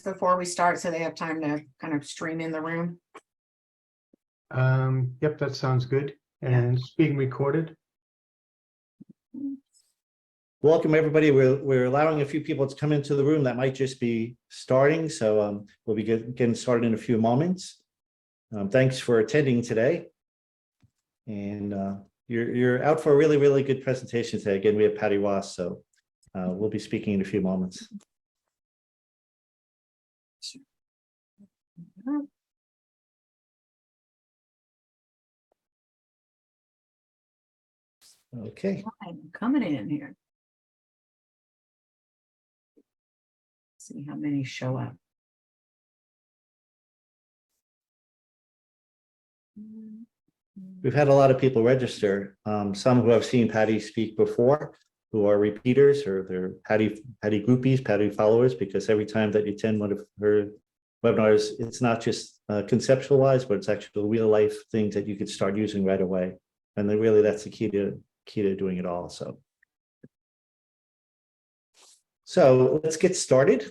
before we start so they have time to kind of stream in the room? Yep, that sounds good. And being recorded. Welcome, everybody. We're allowing a few people to come into the room that might just be starting. So we'll be getting started in a few moments. Thanks for attending today. And you're out for a really, really good presentation today. Again, we have Patty Ross, so we'll be speaking in a few moments. Okay. I'm coming in here. See how many show up. We've had a lot of people register, some who have seen Patty speak before, who are repeaters, or they're Patty groupies, Patty followers, because every time that you attend one of her webinars, it's not just conceptualized, but it's actually real life things that you could start using right away. And then really that's the key to doing it all. So let's get started.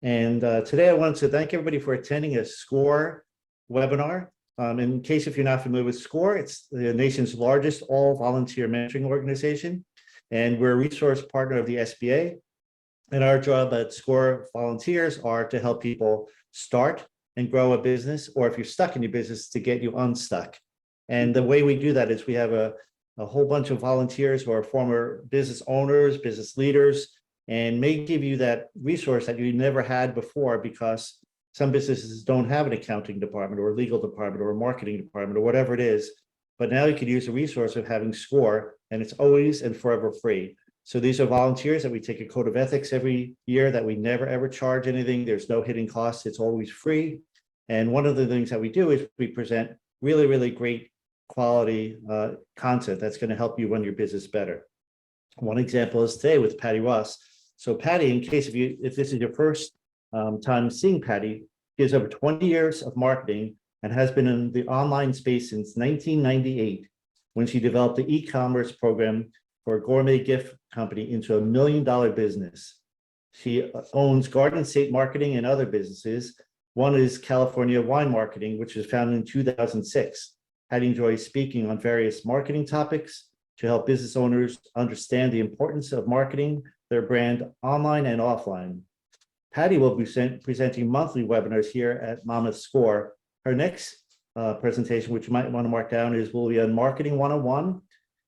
And today I wanted to thank everybody for attending a SCORE webinar. In case if you're not familiar with SCORE, it's the nation's largest all-volunteer mentoring organization, and we're a resource partner of the SBA. And our job at SCORE volunteers are to help people start and grow a business, or if you're stuck in your business, to get you unstuck. And the way we do that is we have a whole bunch of volunteers who are former business owners, business leaders, and may give you that resource that you never had before, because some businesses don't have an accounting department or a legal department or a marketing department or whatever it is. But now you can use the resource of having SCORE, and it's always and forever free. So these are volunteers that we take a code of ethics every year that we never ever charge anything. There's no hidden costs. It's always free. And one of the things that we do is we present really, really great quality content that's going to help you run your business better. One example is today with Patty Ross. So Patty, in case if this is your first time seeing Patty, she has over 20 years of marketing and has been in the online space since 1998, when she developed the e-commerce program for a gourmet gift company into $1 million business. She owns Garden State Marketing and other businesses. One is California Wine Marketing, which was founded in 2006. Patty enjoys speaking on various marketing topics to help business owners understand the importance of marketing their brand online and offline. Patty will be presenting monthly webinars here at Monmouth SCORE. Her next presentation, which you might want to mark down, will be on Marketing 101,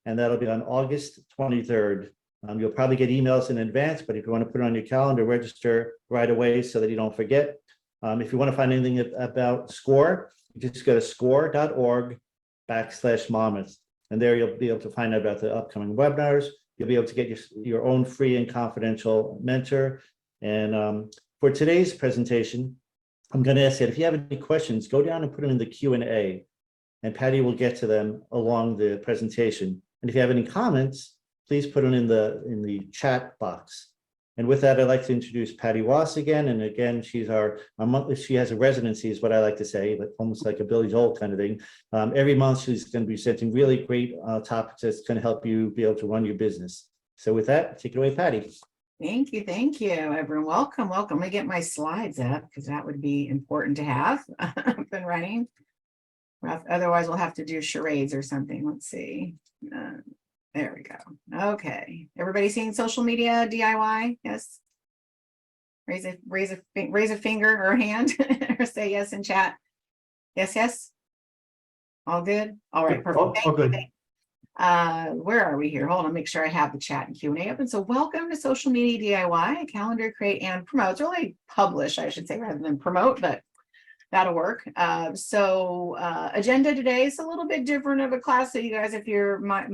and that'll be on August 23rd. You'll probably get emails in advance, but if you want to put it on your calendar, register right away so that you don't forget. If you want to find anything about SCORE, you just go to score.org/Monmouth, and there you'll be able to find out about the upcoming webinars. You'll be able to get your own free and confidential mentor. And for today's presentation, I'm going to ask that if you have any questions, go down and put them in the Q&A, and Patty will get to them along the presentation. And if you have any comments, please put them in the chat box. And with that, I'd like to introduce Patty Ross again. And again, she's she has a residency, is what I like to say, but almost like a Billy Joel kind of thing. Every month, she's going to be presenting really great topics that's going to help you be able to run your business. So with that, take it away, Patty. Thank you, everyone. Welcome. Let me get my slides up, because that would be important to have up and running. Otherwise, we'll have to do charades or something. Let's see. There we go. Okay. Everybody seeing social media DIY? Yes. Raise a finger or a hand or say yes in chat. Yes. All good. All right. Perfect. All good. Where are we here? Hold on, make sure I have the chat and Q&A open. So welcome to Social Media DIY, calendar, create, and promote. It's really publish, I should say, rather than promote, but that'll work. Agenda today is a little bit different of a class. So you guys, if you're my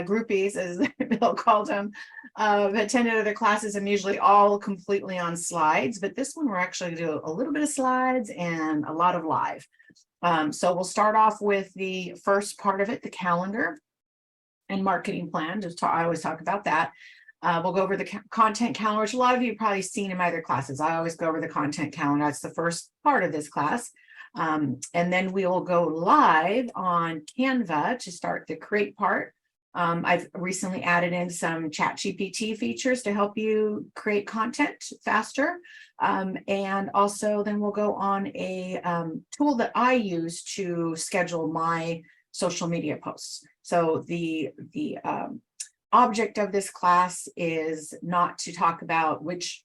groupies, as Bill called them, attended other classes, I'm usually all completely on slides, but this one we're actually going to do a little bit of slides and a lot of live. So we'll start off with the first part of it, the calendar and marketing plan. I always talk about that. We'll go over the content calendar, which a lot of you have probably seen in my other classes. I always go over the content calendar. That's the first part of this class. And then we will go live on Canva to start the create part. I've recently added in some ChatGPT features to help you create content faster. And also then we'll go on a tool that I use to schedule my social media posts. So the object of this class is not to talk about which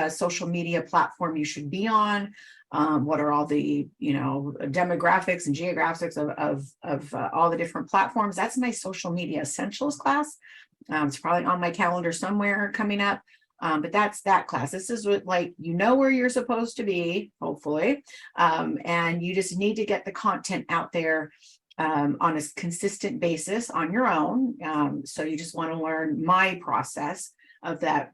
social media platform you should be on, what are all the demographics and geographics of all the different platforms. That's my social media essentials class. It's probably on my calendar somewhere coming up. But that's that class. This is what, like, where you're supposed to be, hopefully, and you just need to get the content out there on a consistent basis on your own. So you just want to learn my process of that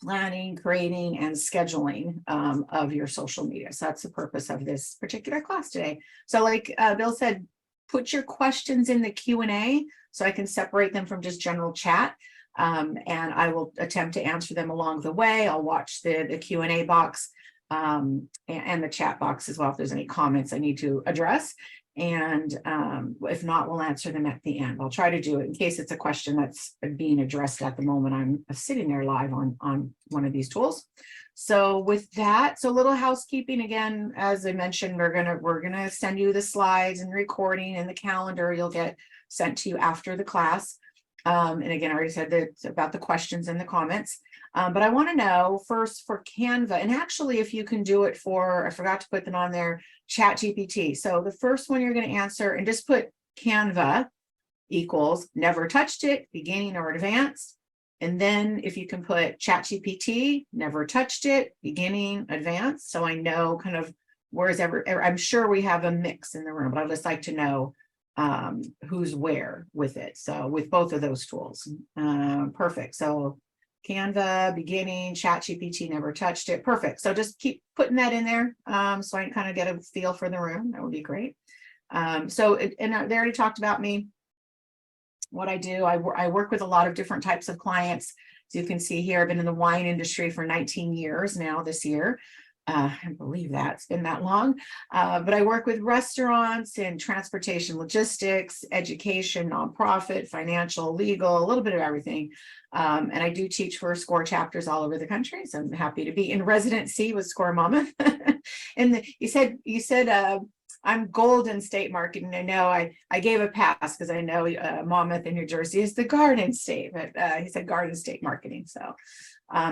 planning, creating, and scheduling of your social media. So that's the purpose of this particular class today. So like Bill said, put your questions in the Q&A so I can separate them from just general chat. And I will attempt to answer them along the way. I'll watch the Q&A box and the chat box as well if there's any comments I need to address. And if not, we'll answer them at the end. I'll try to do it in case it's a question that's being addressed at the moment. I'm sitting there live on one of these tools. So with that, so a little housekeeping again, as I mentioned, we're gonna send you the slides and recording and the calendar you'll get sent to you after the class. And again, I already said that it's about the questions and the comments. But I want to know first for Canva, and actually if you can do it for, I forgot to put them on there, ChatGPT. So the first one you're going to answer and just put Canva equals never touched it, beginning or advanced. And then if you can put ChatGPT, never touched it, beginning, advanced. So I know kind of where's I'm sure we have a mix in the room, but I'd just like to know who's where with it. So with both of those tools, perfect. So Canva, beginning, ChatGPT, never touched it. Perfect. So just keep putting that in there so I can kind of get a feel for the room. That would be great. And they already talked about me, what I do. I work with a lot of different types of clients. As you can see here, I've been in the wine industry for 19 years now this year. I can't believe that it's been that long, but I work with restaurants and transportation, logistics, education, nonprofit, financial, legal, a little bit of everything. And I do teach for SCORE chapters all over the country. So I'm happy to be in residency with SCORE Mama. And you said I'm Golden State Marketing. I know I gave a pass because I know Monmouth in New Jersey is the Garden State, but he said Garden State Marketing. So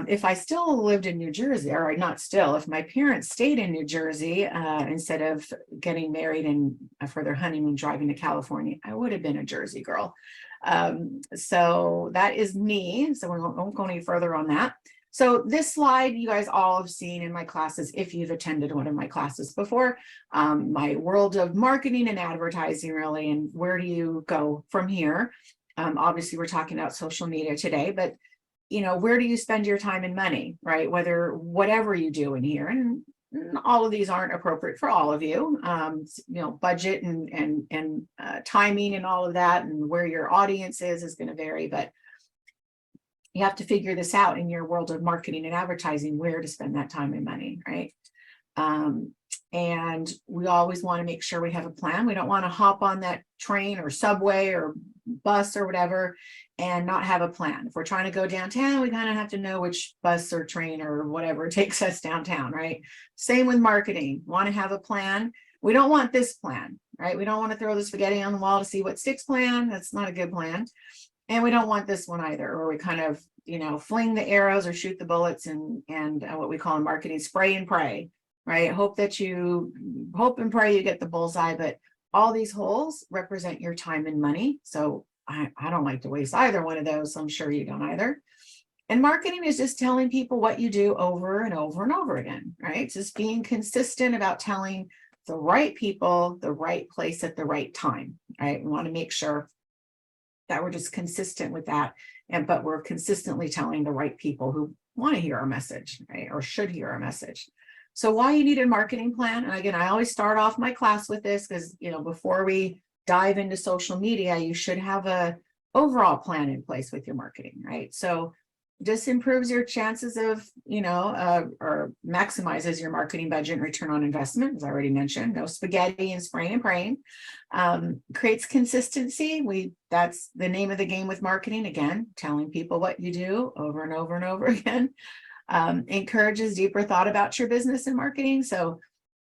if I still lived in New Jersey, or not still, if my parents stayed in New Jersey instead of getting married and for their honeymoon driving to California, I would have been a Jersey girl. So that is me. So we won't go any further on that. So this slide you guys all have seen in my classes if you've attended one of my classes before. My world of marketing and advertising, really, and where do you go from here? Obviously, we're talking about social media today, but where do you spend your time and money, right? Whatever you do in here, and all of these aren't appropriate for all of you. Budget and timing and all of that, and where your audience is going to vary, but you have to figure this out in your world of marketing and advertising, where to spend that time and money, right? And we always want to make sure we have a plan. We don't want to hop on that train or subway or bus or whatever and not have a plan. If we're trying to go downtown, we kind of have to know which bus or train or whatever takes us downtown, right? Same with marketing. Want to have a plan. We don't want this plan, right? We don't want to throw the spaghetti on the wall to see what sticks plan. That's not a good plan. And we don't want this one either, where we kind of, fling the arrows or shoot the bullets and what we call in marketing, spray and pray, right? Hope and pray you get the bullseye, but all these holes represent your time and money. So I don't like to waste either one of those. So I'm sure you don't either. And marketing is just telling people what you do over and over and over again, right? It's just being consistent about telling the right people, the right place at the right time, right? We want to make sure that we're just consistent with that. But we're consistently telling the right people who want to hear our message, right? Or should hear our message. So why you need a marketing plan? And again, I always start off my class with this because, before we dive into social media, you should have a overall plan in place with your marketing, right? So just improves your chances of, or maximizes your marketing budget and return on investment, as I already mentioned. No spaghetti and spraying and praying. Creates consistency. That's the name of the game with marketing. Again, telling people what you do over and over and over again. Encourages deeper thought about your business and marketing. So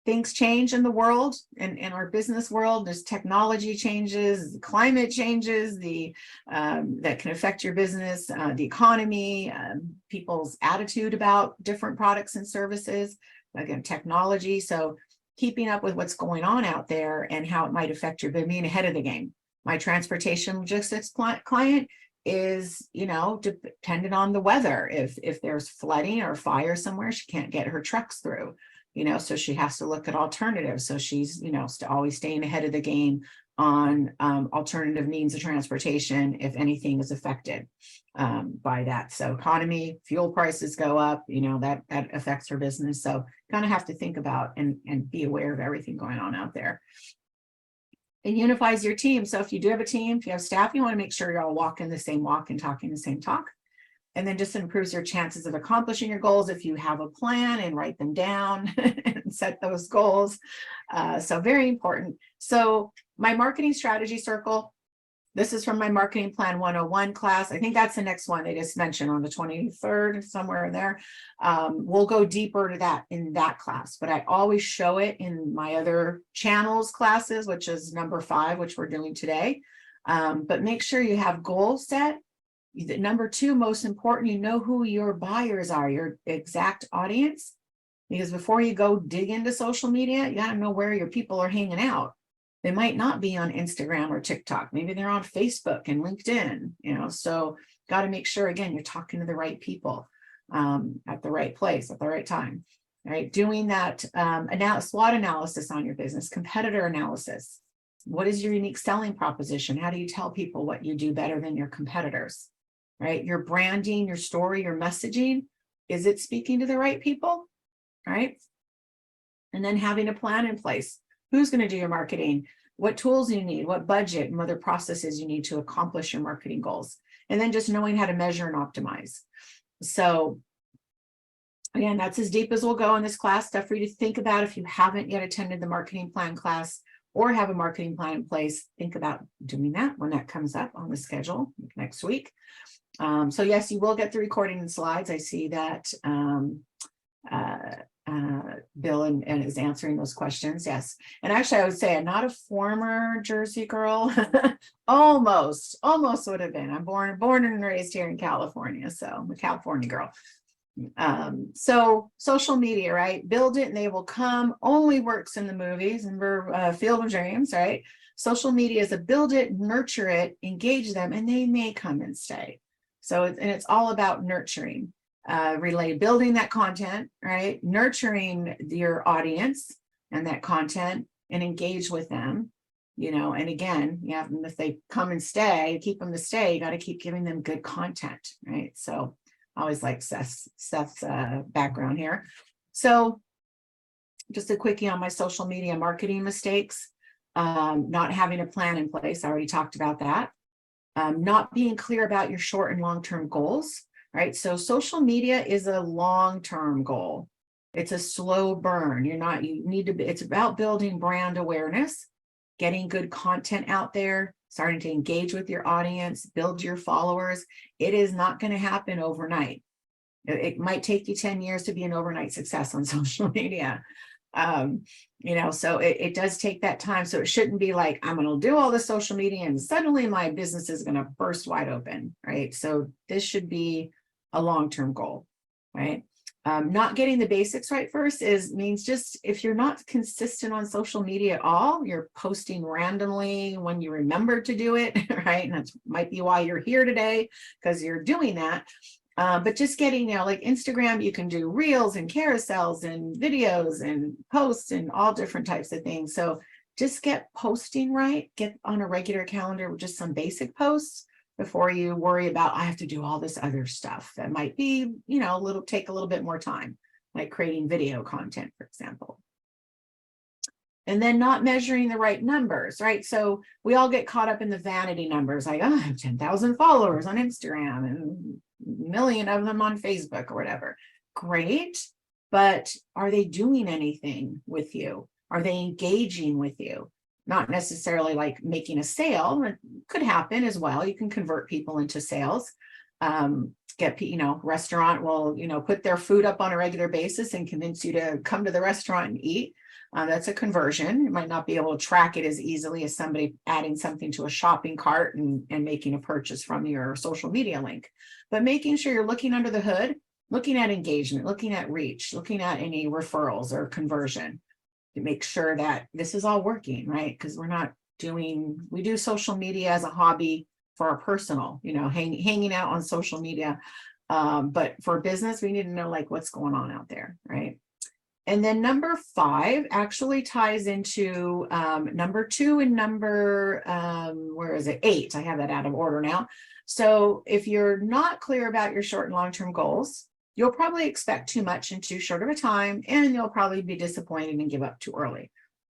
things change in the world and in our business world. There's technology changes, climate changes, that can affect your business, the economy, people's attitude about different products and services, again, technology. So keeping up with what's going on out there and how it might affect your being ahead of the game. My transportation logistics client is, dependent on the weather. If there's flooding or fire somewhere, she can't get her trucks through. So she has to look at alternatives. So she's, always staying ahead of the game on alternative means of transportation if anything is affected by that. So economy, fuel prices go up, that affects her business. So kind of have to think about and be aware of everything going on out there. It unifies your team. So if you do have a team, if you have staff, you want to make sure you're all walking the same walk and talking the same talk. And then just improves your chances of accomplishing your goals if you have a plan and write them down and set those goals. So very important. So my marketing strategy circle, this is from my marketing plan 101 class. I think that's the next one they just mentioned on the 23rd, somewhere in there. We'll go deeper to that in that class, but I always show it in my other channels classes, which is number 5, which we're doing today. But make sure you have goals set. Number 2, most important, who your buyers are, your exact audience, because before you go dig into social media, you got to know where your people are hanging out. They might not be on Instagram or TikTok. Maybe they're on Facebook and LinkedIn, so got to make sure, again, you're talking to the right people at the right place at the right time, right? Doing that SWOT analysis on your business, competitor analysis. What is your unique selling proposition? How do you tell people what you do better than your competitors? Right? Your branding, your story, your messaging, is it speaking to the right people? Right? And then having a plan in place. Who's going to do your marketing? What tools you need? What budget and other processes you need to accomplish your marketing goals? And then just knowing how to measure and optimize. So again, that's as deep as we'll go in this class. Stuff for you to think about if you haven't yet attended the marketing plan class or have a marketing plan in place. Think about doing that when that comes up on the schedule next week. So yes, you will get the recording and slides. I see that Bill and is answering those questions. Yes. And actually I would say I'm not a former Jersey girl. almost would have been. I'm born and raised here in California. So I'm a California girl. So social media, right? Build it and they will come, only works in the movies and we're Field of Dreams, right? Social media is a build it, nurture it, engage them, and they may come and stay. So it's all about nurturing, building that content, right? Nurturing your audience and that content and engage with them, and again, if they come and stay, keep them to stay, you got to keep giving them good content, right? So I always like Seth's background here. So just a quickie on my social media marketing mistakes, not having a plan in place. I already talked about that. Not being clear about your short and long-term goals, right? So social media is a long-term goal. It's a slow burn. It's about building brand awareness, getting good content out there, starting to engage with your audience, build your followers. It is not going to happen overnight. It might take you 10 years to be an overnight success on social media. So it does take that time. So it shouldn't be like, I'm going to do all the social media and suddenly my business is going to burst wide open, right? So this should be a long-term goal, right? Not getting the basics right first means just if you're not consistent on social media at all, you're posting randomly when you remember to do it, right? And that might be why you're here today, because you're doing that. But just getting, like Instagram, you can do reels and carousels and videos and posts and all different types of things. So just get posting right, get on a regular calendar with just some basic posts before you worry about, I have to do all this other stuff that might be, take a little bit more time, like creating video content, for example. And then not measuring the right numbers, right? So we all get caught up in the vanity numbers, like, oh, I have 10,000 followers on Instagram and million of them on Facebook or whatever. Great. But are they doing anything with you? Are they engaging with you? Not necessarily like making a sale. It could happen as well. You can convert people into sales. Restaurant will, put their food up on a regular basis and convince you to come to the restaurant and eat. That's a conversion. You might not be able to track it as easily as somebody adding something to a shopping cart and making a purchase from your social media link. But making sure you're looking under the hood, looking at engagement, looking at reach, looking at any referrals or conversion to make sure that this is all working, right? Because we do social media as a hobby for our personal, hanging out on social media. But for business, we need to know like what's going on out there, right? And then number 5 actually ties into number 2 and number, 8? I have that out of order now. So if you're not clear about your short and long-term goals, you'll probably expect too much in too short of a time, and you'll probably be disappointed and give up too early.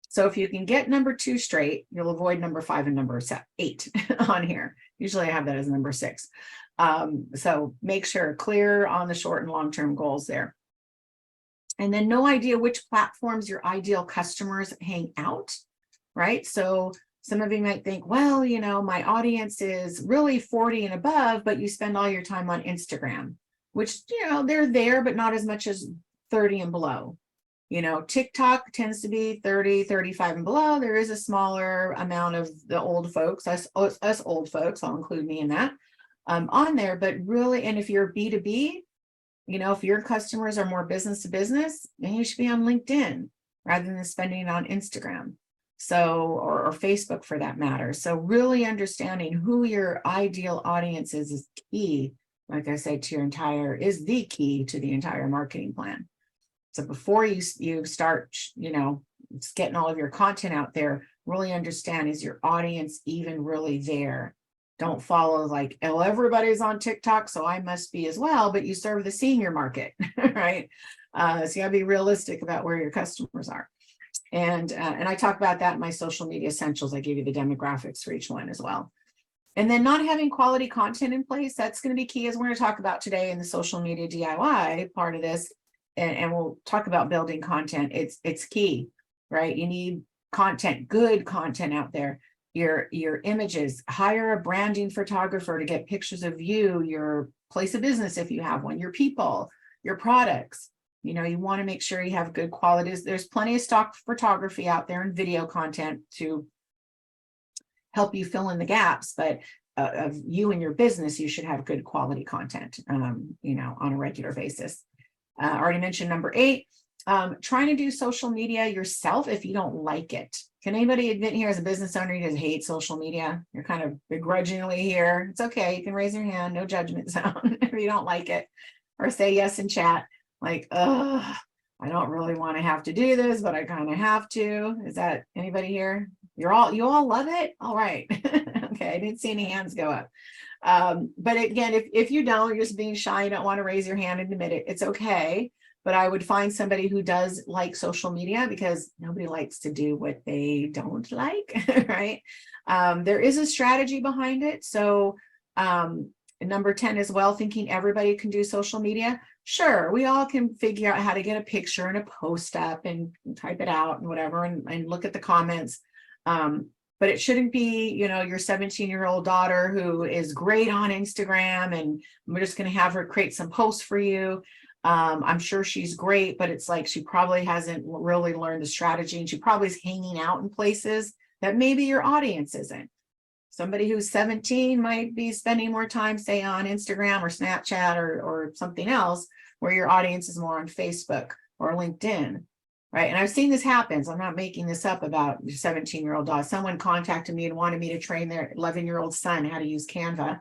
So if you can get number 2 straight, you'll avoid number 5 and number 8 on here. Usually I have that as number 6. So make sure clear on the short and long-term goals there. And then no idea which platforms your ideal customers hang out, right? So some of you might think, well, my audience is really 40 and above, but you spend all your time on Instagram, which, they're there, but not as much as 30 and below. TikTok tends to be 30, 35 and below. There is a smaller amount of the old folks, us old folks, I'll include me in that, on there. But really, and if you're B2B, if your customers are more business to business, then you should be on LinkedIn rather than spending it on Instagram. So, or Facebook for that matter. So really understanding who your ideal audience is key. Like I said, is the key to the entire marketing plan. So before you start, getting all of your content out there, really understand, is your audience even really there? Don't follow like, oh, everybody's on TikTok, so I must be as well, but you serve the senior market, right? So you gotta be realistic about where your customers are. And I talk about that in my social media essentials. I give you the demographics for each one as well. And then not having quality content in place, that's going to be key, as we're going to talk about today in the social media DIY part of this. And we'll talk about building content. It's key, right? You need content, good content out there. Your images, hire a branding photographer to get pictures of you, your place of business if you have one, your people, your products. You want to make sure you have good qualities. There's plenty of stock photography out there and video content to help you fill in the gaps, but of you and your business, you should have good quality content, on a regular basis. I already mentioned number 8, trying to do social media yourself if you don't like it. Can anybody admit here as a business owner, you just hate social media? You're kind of begrudgingly here. It's okay. You can raise your hand, no judgment zone if you don't like it, or say yes in chat. Like, I don't really want to have to do this, but I kind of have to. Is that anybody here? You all love it? All right. Okay, I didn't see any hands go up. But again, if you don't, you're just being shy, you don't want to raise your hand and admit it, it's okay. But I would find somebody who does like social media, because nobody likes to do what they don't like, right? There is a strategy behind it. So number 10 as well, thinking everybody can do social media. Sure, we all can figure out how to get a picture and a post up and type it out and whatever, and look at the comments. But it shouldn't be, your 17-year-old daughter who is great on Instagram and we're just going to have her create some posts for you. I'm sure she's great, but it's like she probably hasn't really learned the strategy, and she probably is hanging out in places that maybe your audience isn't. Somebody who's 17 might be spending more time, say, on Instagram or Snapchat or something else, where your audience is more on Facebook or LinkedIn, right? And I've seen this happen. So I'm not making this up about your 17-year-old daughter. Someone contacted me and wanted me to train their 11-year-old son how to use Canva,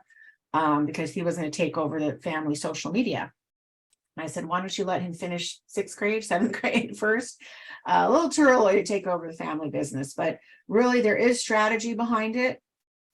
because he was going to take over the family social media. And I said, why don't you let him finish 6th grade, 7th grade first? A little too early to take over the family business, but really there is strategy behind it.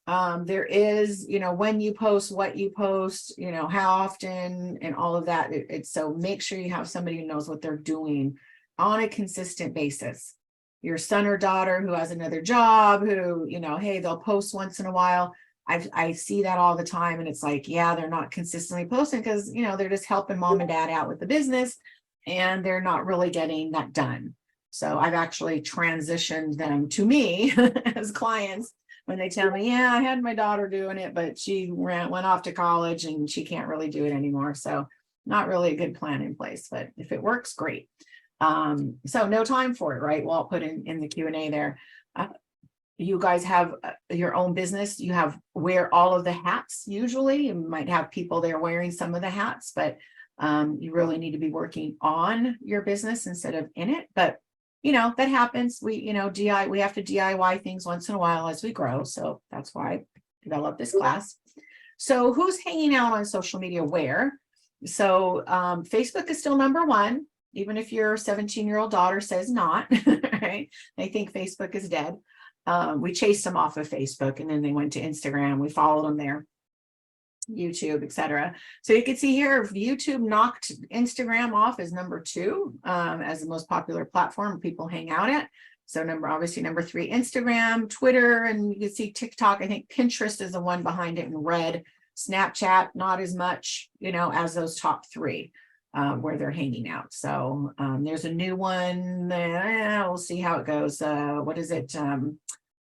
There is, when you post, what you post, how often, and all of that. It's so make sure you have somebody who knows what they're doing on a consistent basis. Your son or daughter who has another job, who, hey, they'll post once in a while. I see that all the time, and it's like, yeah, they're not consistently posting because, you know, they're just helping mom and dad out with the business and they're not really getting that done. So I've actually transitioned them to me as clients when they tell me, yeah, I had my daughter doing it, but she went off to college and she can't really do it anymore. So not really a good plan in place, but if it works, great. So no time for it, right? Well, I'll put in the Q&A there. You guys have your own business. You wear all of the hats. Usually you might have people there wearing some of the hats, but you really need to be working on your business instead of in it. But you know, that happens. We have to DIY things once in a while as we grow. So that's why I developed this class. So who's hanging out on social media where? So Facebook is still number one, even if your 17-year-old daughter says not, right? They think Facebook is dead. We chased them off of Facebook and then they went to Instagram. We followed them there, YouTube, etc. So you can see here, YouTube knocked Instagram off as number 2 as the most popular platform people hang out at. So obviously number 3, Instagram, Twitter, and you can see TikTok. I think Pinterest is the one behind it in red. Snapchat, not as much, you know, as those top 3 where they're hanging out. So there's a new one. We'll see how it goes. What is it?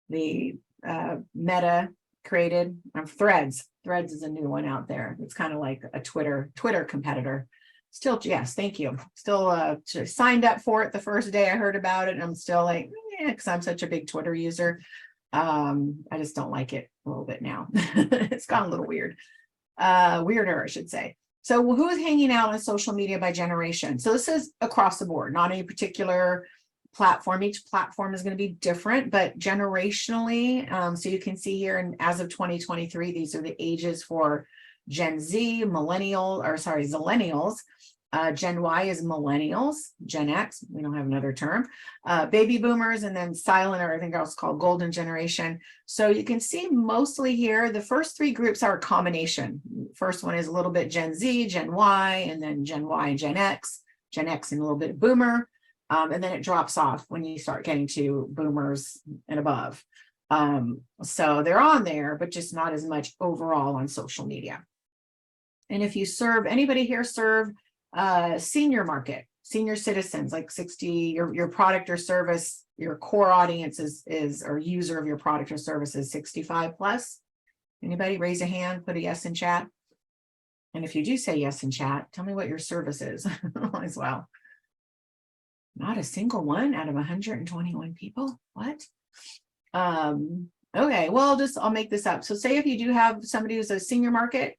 The Meta created Threads. Threads is a new one out there. It's kind of like a Twitter competitor. Still, yes, thank you. Still signed up for it the first day I heard about it, and I'm still like, because I'm such a big Twitter user. I just don't like it a little bit now. It's gone a little weird, weirder, I should say. So who is hanging out on social media by generation? So this is across the board, not any particular platform. Each platform is going to be different, but generationally, so you can see here, and as of 2023, these are the ages for Gen Z, Zillennials. Gen Y is millennials, Gen X, we don't have another term, baby boomers, and then silent, or I think it's called golden generation. So you can see mostly here, the first 3 groups are a combination. First one is a little bit Gen Z, Gen Y, and then Gen Y and Gen X and a little bit of boomer. And then it drops off when you start getting to boomers and above. So they're on there, but just not as much overall on social media. And if you anybody here serve senior market, senior citizens, like 60, your product or service, your core audience is or user of your product or service is 65 plus. Anybody raise a hand, put a yes in chat. And if you do say yes in chat, tell me what your service is as well. Not a single one out of 121 people. What? Okay, well, I'll make this up. So say if you do have somebody who's a senior market,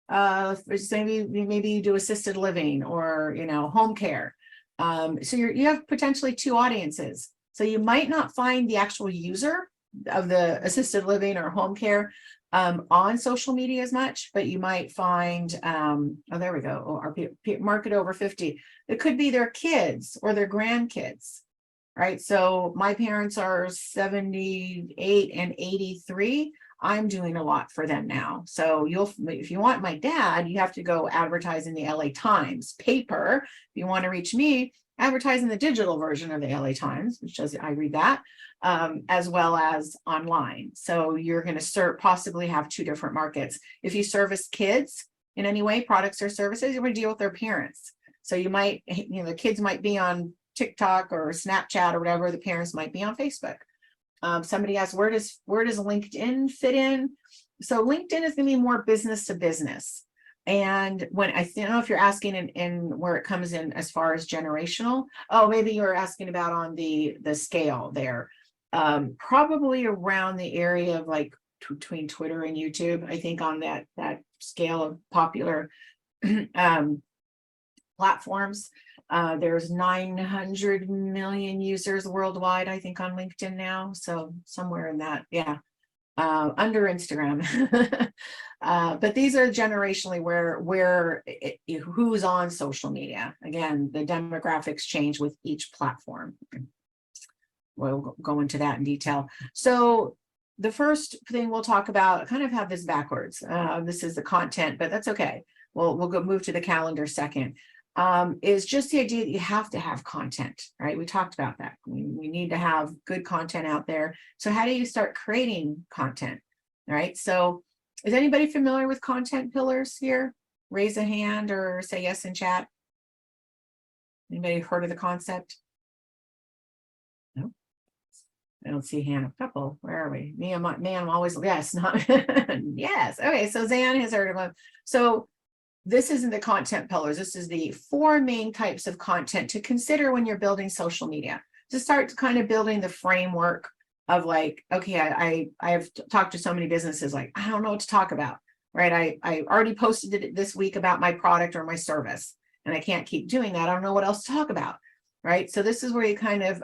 maybe you do assisted living or, you know, home care. So you have potentially 2 audiences. So you might not find the actual user of the assisted living or home care on social media as much, but you might find, oh, there we go. Our market over 50. It could be their kids or their grandkids, right? So my parents are 78 and 83. I'm doing a lot for them now. So if you want my dad, you have to go advertise in the LA Times paper. If you want to reach me, advertise in the digital version of the LA Times, which I read that, as well as online. So you're going to possibly have 2 different markets. If you service kids in any way, products or services, you're going to deal with their parents. So you might, the kids might be on TikTok or Snapchat or whatever, the parents might be on Facebook. Somebody asked, where does LinkedIn fit in? So LinkedIn is going to be more business to business. And when I don't know if you're asking in where it comes in as far as generational. Oh, maybe you're asking about on the scale there. Probably around the area of like between Twitter and YouTube, I think on that scale of popular platforms. There's 900 million users worldwide, I think, on LinkedIn now. So somewhere in that, yeah, under Instagram. But these are generationally who's on social media. Again, the demographics change with each platform. We'll go into that in detail. So the first thing we'll talk about, I kind of have this backwards. This is the content, but that's okay. We'll move to the calendar second. Is just the idea that you have to have content, right? We talked about that. We need to have good content out there. So how do you start creating content, right? So Is anybody familiar with content pillars here? Raise a hand or say yes in chat. Anybody heard of the concept? No, I don't see a hand. A couple. Where are we? Me and my man, I'm always yes, not yes. Okay, so Zan has heard of them. So this isn't the content pillars. This is the 4 main types of content to consider when you're building social media. To start kind of building the framework of like, okay, I have talked to so many businesses, like, I don't know what to talk about, right? I already posted it this week about my product or my service, and I can't keep doing that. I don't know what else to talk about, right? So this is where you kind of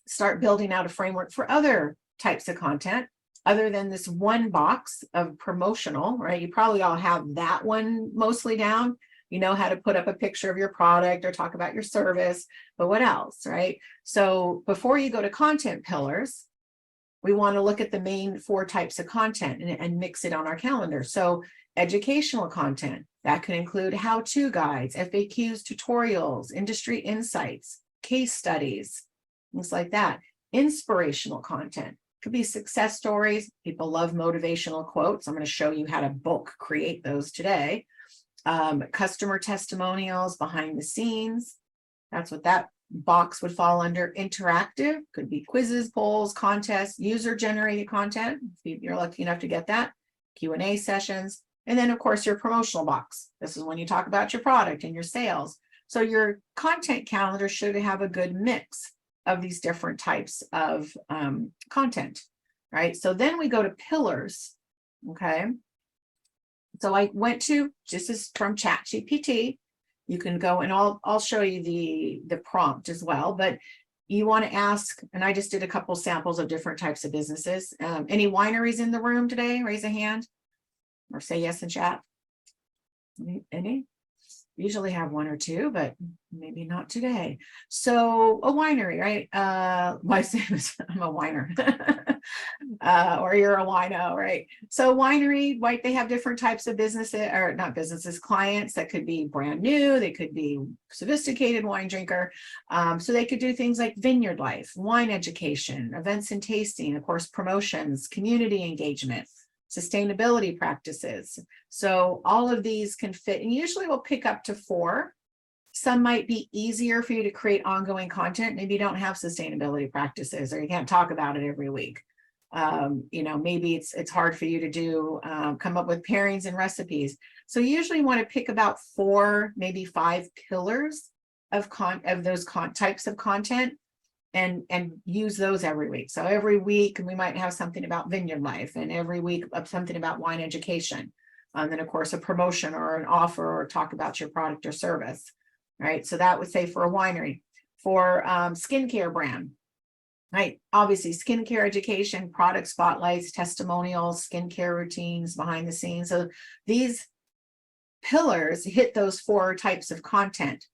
start building out a framework for other types of content other than this one box of promotional, right? You probably all have that one mostly down. You know how to put up a picture of your product or talk about your service, but what else, right? So before you go to content pillars, we want to look at the main 4 types of content and mix it on our calendar. So educational content, that can include how-to guides, FAQs, tutorials, industry insights, case studies, things like that. Inspirational content could be success stories. People love motivational quotes. I'm going to show you how to bulk create those today. Customer testimonials, behind the scenes. That's what that box would fall under. Interactive could be quizzes, polls, contests, user generated content, if you're lucky enough to get that, Q&A sessions, and then of course your promotional box. This is when you talk about your product and your sales. So your content calendar should have a good mix of these different types of content, right? So then we go to pillars, okay? So I went to, this is from ChatGPT. You can go and I'll show you the prompt as well, but you want to ask, and I just did a couple samples of different types of businesses. Any wineries in the room today? Raise a hand or say yes in chat. Any? Usually have 1 or 2, but maybe not today. So a winery, right? My same as I'm a whiner. Or you're a wino, right? So winery, right? They have different types of businesses, or not businesses, clients that could be brand new. They could be sophisticated wine drinker. So they could do things like vineyard life, wine education, events and tasting, of course, promotions, community engagement, sustainability practices. So all of these can fit, and usually we'll pick up to 4. Some might be easier for you to create ongoing content. Maybe you don't have sustainability practices, or you can't talk about it every week. You know, maybe it's hard for you to do, come up with pairings and recipes. So you usually want to pick about 4, maybe 5 pillars of those types of content, and use those every week. So every week we might have something about vineyard life, and every week something about wine education. And then of course a promotion or an offer, or talk about your product or service, right? So that would say for a winery. For skincare brand, right? Obviously skincare education, product spotlights, testimonials, skincare routines, behind the scenes. So these pillars hit those 4 types of content.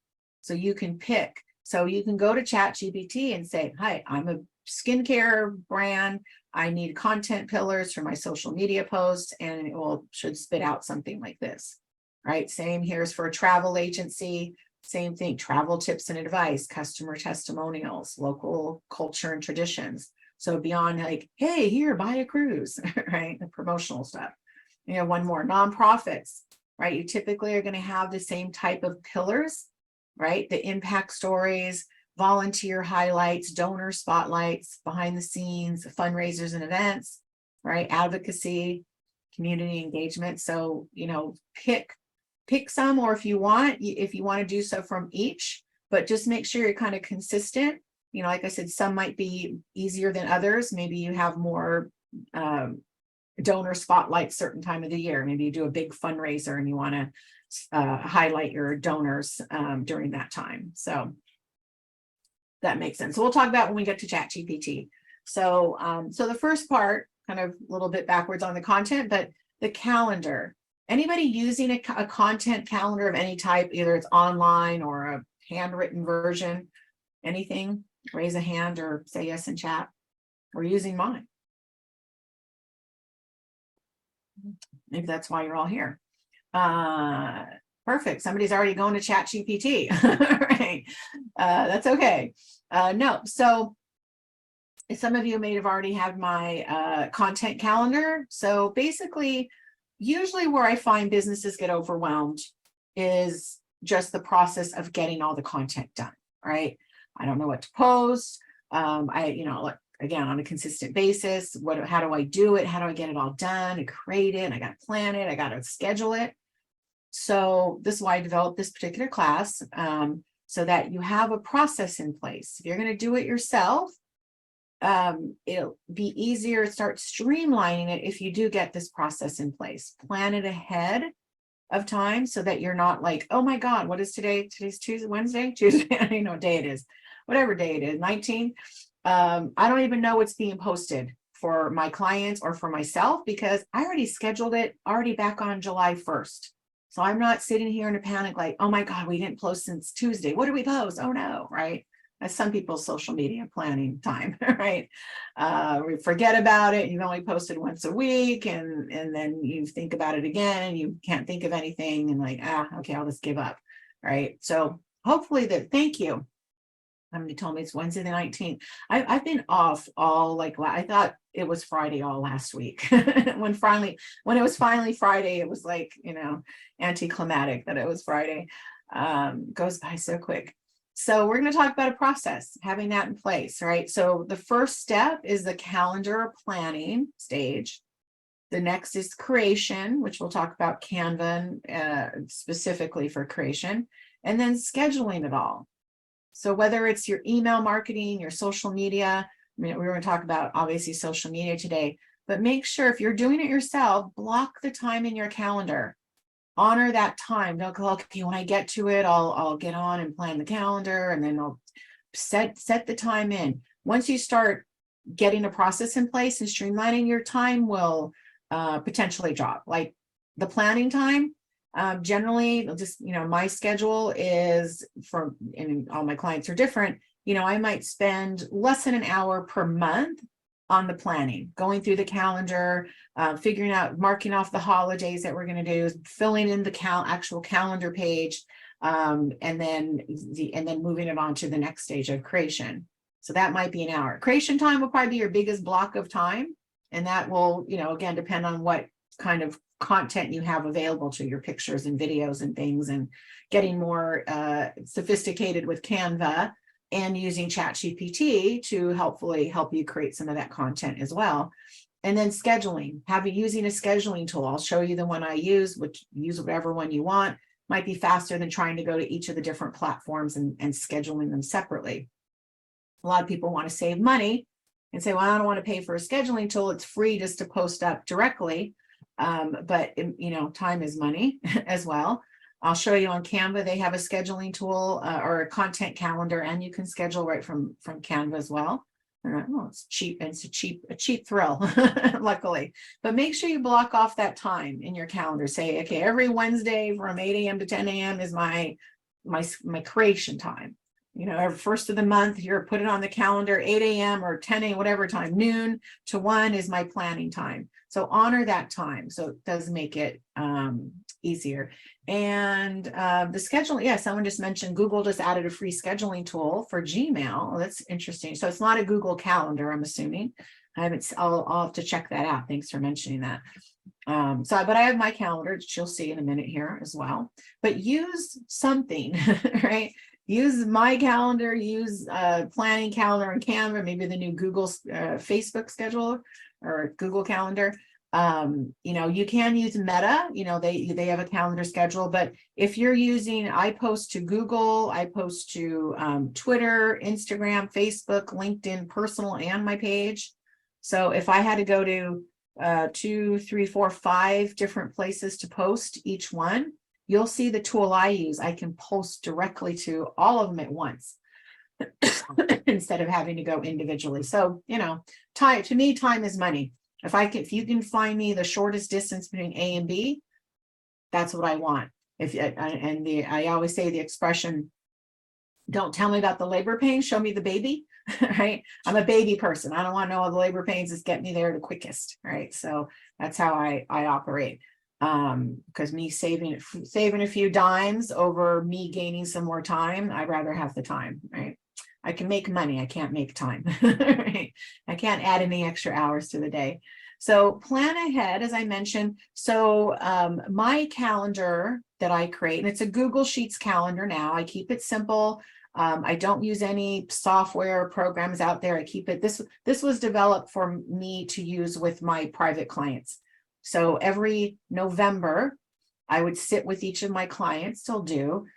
So you can pick. So you can go to ChatGPT and say, hi, I'm a skincare brand. I need content pillars for my social media posts, and it should spit out something like this, right? Same here's for a travel agency. Same thing, travel tips and advice, customer testimonials, local culture and traditions. So beyond like, hey, here, buy a cruise, right? The promotional stuff. You know, one more, nonprofits, right? You typically are going to have the same type of pillars, right? The impact stories, volunteer highlights, donor spotlights, behind the scenes, fundraisers and events, right? Advocacy, community engagement. So, you know, pick some, or if you want to do so from each, but just make sure you're kind of consistent. You know, like I said, some might be easier than others. Maybe you have more donor spotlight certain time of the year. Maybe you do a big fundraiser and you want to highlight your donors during that time. So that makes sense. So we'll talk about when we get to ChatGPT. So so the first part, kind of a little bit backwards on the content, but the calendar. Anybody using a content calendar of any type, either it's online or a handwritten version, anything? Raise a hand or say yes in chat. We're using mine. Maybe that's why you're all here. Perfect. Somebody's already going to ChatGPT. Right. That's okay. No. So some of you may have already had my content calendar. So basically, usually where I find businesses get overwhelmed is just the process of getting all the content done, right? I don't know what to post. Like, again, on a consistent basis, how do I do it? How do I get it all done and create it? I got to plan it. I got to schedule it. So this is why I developed this particular class, so that you have a process in place. If you're going to do it yourself, it'll be easier to start streamlining it if you do get this process in place. Plan it ahead of time so that you're not like, oh my God, what is today? Today's Tuesday, Wednesday, Tuesday. I don't know what day it is, whatever day it is, 19. I don't even know what's being posted for my clients or for myself because I already scheduled it already back on July 1st. So I'm not sitting here in a panic like, oh my God, we didn't post since Tuesday. What did we post? Oh no, right? That's some people's social media planning time, right? We forget about it. You've only posted once a week and then you think about it again and you can't think of anything and like, okay, I'll just give up, right? So hopefully thank you. Somebody told me it's Wednesday the 19th. I've been off all I thought it was Friday all last week. when it was finally Friday, it was like, anticlimactic that it was Friday. Goes by so quick. So we're going to talk about a process, having that in place, right? So the first step is the calendar planning stage. The next is creation, which we'll talk about Canva specifically for creation, and then scheduling it all. So whether it's your email marketing, your social media, we're going to talk about obviously social media today, but make sure if you're doing it yourself, block the time in your calendar. Honor that time. Don't go, okay, when I get to it, I'll get on and plan the calendar and then I'll set the time in. Once you start getting a process in place and streamlining, your time will potentially drop. Like the planning time, generally just, my schedule is and all my clients are different. I might spend less than an hour per month on the planning, going through the calendar, figuring out, marking off the holidays that we're going to do, filling in the actual calendar page, and then moving it on to the next stage of creation. So that might be an hour. Creation time will probably be your biggest block of time. And that will, again, depend on what kind of content you have available to your pictures and videos and things, and getting more sophisticated with Canva and using ChatGPT to helpfully help you create some of that content as well. And then scheduling, using a scheduling tool. I'll show you the one I use, which use whatever one you want. Might be faster than trying to go to each of the different platforms and scheduling them separately. A lot of people want to save money and say, well, I don't want to pay for a scheduling tool. It's free just to post up directly. But time is money as well. I'll show you on Canva, they have a scheduling tool or a content calendar, and you can schedule right from Canva as well. It's cheap. It's a cheap thrill, luckily. But make sure you block off that time in your calendar. Say, okay, every Wednesday from 8 a.m. to 10 a.m. is my creation time. Every first of the month, you're put it on the calendar, 8 a.m. or 10 a.m., whatever time, noon to 1 is my planning time. So honor that time. So it does make it easier. And the scheduling, someone just mentioned Google just added a free scheduling tool for Gmail. Oh, that's interesting. So it's not a Google Calendar, I'm assuming. I'll have to check that out. Thanks for mentioning that. But I have my calendar, which you'll see in a minute here as well. But use something, right? Use my calendar, use planning calendar and Canva, maybe the new Google Facebook schedule or Google Calendar. You can use Meta, they have a calendar schedule, but if you're using, I post to Google, I post to Twitter, Instagram, Facebook, LinkedIn, personal, and my page. So if I had to go to 2, 3, 4, 5 different places to post each one, you'll see the tool I use. I can post directly to all of them at once instead of having to go individually. So, time, to me, time is money. If you can find me the shortest distance between A and B, that's what I want. I always say the expression, don't tell me about the labor pains, show me the baby, right? I'm a baby person. I don't want to know all the labor pains, just get me there the quickest, right? So that's how I operate. Because me saving a few dimes over me gaining some more time, I'd rather have the time, right? I can make money. I can't make time. Right? I can't add any extra hours to the day. So plan ahead, as I mentioned. So my calendar that I create, and it's a Google Sheets calendar now. I keep it simple. I don't use any software programs out there. I keep it, this was developed for me to use with my private clients. So every November, I would sit with each of my clients, still do,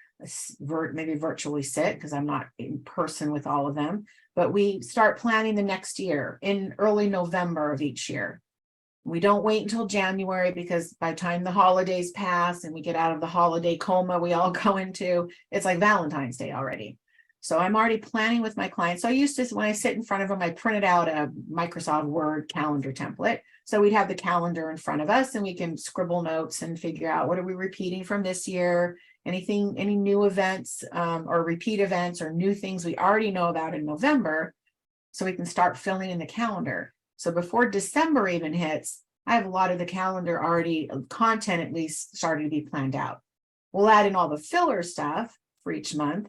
maybe virtually sit because I'm not in person with all of them, but we start planning the next year in early November of each year. We don't wait until January, because by the time the holidays pass and we get out of the holiday coma we all go into, it's like Valentine's Day already. So I'm already planning with my clients. So I used to, when I sit in front of them, I printed out a Microsoft Word calendar template. So we'd have the calendar in front of us and we can scribble notes and figure out what are we repeating from this year, anything, any new events or repeat events or new things we already know about in November, so we can start filling in the calendar. So before December even hits, I have a lot of the calendar already, content at least, starting to be planned out. We'll add in all the filler stuff for each month,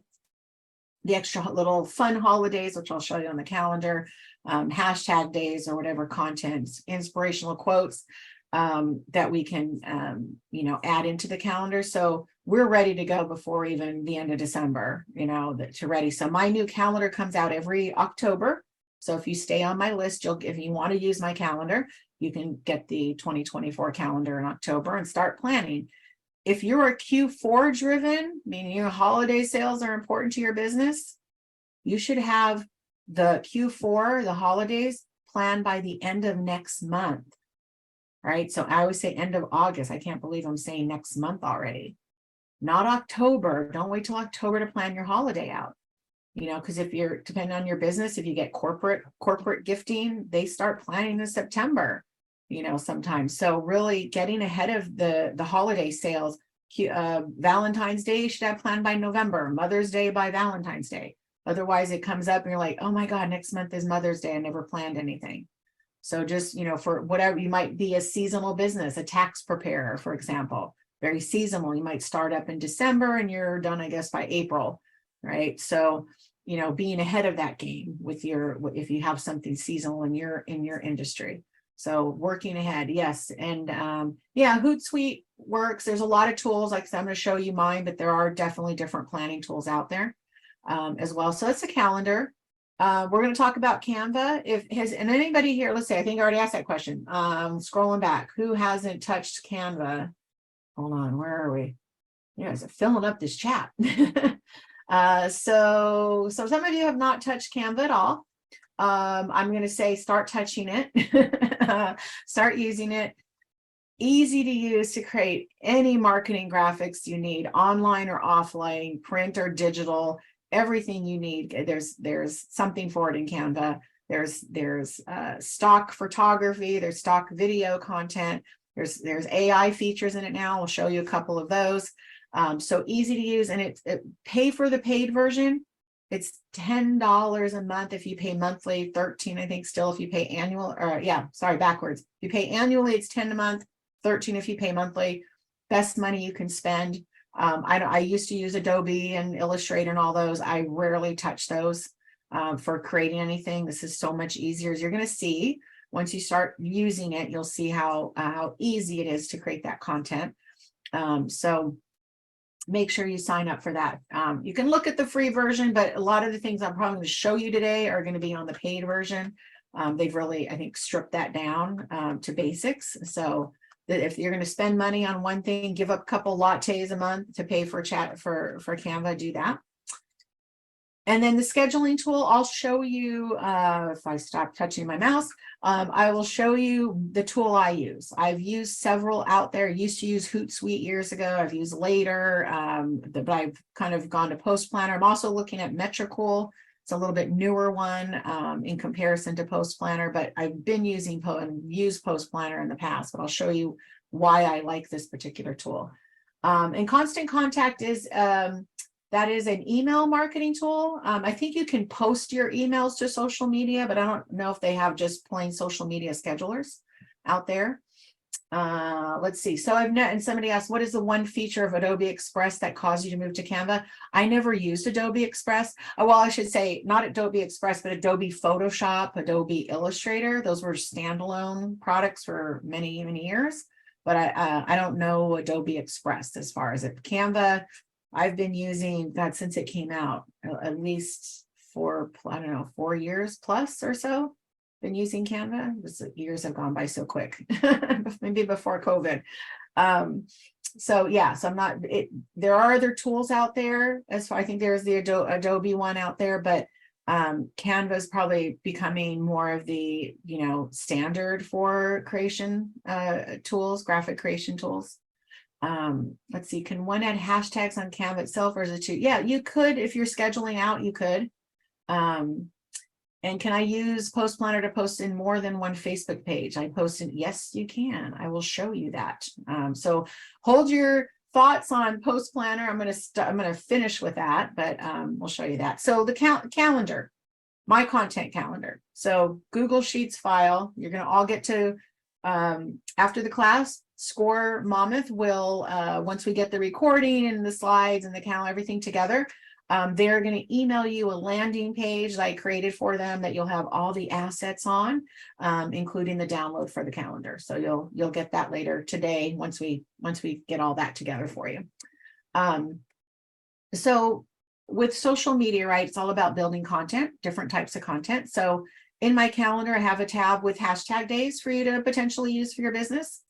the extra little fun holidays, which I'll show you on the calendar, hashtag days or whatever content, inspirational quotes that we can, add into the calendar. So we're ready to go before even the end of December, to ready. So my new calendar comes out every October. So if you stay on my list, if you want to use my calendar, you can get the 2024 calendar in October and start planning. If you're a Q4 driven, meaning your holiday sales are important to your business, you should have the Q4, the holidays, planned by the end of next month. Right? So I always say end of August. I can't believe I'm saying next month already. Not October. Don't wait till October to plan your holiday out. Because if you're, depending on your business, if you get corporate gifting, they start planning in September, sometimes. So really getting ahead of the holiday sales. Valentine's Day, you should have planned by November, Mother's Day by Valentine's Day. Otherwise it comes up and you're like, oh my God, next month is Mother's Day. I never planned anything. So just, for whatever, you might be a seasonal business, a tax preparer, for example, very seasonal. You might start up in December and you're done, I guess, by April. Right. So, being ahead of that game with if you have something seasonal in your industry. So working ahead. Yes. And Hootsuite works. There's a lot of tools. Like I said, I'm going to show you mine, but there are definitely different planning tools out there as well. So it's a calendar. We're going to talk about Canva. And anybody here, let's say, I think I already asked that question. Scrolling back, who hasn't touched Canva? Hold on. Where are we? You guys are filling up this chat. So some of you have not touched Canva at all. I'm going to say start touching it, start using it. Easy to use to create any marketing graphics you need, online or offline, print or digital, everything you need. There's something for it in Canva. There's stock photography, there's stock video content, there's AI features in it now. We'll show you a couple of those. So easy to use, and it pay for the paid version. It's $10 a month if you pay monthly, 13 I think still if you pay annual, or backwards. If you pay annually, it's 10 a month, 13 if you pay monthly. Best money you can spend. I used to use Adobe and Illustrator and all those. I rarely touch those for creating anything. This is so much easier. As you're going to see, once you start using it, you'll see how easy it is to create that content. So make sure you sign up for that. You can look at the free version, but a lot of the things I'm probably going to show you today are going to be on the paid version. They've really, I think, stripped that down to basics. So that if you're going to spend money on one thing, give up a couple lattes a month to pay for Canva, do that. And then the scheduling tool, I'll show you, if I stop touching my mouse, I will show you the tool I use. I've used several out there. I used to use Hootsuite years ago. I've used later, but I've kind of gone to Post Planner. I'm also looking at Metricool. It's a little bit newer one in comparison to Post Planner, but I've been using used Post Planner in the past, but I'll show you why I like this particular tool. And Constant Contact is, that is an email marketing tool. I think you can post your emails to social media, but I don't know if they have just plain social media schedulers out there. Let's see. So I've and somebody asked, what is the one feature of Adobe Express that caused you to move to Canva? I never used Adobe Express. Well, I should say not Adobe Express, but Adobe Photoshop, Adobe Illustrator. Those were standalone products for many, many years. But I don't know Adobe Express as far as it. Canva, I've been using that since it came out, at least for, I don't know, 4 years plus or so. Been using Canva. Years have gone by so quick. Maybe before COVID. So yeah, so I'm not, there are other tools out there as far, I think there's the Adobe one out there, but Canva is probably becoming more of the, standard for creation tools, graphic creation tools. Let's see, can one add hashtags on Canva itself, or is it too? Yeah, you could, if you're scheduling out, you could. And can I use Post Planner to post in more than one Facebook page? I post in, yes, you can. I will show you that. So hold your thoughts on Post Planner. I'm going to finish with that, but we'll show you that. So the calendar, my content calendar. So Google Sheets file, you're going to all get to, after the class, Score Monmouth will, once we get the recording and the slides and the calendar, everything together, they're going to email you a landing page that I created for them that you'll have all the assets on, including the download for the calendar. So you'll get that later today once we get all that together for you. So with social media, right, it's all about building content, different types of content. So in my calendar, I have a tab with hashtag days for you to potentially use for your business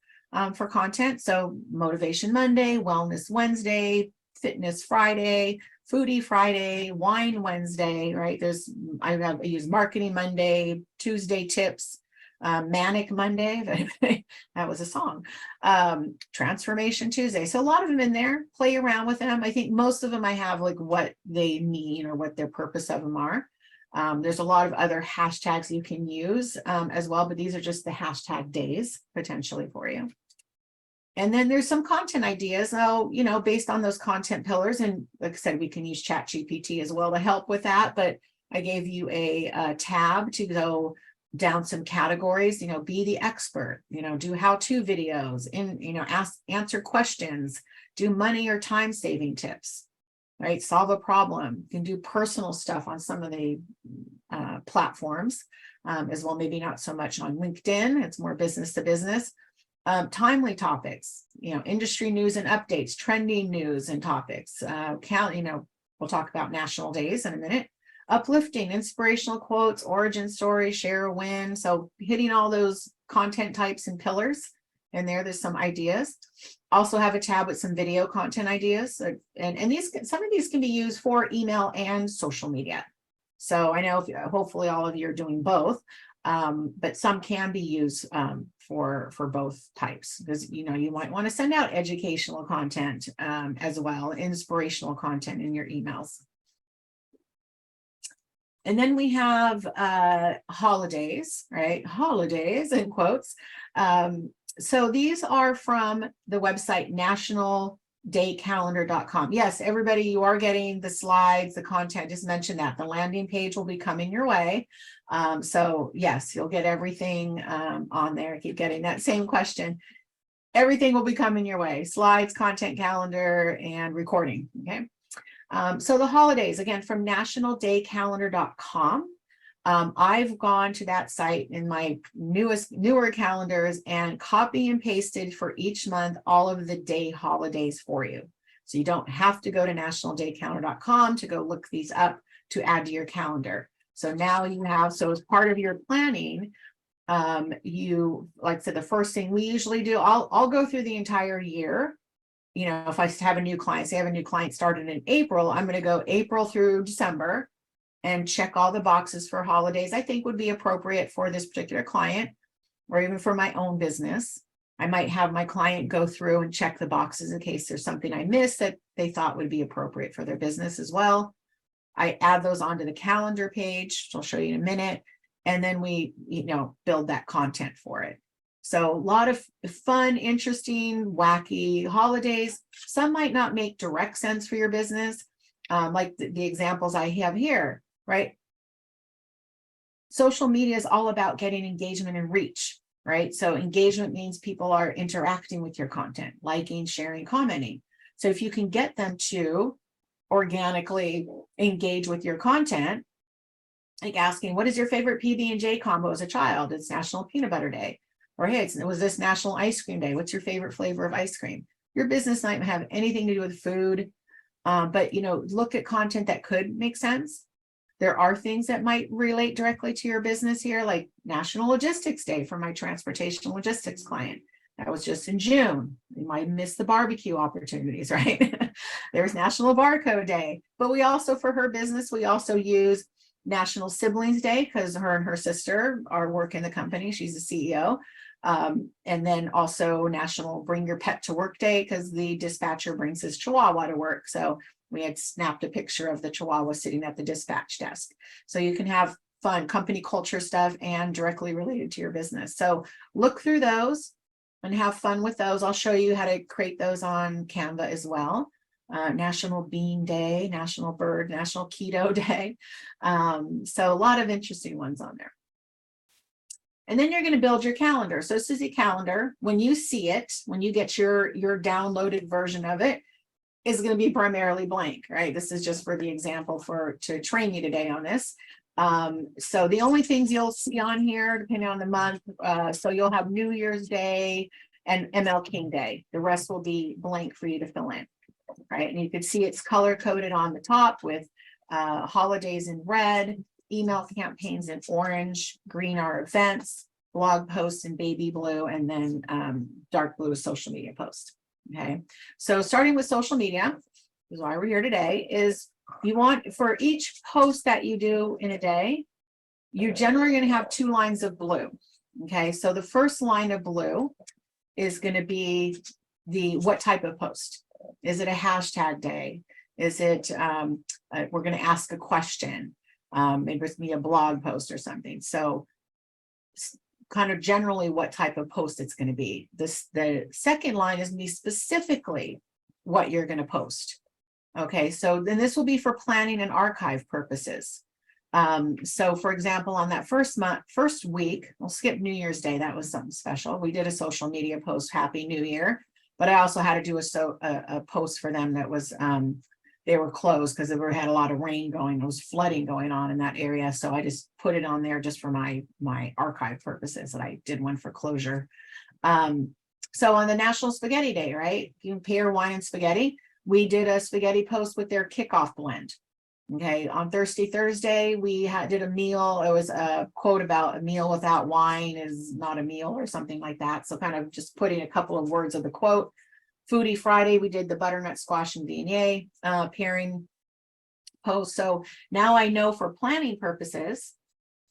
for content. So Motivation Monday, Wellness Wednesday, Fitness Friday, Foodie Friday, Wine Wednesday, right? I use Marketing Monday, Tuesday Tips, Manic Monday, that was a song, Transformation Tuesday. So a lot of them in there, play around with them. I think most of them I have like what they mean or what their purpose of them are. There's a lot of other hashtags you can use as well, but these are just the hashtag days potentially for you. And then there's some content ideas, so, based on those content pillars. And like I said, we can use ChatGPT as well to help with that. But I gave you a tab to go down some categories, be the expert, do how-to videos, answer questions, do money or time saving tips, right? Solve a problem. You can do personal stuff on some of the platforms as well, maybe not so much on LinkedIn. It's more business to business. Timely topics, industry news and updates, trending news and topics, we'll talk about national days in a minute, uplifting, inspirational quotes, origin story, share a win. So hitting all those content types and pillars. And there's some ideas. Also have a tab with some video content ideas. And some of these can be used for email and social media. So I know hopefully all of you are doing both. But some can be used for both types, because you might want to send out educational content as well, inspirational content in your emails. And then we have holidays, right? Holidays in quotes. So these are from the website nationaldaycalendar.com. Yes, everybody, you are getting the slides, the content, just mentioned that. The landing page will be coming your way. So yes, you'll get everything on there. I keep getting that same question. Everything will be coming your way. Slides, content calendar, and recording, okay? So the holidays, again, from nationaldaycalendar.com. I've gone to that site in my newer calendars and copy and pasted for each month all of the day holidays for you. So you don't have to go to nationaldaycalendar.com to go look these up to add to your calendar. So now you have, so as part of your planning, you, like I said, the first thing we usually do, I'll go through the entire year. If I have a new client, say I have a new client started in April, I'm going to go April through December and check all the boxes for holidays I think would be appropriate for this particular client, or even for my own business. I might have my client go through and check the boxes in case there's something I missed that they thought would be appropriate for their business as well. I add those onto the calendar page, which I'll show you in a minute, and then we, build that content for it. So a lot of fun, interesting, wacky holidays. Some might not make direct sense for your business, like the examples I have here, right? Social media is all about getting engagement and reach. right? So engagement means people are interacting with your content, liking, sharing, commenting. So if you can get them to organically engage with your content, like asking, what is your favorite PB&J combo as a child? It's National Peanut Butter Day. Or hey, it was this National Ice Cream Day. What's your favorite flavor of ice cream? Your business might have anything to do with food, but look at content that could make sense. There are things that might relate directly to your business here, like National Logistics Day for my transportation logistics client. That was just in June. You might miss the barbecue opportunities, right? There's National Barcode Day, but we also, for her business, we also use National Siblings Day because her and her sister are working the company. She's the CEO. And then also National Bring Your Pet to Work Day because the dispatcher brings his Chihuahua to work. So we had snapped a picture of the Chihuahua sitting at the dispatch desk. So you can have fun company culture stuff and directly related to your business. So look through those and have fun with those. I'll show you how to create those on Canva as well. National Bean Day, National Bird, National Keto Day. So a lot of interesting ones on there. And then you're going to build your calendar. So Susie Calendar, when you see it, when you get your downloaded version of it, is going to be primarily blank, right? This is just for the example to train you today on this. So the only things you'll see on here, depending on the month, so you'll have New Year's Day and ML King Day. The rest will be blank for you to fill in, right? And you can see it's color coded on the top with holidays in red, email campaigns in orange, green are events, blog posts in baby blue, and then dark blue is social media post. Okay, so starting with social media, is why we're here today, is you want, for each post that you do in a day, you're generally going to have 2 lines of blue. Okay, so the first line of blue is going to be what type of post. Is it a hashtag day? Is it we're going to ask a question? Maybe it's me a blog post or something. So kind of generally what type of post it's going to be. The second line is me specifically what you're going to post. Okay, so then this will be for planning and archive purposes. So for example, on that first week, we'll skip New Year's Day. That was something special. We did a social media post, Happy New Year, but I also had to do a post for them that was, they were closed because we had a lot of rain going. There was flooding going on in that area. So I just put it on there just for my archive purposes, and I did one for closure. So on the National Spaghetti Day, right? You can pair wine and spaghetti. We did a spaghetti post with their kickoff blend. Okay, on Thirsty Thursday, we did a meal. It was a quote about a meal without wine is not a meal or something like that. So kind of just putting a couple of words of the quote. Foodie Friday, we did the butternut squash and beignet pairing post. So now I know for planning purposes,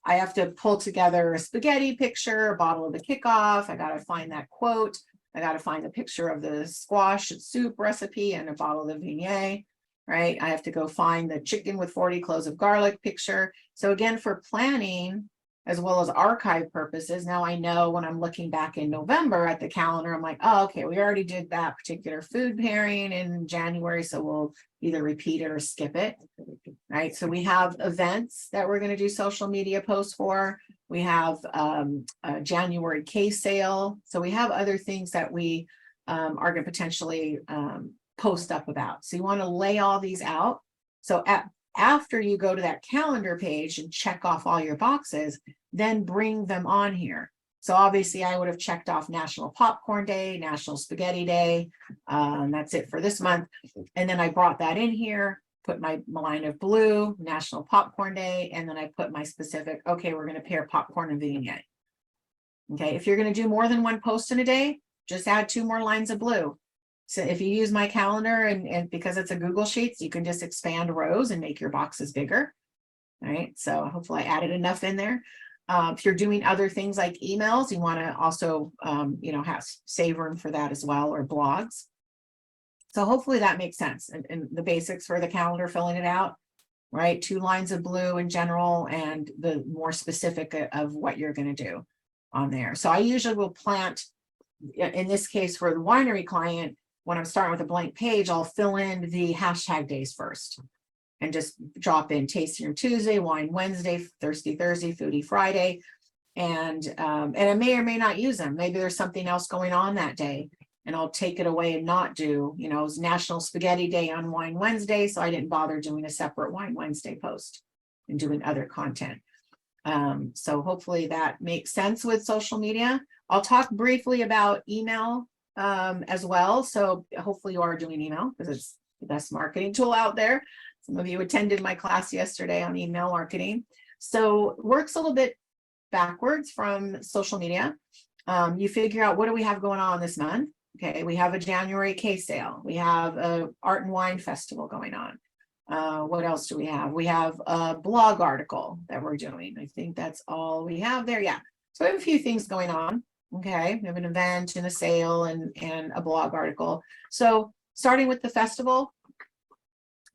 I have to pull together a spaghetti picture, a bottle of the kickoff. I got to find that quote. I got to find the picture of the squash soup recipe and a bottle of the beignet, right? I have to go find the chicken with 40 cloves of garlic picture. So again, for planning, as well as archive purposes, now I know when I'm looking back in November at the calendar, I'm like, oh, okay, we already did that particular food pairing in January, so we'll either repeat it or skip it, right? So we have events that we're going to do social media posts for. We have a January case sale. So we have other things that we are going to potentially post up about. So you want to lay all these out. So after you go to that calendar page and check off all your boxes, then bring them on here. So obviously I would have checked off National Popcorn Day, National Spaghetti Day. That's it for this month. And then I brought that in here, put my line of blue, National Popcorn Day, and then I put my specific, okay, we're going to pair popcorn and vignette. Okay, if you're going to do more than one post in a day, just add 2 more lines of blue. So if you use my calendar and because it's a Google Sheets, you can just expand rows and make your boxes bigger. All right, so hopefully I added enough in there. If you're doing other things like emails, you want to also, have save room for that as well, or blogs. So hopefully that makes sense. And the basics for the calendar, filling it out, right? 2 lines of blue in general, and the more specific of what you're going to do on there. So I usually will plant, in this case for the winery client, when I'm starting with a blank page, I'll fill in the hashtag days first and just drop in Tasting Room Tuesday, Wine Wednesday, Thirsty Thursday, Foodie Friday. And I may or may not use them. Maybe there's something else going on that day, and I'll take it away and not do, you know, it was National Spaghetti Day on Wine Wednesday, so I didn't bother doing a separate Wine Wednesday post and doing other content. So hopefully that makes sense with social media. I'll talk briefly about email as well. So hopefully you are doing email, because it's the best marketing tool out there. Some of you attended my class yesterday on email marketing. So works a little bit backwards from social media. You figure out, what do we have going on this month? Okay, we have a January case sale. We have a art and wine festival going on. What else do we have? We have a blog article that we're doing. I think that's all we have there. Yeah. So we have a few things going on. Okay. We have an event and a sale and a blog article. So starting with the festival,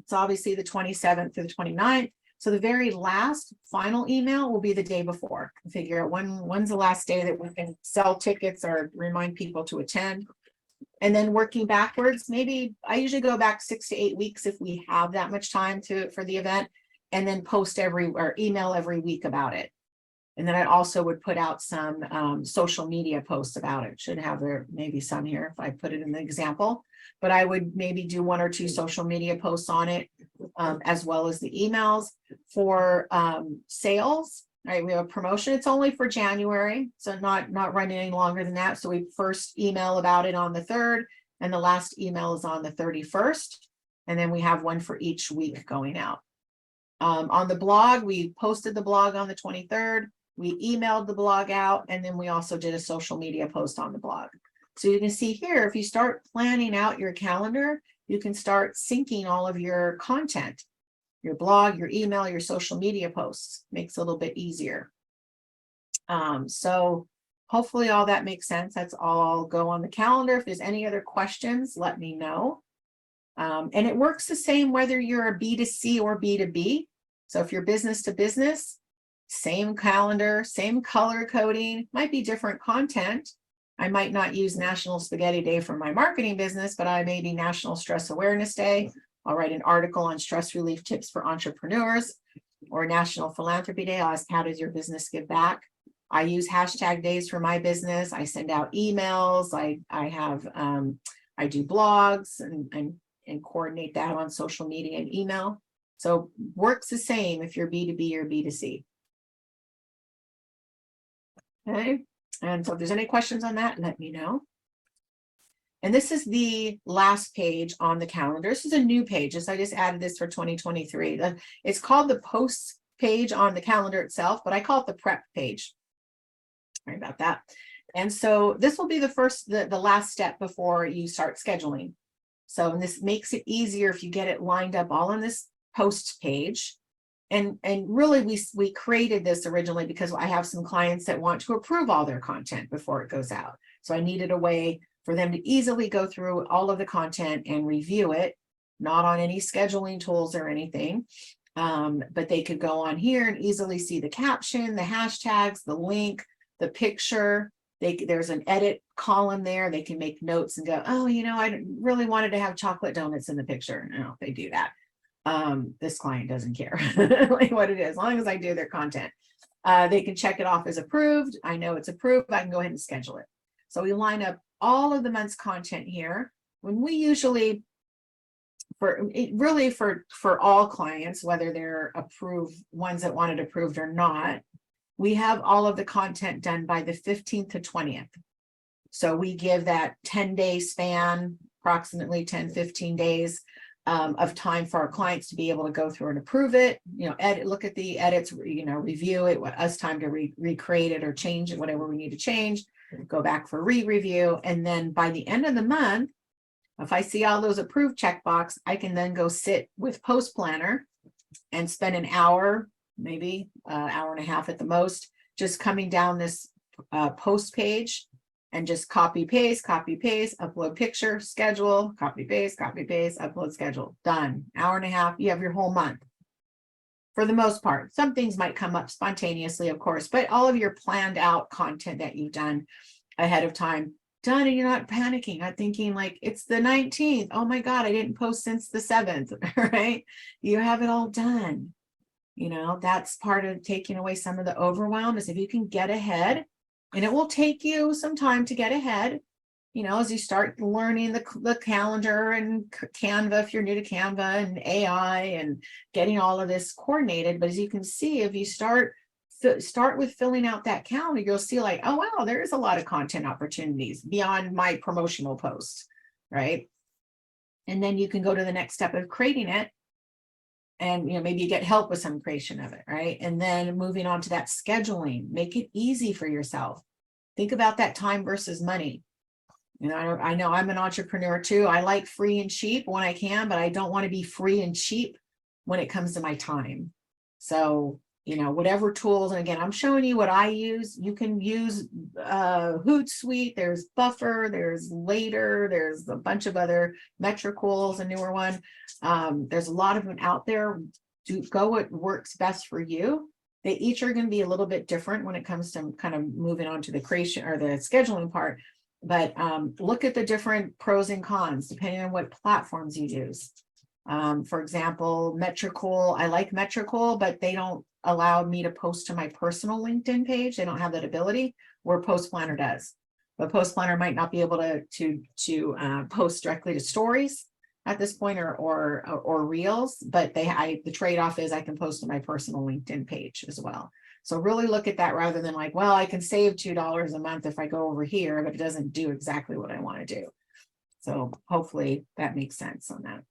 it's obviously the 27th through the 29th. So the very last final email will be the day before. Figure out when's the last day that we can sell tickets or remind people to attend. And then working backwards, maybe I usually go back 6 to 8 weeks if we have that much time for the event, and then post or email every week about it. And then I also would put out some social media posts about it. Should have there maybe some here if I put it in the example, but I would maybe do 1 or 2 social media posts on it, as well as the emails for sales. All right, we have a promotion. It's only for January, so not running any longer than that. So we first email about it on the 3rd, and the last email is on the 31st. And then we have one for each week going out. On the blog, we posted the blog on the 23rd. We emailed the blog out, and then we also did a social media post on the blog. So you can see here, if you start planning out your calendar, you can start syncing all of your content. Your blog, your email, your social media posts. Makes it a little bit easier. So hopefully all that makes sense. That's all I'll go on the calendar. If there's any other questions, let me know. And it works the same whether you're a B2C or B2B. So if you're business to business, same calendar, same color coding, might be different content. I might not use National Spaghetti Day for my marketing business, but I may be National Stress Awareness Day. I'll write an article on stress relief tips for entrepreneurs, or National Philanthropy Day. I'll ask, how does your business give back? I use hashtag days for my business. I send out emails. I do blogs and coordinate that on social media and email. So works the same if you're B2B or B2C. Okay. And so if there's any questions on that, let me know. And this is the last page on the calendar. This is a new page. I just added this for 2023. It's called the posts page on the calendar itself, but I call it the prep page. Sorry about that. And so this will be the last step before you start scheduling. So this makes it easier if you get it lined up all on this post page. And really, we created this originally because I have some clients that want to approve all their content before it goes out. So I needed a way for them to easily go through all of the content and review it, not on any scheduling tools or anything, but they could go on here and easily see the caption, the hashtags, the link, the picture. There's an edit column there. They can make notes and go, oh, you know, I really wanted to have chocolate donuts in the picture. No, they do that. This client doesn't care like what it is, as long as I do their content. They can check it off as approved. I know it's approved. I can go ahead and schedule it. So we line up all of the month's content here. When we usually, for all clients, whether they're approved, ones that want it approved or not, we have all of the content done by the 15th to 20th. So we give that 10-day span, approximately 10, 15 days of time for our clients to be able to go through and approve it, edit, look at the edits, review it, us time to recreate it or change it, whatever we need to change, go back for re-review. And then by the end of the month, if I see all those approved checkbox, I can then go sit with Post Planner and spend an hour, maybe an hour and a half at the most, just coming down this post page and just copy paste, upload picture, schedule, copy paste, upload schedule, done. Hour and a half, you have your whole month. For the most part, some things might come up spontaneously, of course, but all of your planned out content that you've done ahead of time, done, and you're not panicking, not thinking like it's the 19th. Oh my God, I didn't post since the 7th, right? You have it all done. You know, that's part of taking away some of the overwhelm, is if you can get ahead, and it will take you some time to get ahead, you know, as you start learning the calendar and Canva, if you're new to Canva, and AI, and getting all of this coordinated. But as you can see, if you start with filling out that calendar, you'll see like, oh, wow, there's a lot of content opportunities beyond my promotional posts, right? And then you can go to the next step of creating it. And, you know, maybe you get help with some creation of it, right? And then moving on to that scheduling, make it easy for yourself. Think about that time versus money. You know, I know I'm an entrepreneur too. I like free and cheap when I can, but I don't want to be free and cheap when it comes to my time. So, you know, whatever tools, and again, I'm showing you what I use. You can use Hootsuite, there's Buffer, there's Later, there's a bunch of other, Metricool's a newer one. There's a lot of them out there. Go what works best for you. They each are going to be a little bit different when it comes to kind of moving on to the creation or the scheduling part. But look at the different pros and cons depending on what platforms you use. For example, Metricool, I like Metricool, but they don't allow me to post to my personal LinkedIn page. They don't have that ability, where Post Planner does. But Post Planner might not be able to post directly to stories at this point, or reels, but the trade-off is I can post to my personal LinkedIn page as well. So really look at that, rather than like, well, I can save $2 a month if I go over here, but it doesn't do exactly what I want to do. So hopefully that makes sense on that.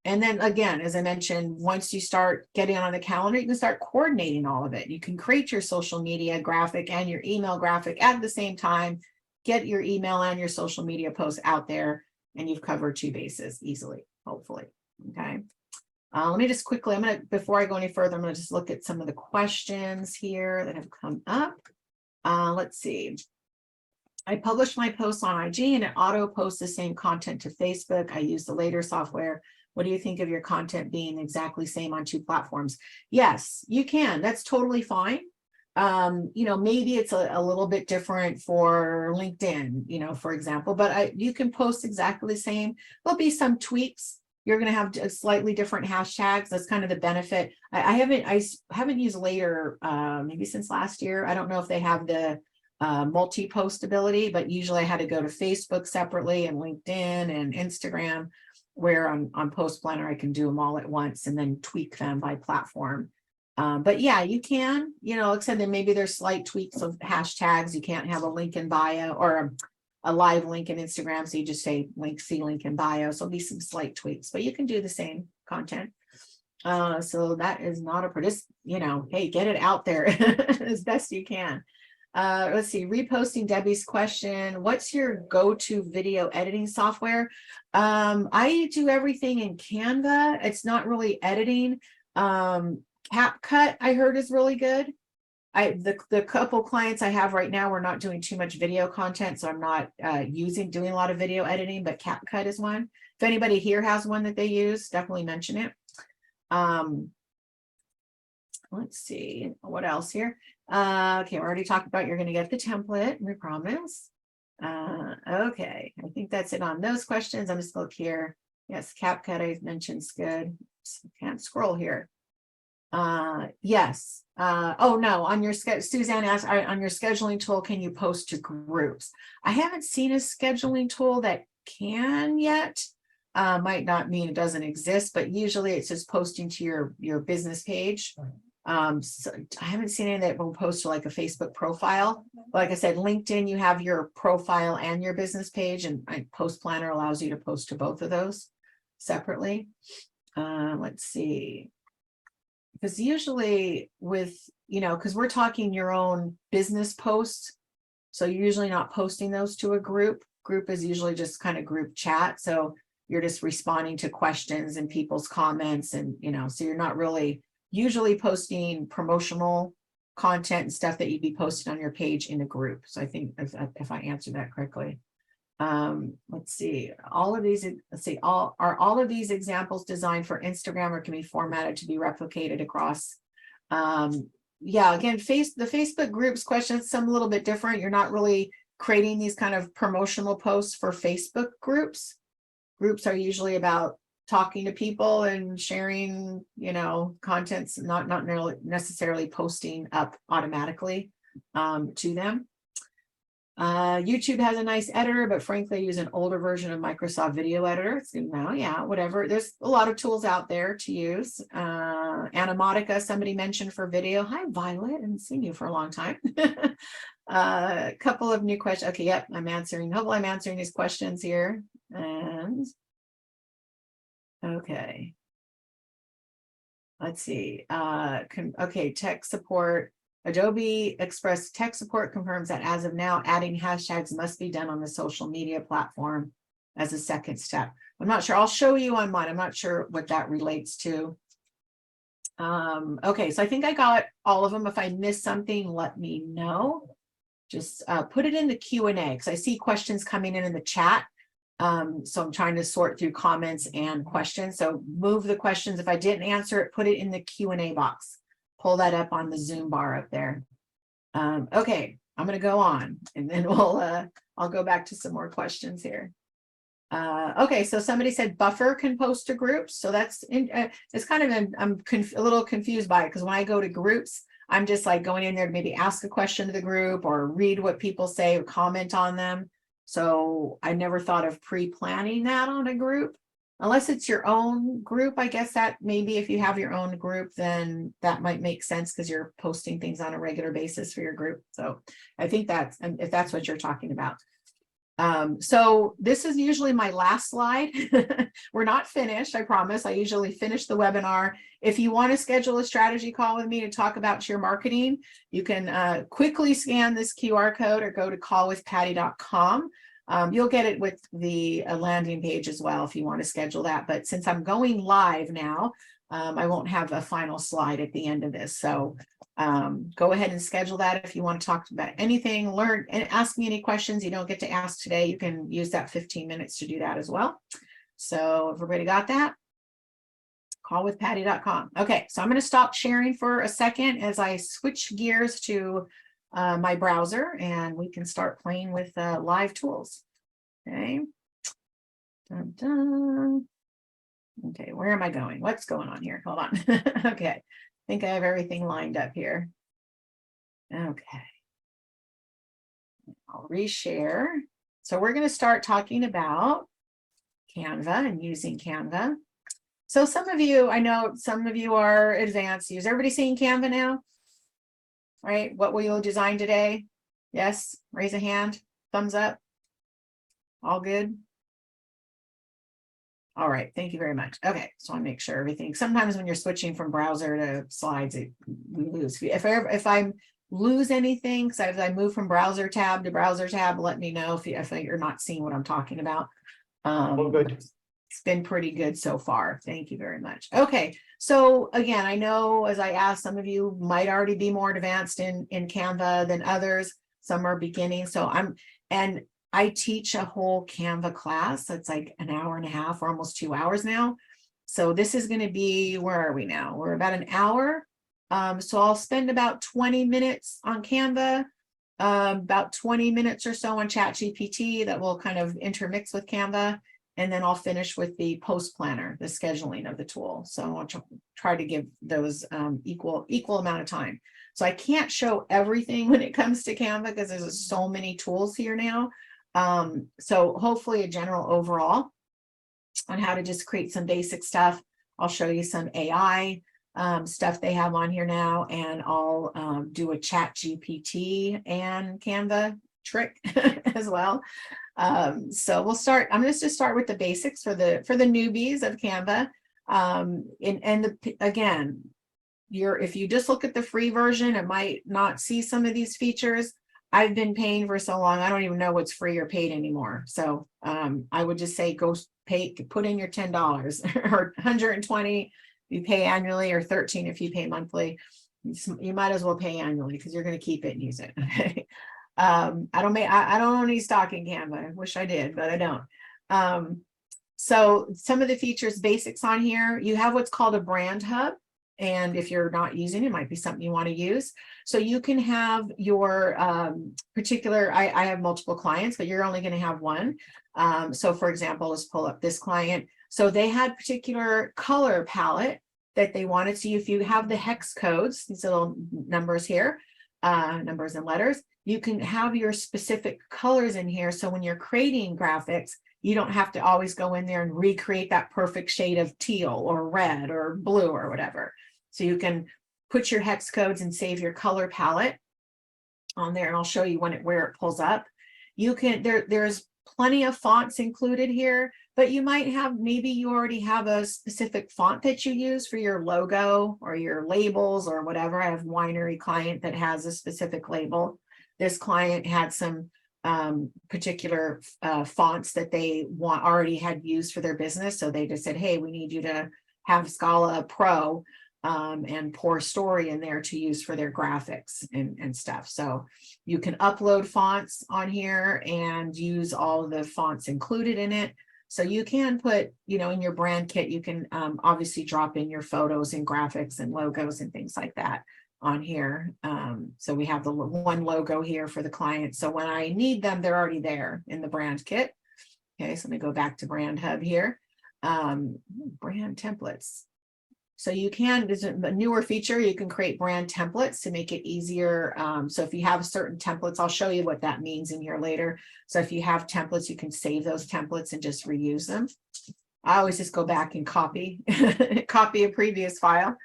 And then again, as I mentioned, once you start getting on the calendar, you can start coordinating all of it. You can create your social media graphic and your email graphic at the same time, get your email and your social media posts out there, and you've covered 2 bases easily, hopefully. Okay. Let me just quickly, before I go any further, I'm going to just look at some of the questions here that have come up. Let's see. I publish my posts on IG and it auto posts the same content to Facebook. I use the Later software. What do you think of your content being exactly same on 2 platforms? Yes, you can. That's totally fine. You know, maybe it's a little bit different for LinkedIn, you know, for example, but you can post exactly the same. There'll be some tweaks. You're going to have slightly different hashtags. That's kind of the benefit. I haven't used Later maybe since last year. I don't know if they have the multi-post ability, but usually I had to go to Facebook separately and LinkedIn and Instagram, where on Post Planner I can do them all at once and then tweak them by platform. But yeah, you can, you know, except that maybe there's slight tweaks of hashtags. You can't have a link in bio or a live link in Instagram. So you just say see link in bio. So there'll be some slight tweaks, but you can do the same content. So that is not you know, hey, get it out there as best you can. Let's see, reposting Debbie's question. What's your go-to video editing software? I do everything in Canva. It's not really editing. CapCut, I heard, is really good. The couple clients I have right now, we're not doing too much video content, so I'm not doing a lot of video editing, but CapCut is one. If anybody here has one that they use, definitely mention it. Let's see what else here. Okay, we already talked about you're going to get the template, we promise. Okay, I think that's it on those questions. I'm just look here. Yes, CapCut I mentioned is good. Can't scroll here. Yes. Oh no, on your Suzanne asked, on your scheduling tool, can you post to groups? I haven't seen a scheduling tool that can yet. Might not mean it doesn't exist, but usually it's just posting to your business page. So I haven't seen any that will post to like a Facebook profile. Like I said, LinkedIn, you have your profile and your business page, and Post Planner allows you to post to both of those separately. Let's see. Because usually with, you know, because we're talking your own business posts, so you're usually not posting those to a group. Group is usually just kind of group chat. So you're just responding to questions and people's comments, and, you know, so you're not really usually posting promotional content and stuff that you'd be posting on your page in a group. So I think if I answered that correctly. Let's see, all of these, are all of these examples designed for Instagram, or can be formatted to be replicated across? Yeah, again, the Facebook groups question is some a little bit different. You're not really creating these kind of promotional posts for Facebook groups. Groups are usually about talking to people and sharing, you know, contents, not necessarily posting up automatically to them. YouTube has a nice editor, but frankly, I use an older version of Microsoft Video Editor. It's now, yeah, whatever. There's a lot of tools out there to use. Animatica, somebody mentioned for video. Hi, Violet. I haven't seen you for a long time. A couple of new questions. Okay, yep, I'm answering. Hopefully, I'm answering these questions here. And okay, let's see. Okay, tech support. Adobe Express tech support confirms that as of now, adding hashtags must be done on the social media platform as a second step. I'm not sure. I'll show you on mine. I'm not sure what that relates to. Okay, so I think I got all of them. If I missed something, let me know. Just put it in the Q&A because I see questions coming in the chat. So I'm trying to sort through comments and questions. So move the questions. If I didn't answer it, put it in the Q&A box. Pull that up on the Zoom bar up there. Okay, I'm going to go on and then I'll go back to some more questions here. Okay, so somebody said Buffer can post to groups. So that's it's kind of I'm a little confused by it because when I go to groups, I'm just like going in there to maybe ask a question to the group or read what people say or comment on them. So I never thought of pre-planning that on a group. Unless it's your own group, I guess that maybe if you have your own group, then that might make sense because you're posting things on a regular basis for your group. So I think that's, if that's what you're talking about. So this is usually my last slide. We're not finished, I promise. I usually finish the webinar. If you want to schedule a strategy call with me to talk about your marketing, you can quickly scan this QR code or go to callwithpatty.com. You'll get it with the landing page as well if you want to schedule that. But since I'm going live now, I won't have a final slide at the end of this. So go ahead and schedule that if you want to talk about anything, learn and ask me any questions you don't get to ask today. You can use that 15 minutes to do that as well. So everybody got that? Callwithpatty.com. Okay, so I'm going to stop sharing for a second as I switch gears to my browser and we can start playing with live tools. Okay. Dun, dun. Okay, where am I going? What's going on here? Hold on. Okay, I think I have everything lined up here. Okay. I'll reshare. So we're going to start talking about Canva and using Canva. So some of you, I know some of you are advanced users. Everybody seeing Canva now? Right, what will you design today? Yes, raise a hand, thumbs up. All good. All right, thank you very much. Okay, so I make sure everything. Sometimes when you're switching from browser to slides, we lose. If I lose anything, because as I move from browser tab to browser tab, let me know if you're not seeing what I'm talking about. All good. It's been pretty good so far. Thank you very much. Okay, so again, I know as I asked, some of you might already be more advanced in Canva than others. Some are beginning. So I teach a whole Canva class. It's like an hour and a half or almost 2 hours now. So this is going to be, where are we now? We're about an hour. So I'll spend about 20 minutes on Canva, about 20 minutes or so on ChatGPT that will kind of intermix with Canva. And then I'll finish with the post planner, the scheduling of the tool. So I'll try to give those equal amount of time. So I can't show everything when it comes to Canva because there's so many tools here now. So hopefully a general overall on how to just create some basic stuff. I'll show you some AI stuff they have on here now, and I'll do a ChatGPT and Canva trick as well. So we'll start. I'm going to just start with the basics for the newbies of Canva. Again, if you just look at the free version, it might not see some of these features. I've been paying for so long, I don't even know what's free or paid anymore. So I would just say go put in your $10 or 120 if you pay annually, or 13 if you pay monthly. You might as well pay annually because you're going to keep it and use it. Okay. I don't own any stock in Canva. I wish I did, but I don't. So some of the features basics on here, you have what's called a brand hub. And if you're not using it, might be something you want to use. So you can have your particular, I have multiple clients, but you're only going to have one. So for example, let's pull up this client. So they had particular color palette that they wanted. So if you have the hex codes, these little numbers here, numbers and letters, you can have your specific colors in here. So when you're creating graphics, you don't have to always go in there and recreate that perfect shade of teal or red or blue or whatever. So you can put your hex codes and save your color palette on there, and I'll show you where it pulls up. You can, there's plenty of fonts included here, but you might have, maybe you already have a specific font that you use for your logo or your labels or whatever. I have a winery client that has a specific label. This client had some particular fonts that they already had used for their business. So they just said, hey, we need you to have Scala Pro and Pour Story in there to use for their graphics and stuff. So you can upload fonts on here and use all the fonts included in it. So you can put, you know, in your brand kit, you can obviously drop in your photos and graphics and logos and things like that on here. So we have the one logo here for the client. So when I need them, they're already there in the brand kit. Okay, so let me go back to Brand Hub here. Brand templates. So you can, there's a newer feature, you can create brand templates to make it easier. So if you have certain templates, I'll show you what that means in here later. So if you have templates, you can save those templates and just reuse them. I always just go back and copy, copy a previous file.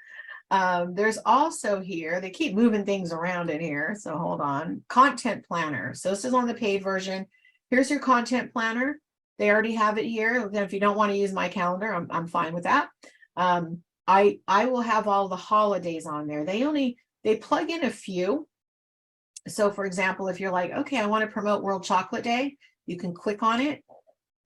There's also here, they keep moving things around in here. So hold on, content planner. So this is on the paid version. Here's your content planner. They already have it here. If you don't want to use my calendar, I'm fine with that. I will have all the holidays on there. They plug in a few. So for example, if you're like, okay, I want to promote World Chocolate Day, you can click on it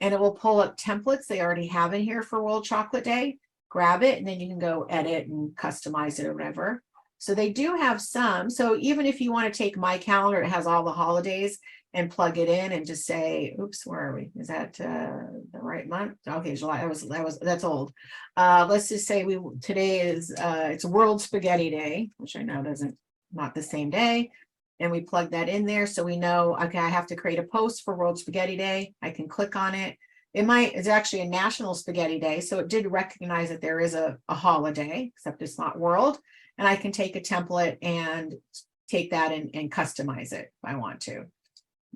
and it will pull up templates they already have in here for World Chocolate Day. Grab it and then you can go edit and customize it or whatever. So they do have some. So even if you want to take my calendar, it has all the holidays, and plug it in and just say, oops, where are we? Is that the right month? Okay, July. That's old. Let's just say today is it's World Spaghetti Day, which I know not the same day. And we plug that in there. So we know, okay, I have to create a post for World Spaghetti Day. I can click on it. It's actually a National Spaghetti Day. So it did recognize that there is a holiday, except it's not world. And I can take a template and take that and customize it if I want to.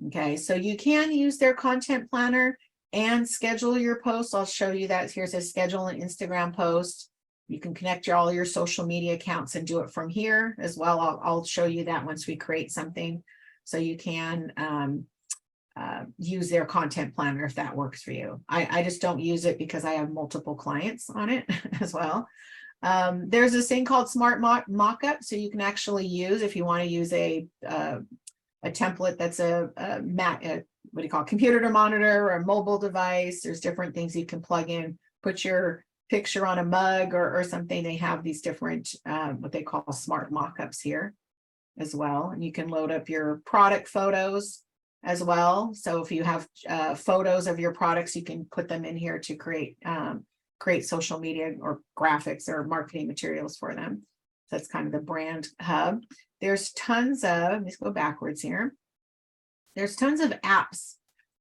Okay, so you can use their content planner and schedule your posts. I'll show you that. Here's a schedule an Instagram post. You can connect all your social media accounts and do it from here as well. I'll show you that once we create something. So you can use their content planner if that works for you. I just don't use it because I have multiple clients on it as well. There's this thing called Smart Mockup. So you can actually use, if you want to use a template that's what do you call it, computer to monitor or a mobile device. There's different things you can plug in, put your picture on a mug or something. They have these different what they call smart mockups here as well. And you can load up your product photos as well. So if you have photos of your products, you can put them in here to create social media or graphics or marketing materials for them. So that's kind of the brand hub. There's tons of, let's go backwards here. There's tons of apps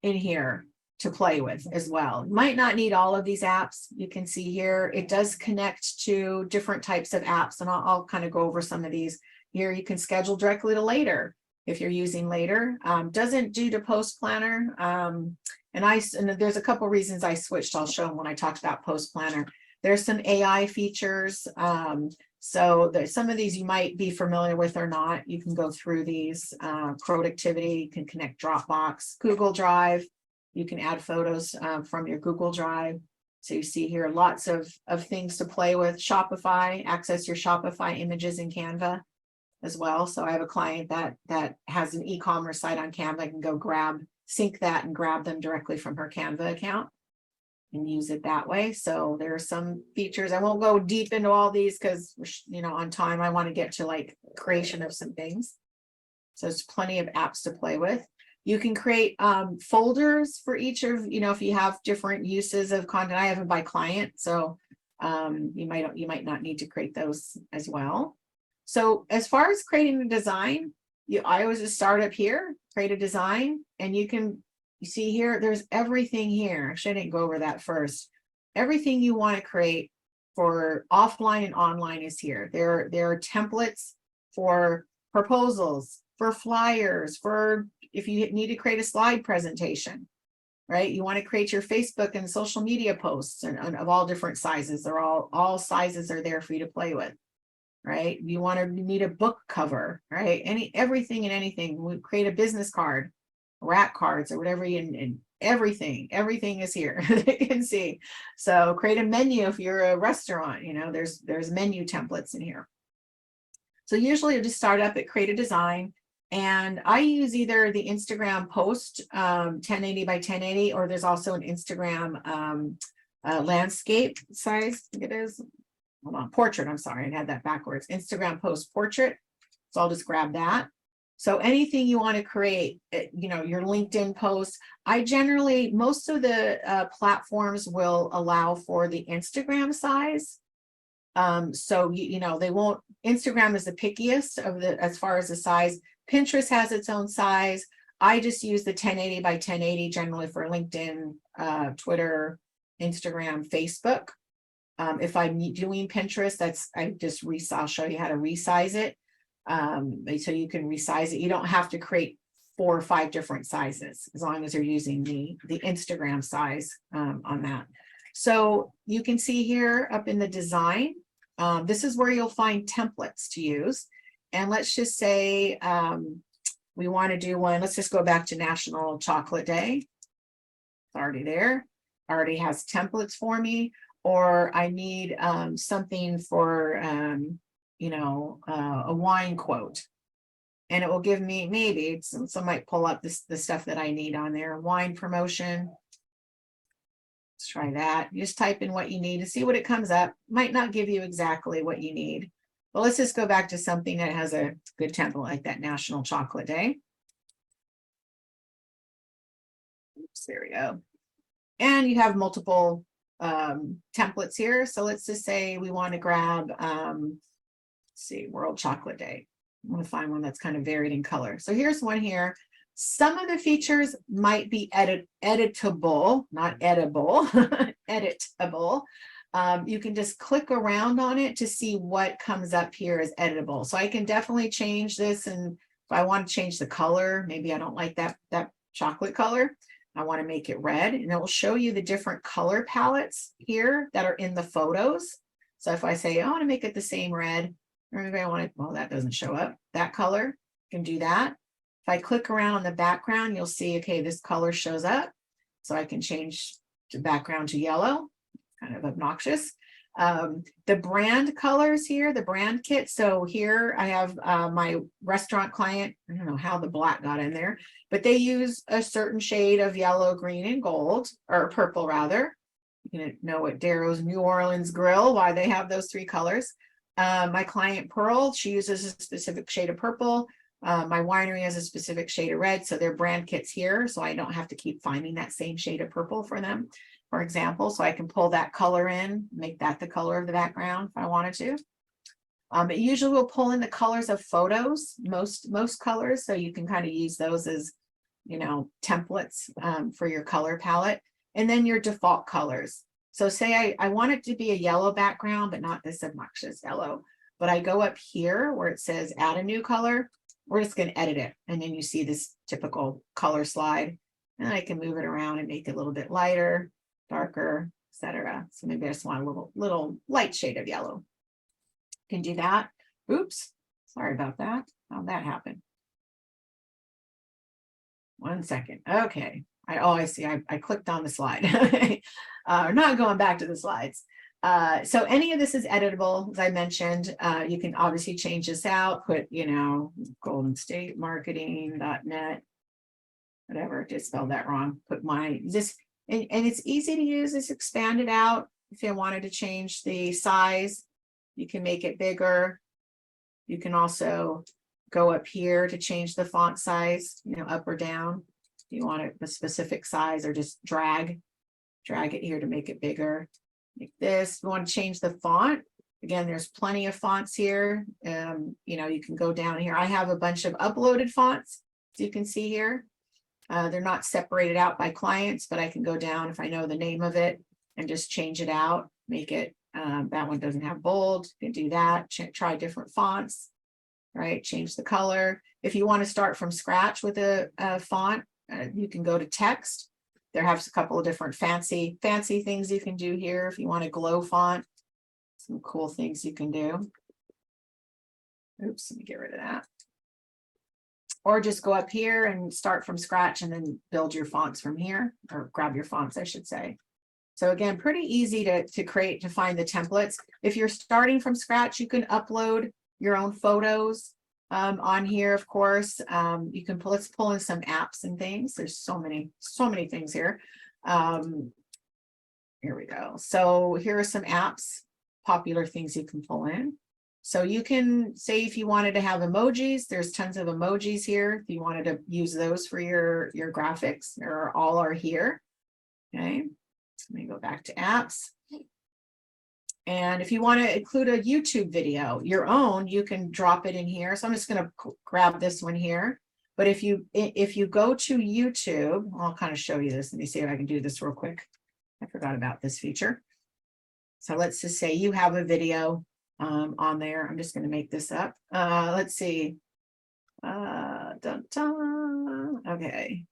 in here to play with as well. You might not need all of these apps. You can see here, it does connect to different types of apps, and I'll kind of go over some of these here. You can schedule directly to Later if you're using Later. Doesn't do to Post Planner. And there's a couple reasons I switched. I'll show them when I talked about Post Planner. There's some AI features. So there's some of these you might be familiar with or not. You can go through these. Productivity, you can connect Dropbox, Google Drive. You can add photos from your Google Drive. So you see here lots of things to play with. Shopify, access your Shopify images in Canva as well. So I have a client that has an e-commerce site on Canva. I can go sync that and grab them directly from her Canva account and use it that way. So there are some features. I won't go deep into all these because, on time, I want to get to like creation of some things. So there's plenty of apps to play with. You can create folders for each of, if you have different uses of content. I have them by client. So you might not need to create those as well. So as far as creating the design, I always just start up here, create a design, and you see here, there's everything here. Actually, I didn't go over that first, everything you want to create for offline and online is here. There are templates for proposals, for flyers, for if you need to create a slide presentation, right? You want to create your Facebook and social media posts and of all different sizes. They're all sizes are there for you to play with, right? You need a book cover, right? Everything and anything. We create a business card, rack cards, or whatever, and everything is here. You can see. So create a menu if you're a restaurant. You know, there's menu templates in here. So usually you just start up at create a design, and I use either the Instagram post 1080 by 1080, or there's also an Instagram landscape size. I think it is. Hold on, portrait. I'm sorry, I had that backwards. Instagram post portrait. So I'll just grab that. So anything you want to create, you know, your LinkedIn post. I generally, most of the platforms will allow for the Instagram size. So you know, they won't. Instagram is the pickiest of the as far as the size. Pinterest has its own size. I just use the 1080 by 1080 generally for LinkedIn, Twitter, Instagram, Facebook. If I'm doing Pinterest, I'll show you how to resize it. So you can resize it. You don't have to create 4 or 5 different sizes as long as you're using the Instagram size on that. So you can see here up in the design, this is where you'll find templates to use. And let's just say we want to do one. Let's just go back to National Chocolate Day. It's already there. Already has templates for me. Or I need something for, you know, a wine quote. And it will give me, maybe, some might pull up the stuff that I need on there. Wine promotion. Let's try that. You just type in what you need to see what it comes up. Might not give you exactly what you need. But let's just go back to something that has a good template like that National Chocolate Day. Oops, there we go. And you have multiple templates here. So let's just say we want to grab, let's see, World Chocolate Day. I want to find one that's kind of varied in color. So here's one here. Some of the features might be editable, not edible, editable. You can just click around on it to see what comes up here as editable. So I can definitely change this. And if I want to change the color, maybe I don't like that chocolate color. I want to make it red, and it will show you the different color palettes here that are in the photos. So if I say, I want to make it the same red, or maybe I want it, well, that doesn't show up. That color, you can do that. If I click around on the background, you'll see, okay, this color shows up. So I can change the background to yellow, kind of obnoxious. The brand colors here, the brand kit. So here I have my restaurant client. I don't know how the black got in there, but they use a certain shade of yellow, green, and gold, or purple rather. You can know at Darrow's New Orleans Grill why they have those 3 colors. My client Pearl, she uses a specific shade of purple. My winery has a specific shade of red. So their brand kits here. So I don't have to keep finding that same shade of purple for them, for example. So I can pull that color in, make that the color of the background if I wanted to. It usually will pull in the colors of photos, most colors. So you can kind of use those as, you know, templates for your color palette. And then your default colors. So say I want it to be a yellow background, but not this obnoxious yellow. But I go up here where it says add a new color. We're just going to edit it. And then you see this typical color slide. And I can move it around and make it a little bit lighter, darker, etc. So maybe I just want a little light shade of yellow. Can do that. Oops, sorry about that. How'd that happen? 1 second. Okay. I see. I clicked on the slide. Not going back to the slides. So any of this is editable, as I mentioned. You can obviously change this out, put, you know, Golden State Marketing.net, whatever, just spelled that wrong. Put my, this, and it's easy to use. It's expanded out. If you wanted to change the size, you can make it bigger. You can also go up here to change the font size, you know, up or down. If you want it a specific size, or just drag it here to make it bigger. Like this. You want to change the font. Again, there's plenty of fonts here. You know, you can go down here. I have a bunch of uploaded fonts, as you can see here. They're not separated out by clients, but I can go down if I know the name of it. and just change it out, make it, that one doesn't have bold, you can do that, try different fonts, right? Change the color. If you want to start from scratch with a font, you can go to text. There have a couple of different fancy things you can do here. If you want a glow font, some cool things you can do. Oops, let me get rid of that. Or just go up here and start from scratch and then build your fonts from here, or grab your fonts, I should say. So again, pretty easy to find the templates. If you're starting from scratch, you can upload your own photos on here, of course. You can let's pull in some apps and things. There's so many things here. Here we go. So here are some apps, popular things you can pull in. So you can say if you wanted to have emojis, there's tons of emojis here. If you wanted to use those for your graphics, they're all are here. Okay, let me go back to apps. And if you want to include a YouTube video, your own, you can drop it in here. So I'm just going to grab this one here. But if you go to YouTube, I'll kind of show you this. Let me see if I can do this real quick. I forgot about this feature. So let's just say you have a video on there. I'm just going to make this up. Let's see. Okay.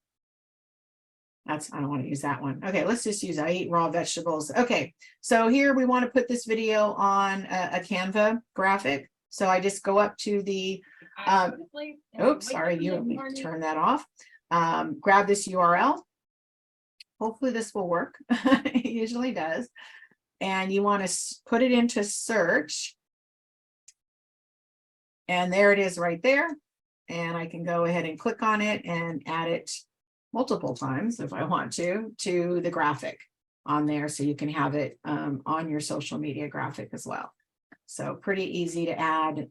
I don't want to use that one. Okay, let's just use I eat raw vegetables. Okay, so here we want to put this video on a Canva graphic. So I just go up to the, oops, sorry, let me turn that off. Grab this URL. Hopefully this will work. It usually does. And you want to put it into search. And there it is right there. And I can go ahead and click on it and add it multiple times if I want to the graphic on there. So you can have it on your social media graphic as well. So pretty easy to add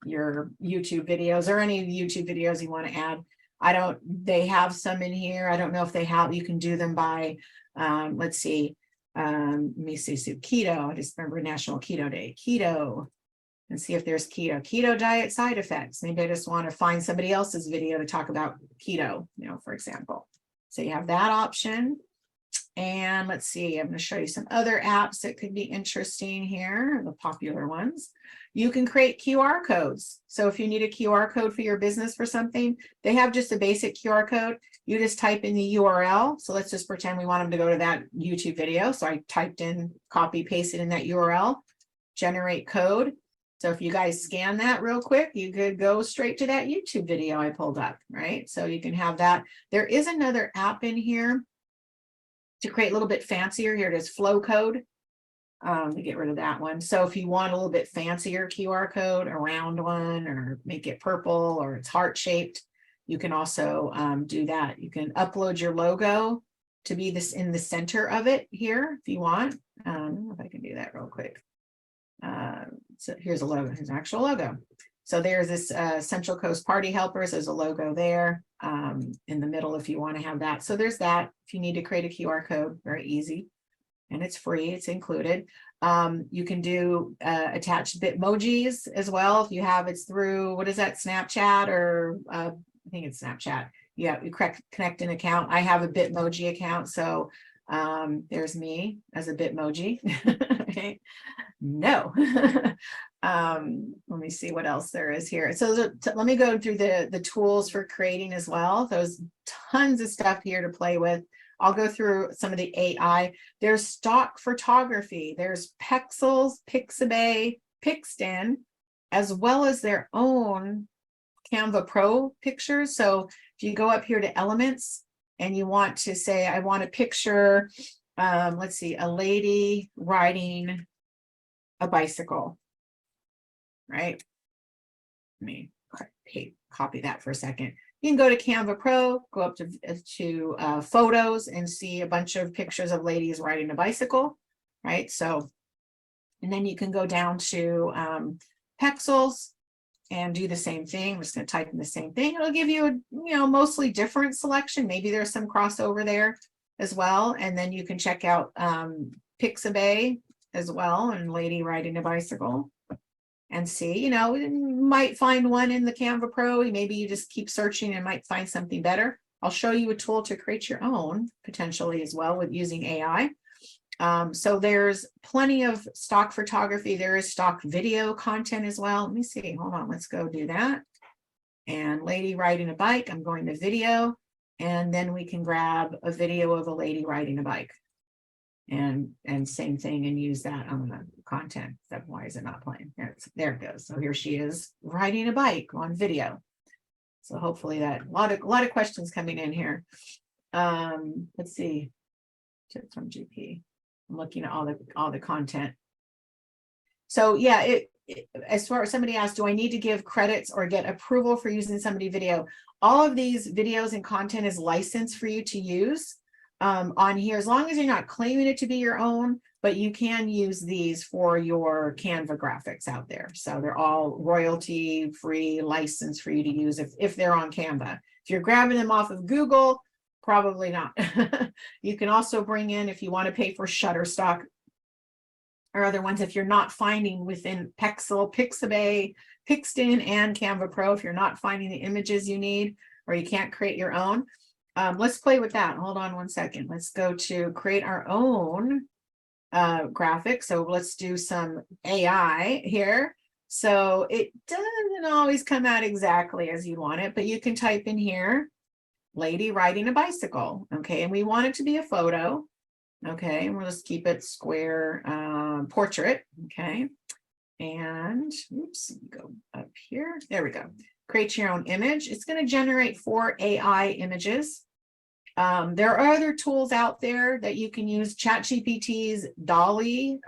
your YouTube videos or any YouTube videos you want to add. They have some in here. I don't know if they have, you can do them by, let's see, let me see, so keto, I just remember National Keto Day, keto, and see if there's keto diet side effects. Maybe I just want to find somebody else's video to talk about keto, for example. So you have that option. And let's see, I'm going to show you some other apps that could be interesting here, the popular ones. You can create QR codes. So if you need a QR code for your business for something, they have just a basic QR code. You just type in the URL. So let's just pretend we want them to go to that YouTube video. So I typed in, copy, pasted in that URL, generate code. So if you guys scan that real quick, you could go straight to that YouTube video I pulled up, right? So you can have that. There is another app in here to create a little bit fancier. Here it is, flow code. Let me get rid of that one. So if you want a little bit fancier QR code, a round one, or make it purple, or it's heart shaped, you can also do that. You can upload your logo to be this in the center of it here if you want. I don't know if I can do that real quick. So here's a logo, here's an actual logo. So there's this Central Coast Party Helpers, there's a logo there in the middle if you want to have that. So there's that. If you need to create a QR code, very easy. And it's free, it's included. You can do attached Bitmojis as well. If you have, it's through, what is that, Snapchat, or I think it's Snapchat. Yeah, you connect an account. I have a Bitmoji account. So there's me as a Bitmoji. Okay. No. Let me see what else there is here. So let me go through the tools for creating as well. There's tons of stuff here to play with. I'll go through some of the AI. There's stock photography. There's Pexels, Pixabay, Pixton, as well as their own Canva Pro pictures. So if you go up here to elements and you want to say, I want to picture, let's see, a lady riding a bicycle, right? Let me copy that for a second. You can go to Canva Pro, go up to photos and see a bunch of pictures of ladies riding a bicycle, right? So, and then you can go down to Pexels and do the same thing. I'm just going to type in the same thing. It'll give you a mostly different selection. Maybe there's some crossover there as well. And then you can check out Pixabay as well, and lady riding a bicycle, and see, you might find one in the Canva Pro. Maybe you just keep searching and might find something better. I'll show you a tool to create your own potentially as well with using AI. So there's plenty of stock photography. There is stock video content as well. Let me see. Hold on. Let's go do that. And lady riding a bike. I'm going to video. And then we can grab a video of a lady riding a bike. And same thing, and use that on the content. Why is it not playing? There it goes. So here she is riding a bike on video. So hopefully that a lot of questions coming in here. Let's see. Tips from GP. I'm looking at all the content. So yeah, as far as somebody asked, do I need to give credits or get approval for using somebody video? All of these videos and content is licensed for you to use on here, as long as you're not claiming it to be your own, but you can use these for your Canva graphics out there. So they're all royalty free, license for you to use if they're on Canva. If you're grabbing them off of Google, probably not. You can also bring in, if you want to pay for Shutterstock or other ones, if you're not finding within Pexel, Pixabay, Pixton, and Canva Pro, if you're not finding the images you need, or you can't create your own, let's play with that. Hold on one second. Let's go to create our own graphic. So let's do some AI here. So it doesn't always come out exactly as you want it, but you can type in here, lady riding a bicycle. Okay, and we want it to be a photo. Okay, and we'll just keep it square, portrait. Okay, and oops, go up here. There we go. Create your own image. It's going to generate 4 AI images. There are other tools out there that you can use. ChatGPT's Dolly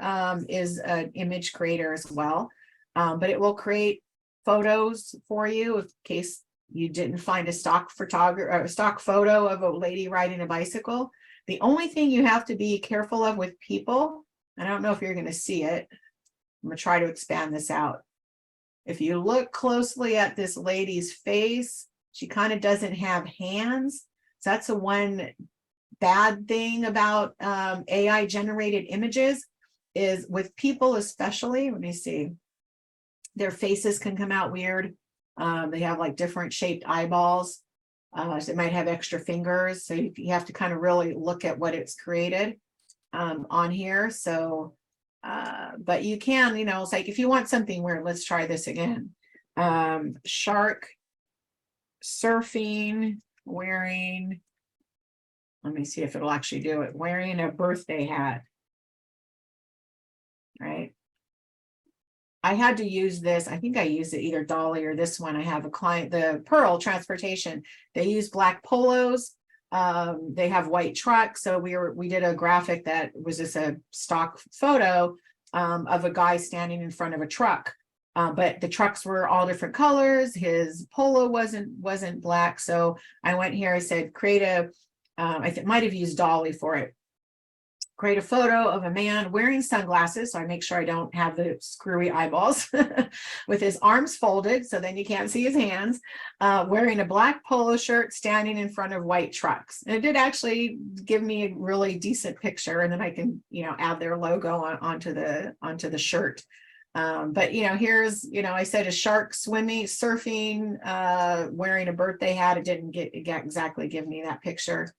is an image creator as well, but it will create photos for you in case you didn't find a stock photo of a lady riding a bicycle. The only thing you have to be careful of with people, I don't know if you're going to see it. I'm going to try to expand this out. If you look closely at this lady's face, she kind of doesn't have hands. So that's the one bad thing about AI generated images, is with people especially. Let me see. Their faces can come out weird. They have like different shaped eyeballs. So they might have extra fingers. So you have to kind of really look at what it's created on here. So, but you can, it's like if you want something weird, let's try this again. Shark surfing, wearing, let me see if it'll actually do it, wearing a birthday hat. Right. I had to use this. I think I used it either Dolly or this one. I have a client, the Pearl Transportation. They use black polos. They have white trucks. So we did a graphic that was just a stock photo of a guy standing in front of a truck. But the trucks were all different colors. His polo wasn't black. So I went here. I said, create a. I might have used Dolly for it. Create a photo of a man wearing sunglasses, so I make sure I don't have the screwy eyeballs, with his arms folded, so then you can't see his hands, wearing a black polo shirt, standing in front of white trucks. And it did actually give me a really decent picture, and then I can, add their logo onto the shirt. But here's, I said a shark swimming, surfing, wearing a birthday hat. It didn't exactly give me that picture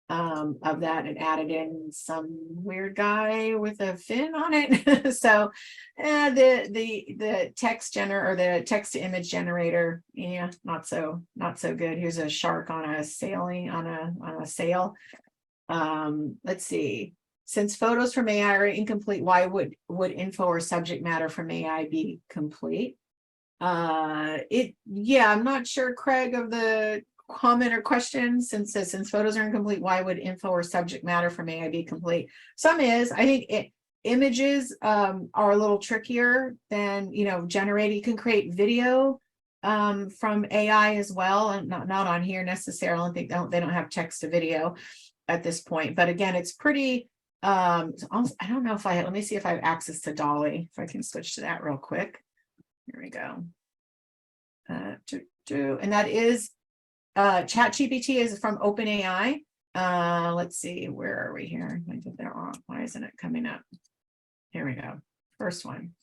of that. It added in some weird guy with a fin on it. So the text the text to image generator, yeah, not so good. Here's a shark on a sail. Let's see. Since photos from AI are incomplete, why would info or subject matter from AI be complete? I'm not sure, Craig, of the comment or question. Since photos are incomplete, why would info or subject matter from AI be complete? Some is. I think images are a little trickier than generating. You can create video from AI as well, and not on here necessarily. I think they don't have text to video at this point, but again, it's pretty. I don't know if let me see if I have access to Dolly, if I can switch to that real quick. Here we go. And that is ChatGPT is from OpenAI. Let's see, where are we here? I did that wrong. Why isn't it coming up? Here we go. First one.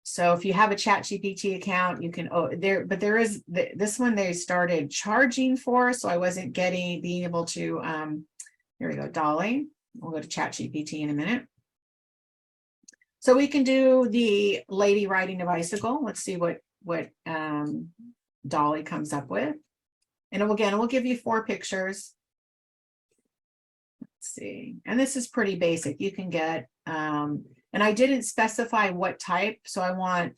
So if you have a ChatGPT account, you can there is this one they started charging for, so I wasn't being able to. Here we go, Dolly. We'll go to ChatGPT in a minute. So we can do the lady riding a bicycle. Let's see what Dolly comes up with. And again, we'll give you 4 pictures. Let's see. And this is pretty basic. You can get, and I didn't specify what type. So I want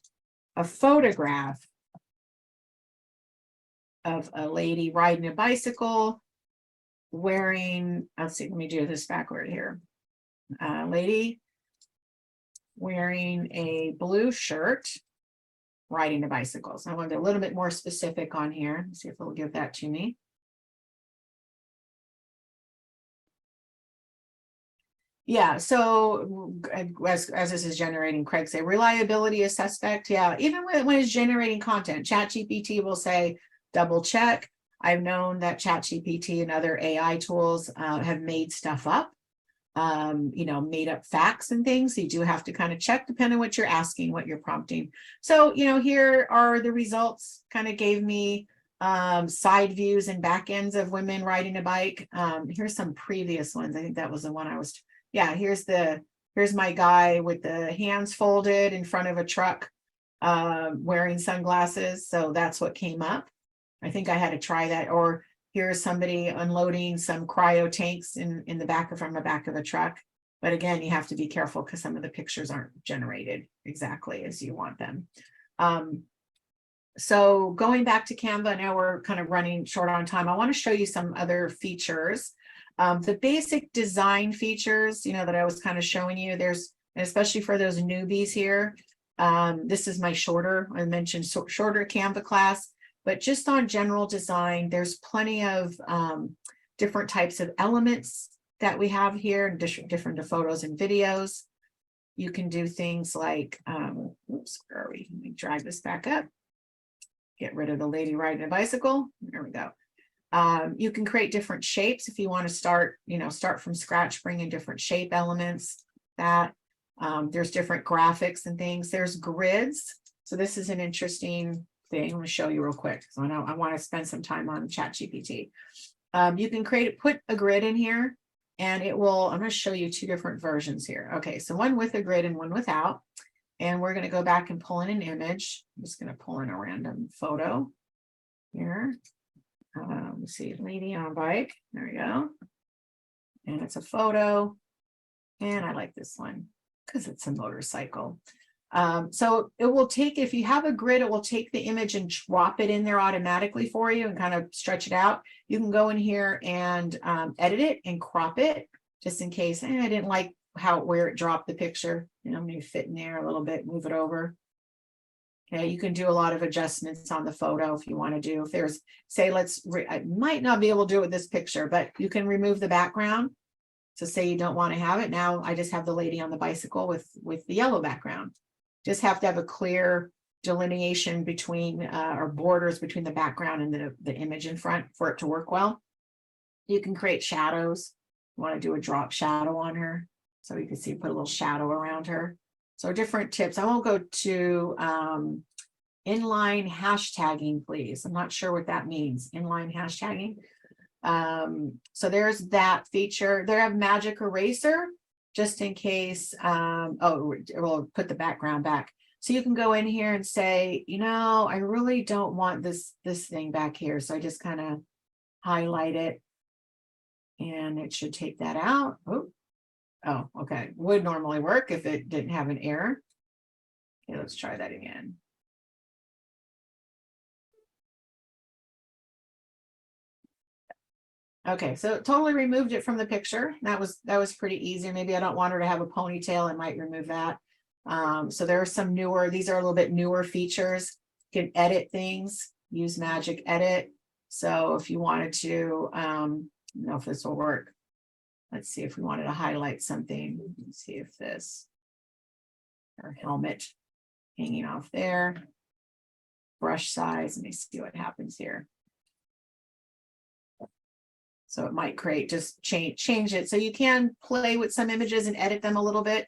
a photograph of a lady riding a bicycle wearing, let's see, let me do this backward here. Lady wearing a blue shirt riding a bicycle. So I want to be a little bit more specific on here. Let's see if it'll give that to me. Yeah, so as this is generating, Craig say reliability is suspect. Yeah, even when it's generating content, ChatGPT will say double check. I've known that ChatGPT and other AI tools have made stuff up, you know, made up facts and things. So you do have to kind of check depending on what you're asking, what you're prompting. So, you know, here are the results. Kind of gave me side views and back ends of women riding a bike. Here's some previous ones. I think that was the one I was. Yeah, here's my guy with the hands folded in front of a truck wearing sunglasses. So that's what came up. I think I had to try that. Or here's somebody unloading some cryo tanks from the back of a truck. But again, you have to be careful because some of the pictures aren't generated exactly as you want them. So going back to Canva, now we're kind of running short on time. I want to show you some other features. The basic design features, you know, that I was kind of showing you, there's, especially for those newbies here, this is my shorter, I mentioned shorter Canva class, but just on general design, there's plenty of different types of elements that we have here, different photos and videos. You can do things like, oops, where are we? Let me drag this back up. Get rid of the lady riding a bicycle. There we go. You can create different shapes if you want to start from scratch, bring in different shape elements. That there's different graphics and things. There's grids. So this is an interesting thing. I'm going to show you real quick. So I know I want to spend some time on ChatGPT. You can put a grid in here, and it will. I'm going to show you 2 different versions here. Okay, so one with a grid and one without. And we're going to go back and pull in an image. I'm just going to pull in a random photo here. Let's see, lady on a bike. There we go. And it's a photo. And I like this one because it's a motorcycle. So it will take, if you have a grid, it will take the image and drop it in there automatically for you and kind of stretch it out. You can go in here and edit it and crop it just in case. I didn't like where it dropped the picture. You know, maybe fit in there a little bit, move it over. Okay, you can do a lot of adjustments on the photo if you want to do. If there's, say, I might not be able to do it with this picture, but you can remove the background. So say you don't want to have it. Now I just have the lady on the bicycle with the yellow background. Just have to have a clear delineation between or borders between the background and the image in front for it to work well. You can create shadows. You want to do a drop shadow on her. So you can see, put a little shadow around her. So different tips. I won't go to inline hashtagging, please. I'm not sure what that means, inline hashtagging. So there's that feature. They have magic eraser, just in case, it will put the background back. So you can go in here and say, you know, I really don't want this thing back here. So I just kind of highlight it and it should take that out. Oh, okay. Would normally work if it didn't have an error. Okay, let's try that again. Okay, so it totally removed it from the picture. That was pretty easy. Maybe I don't want her to have a ponytail. I might remove that. So there are some newer, these are a little bit newer features. You can edit things, use Magic Edit. So if you wanted to, I don't know if this will work. Let's see if we wanted to highlight something. Let's see if this, her helmet hanging off there. Brush size, let me see what happens here. So it might create, just change it. So you can play with some images and edit them a little bit,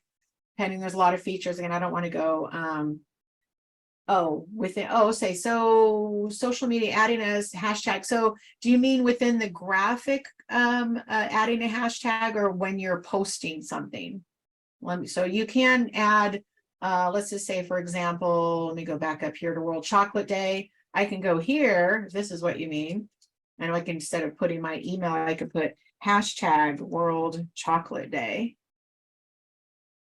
depending. There's a lot of features. Again, I don't want to go Oh, within, oh, say, so social media adding as hashtag. So do you mean within the graphic, adding a hashtag, or when you're posting something? So you can add, let's just say, for example, let me go back up here to World Chocolate Day. I can go here, if this is what you mean. And I can, instead of putting my email, I could put hashtag World Chocolate Day.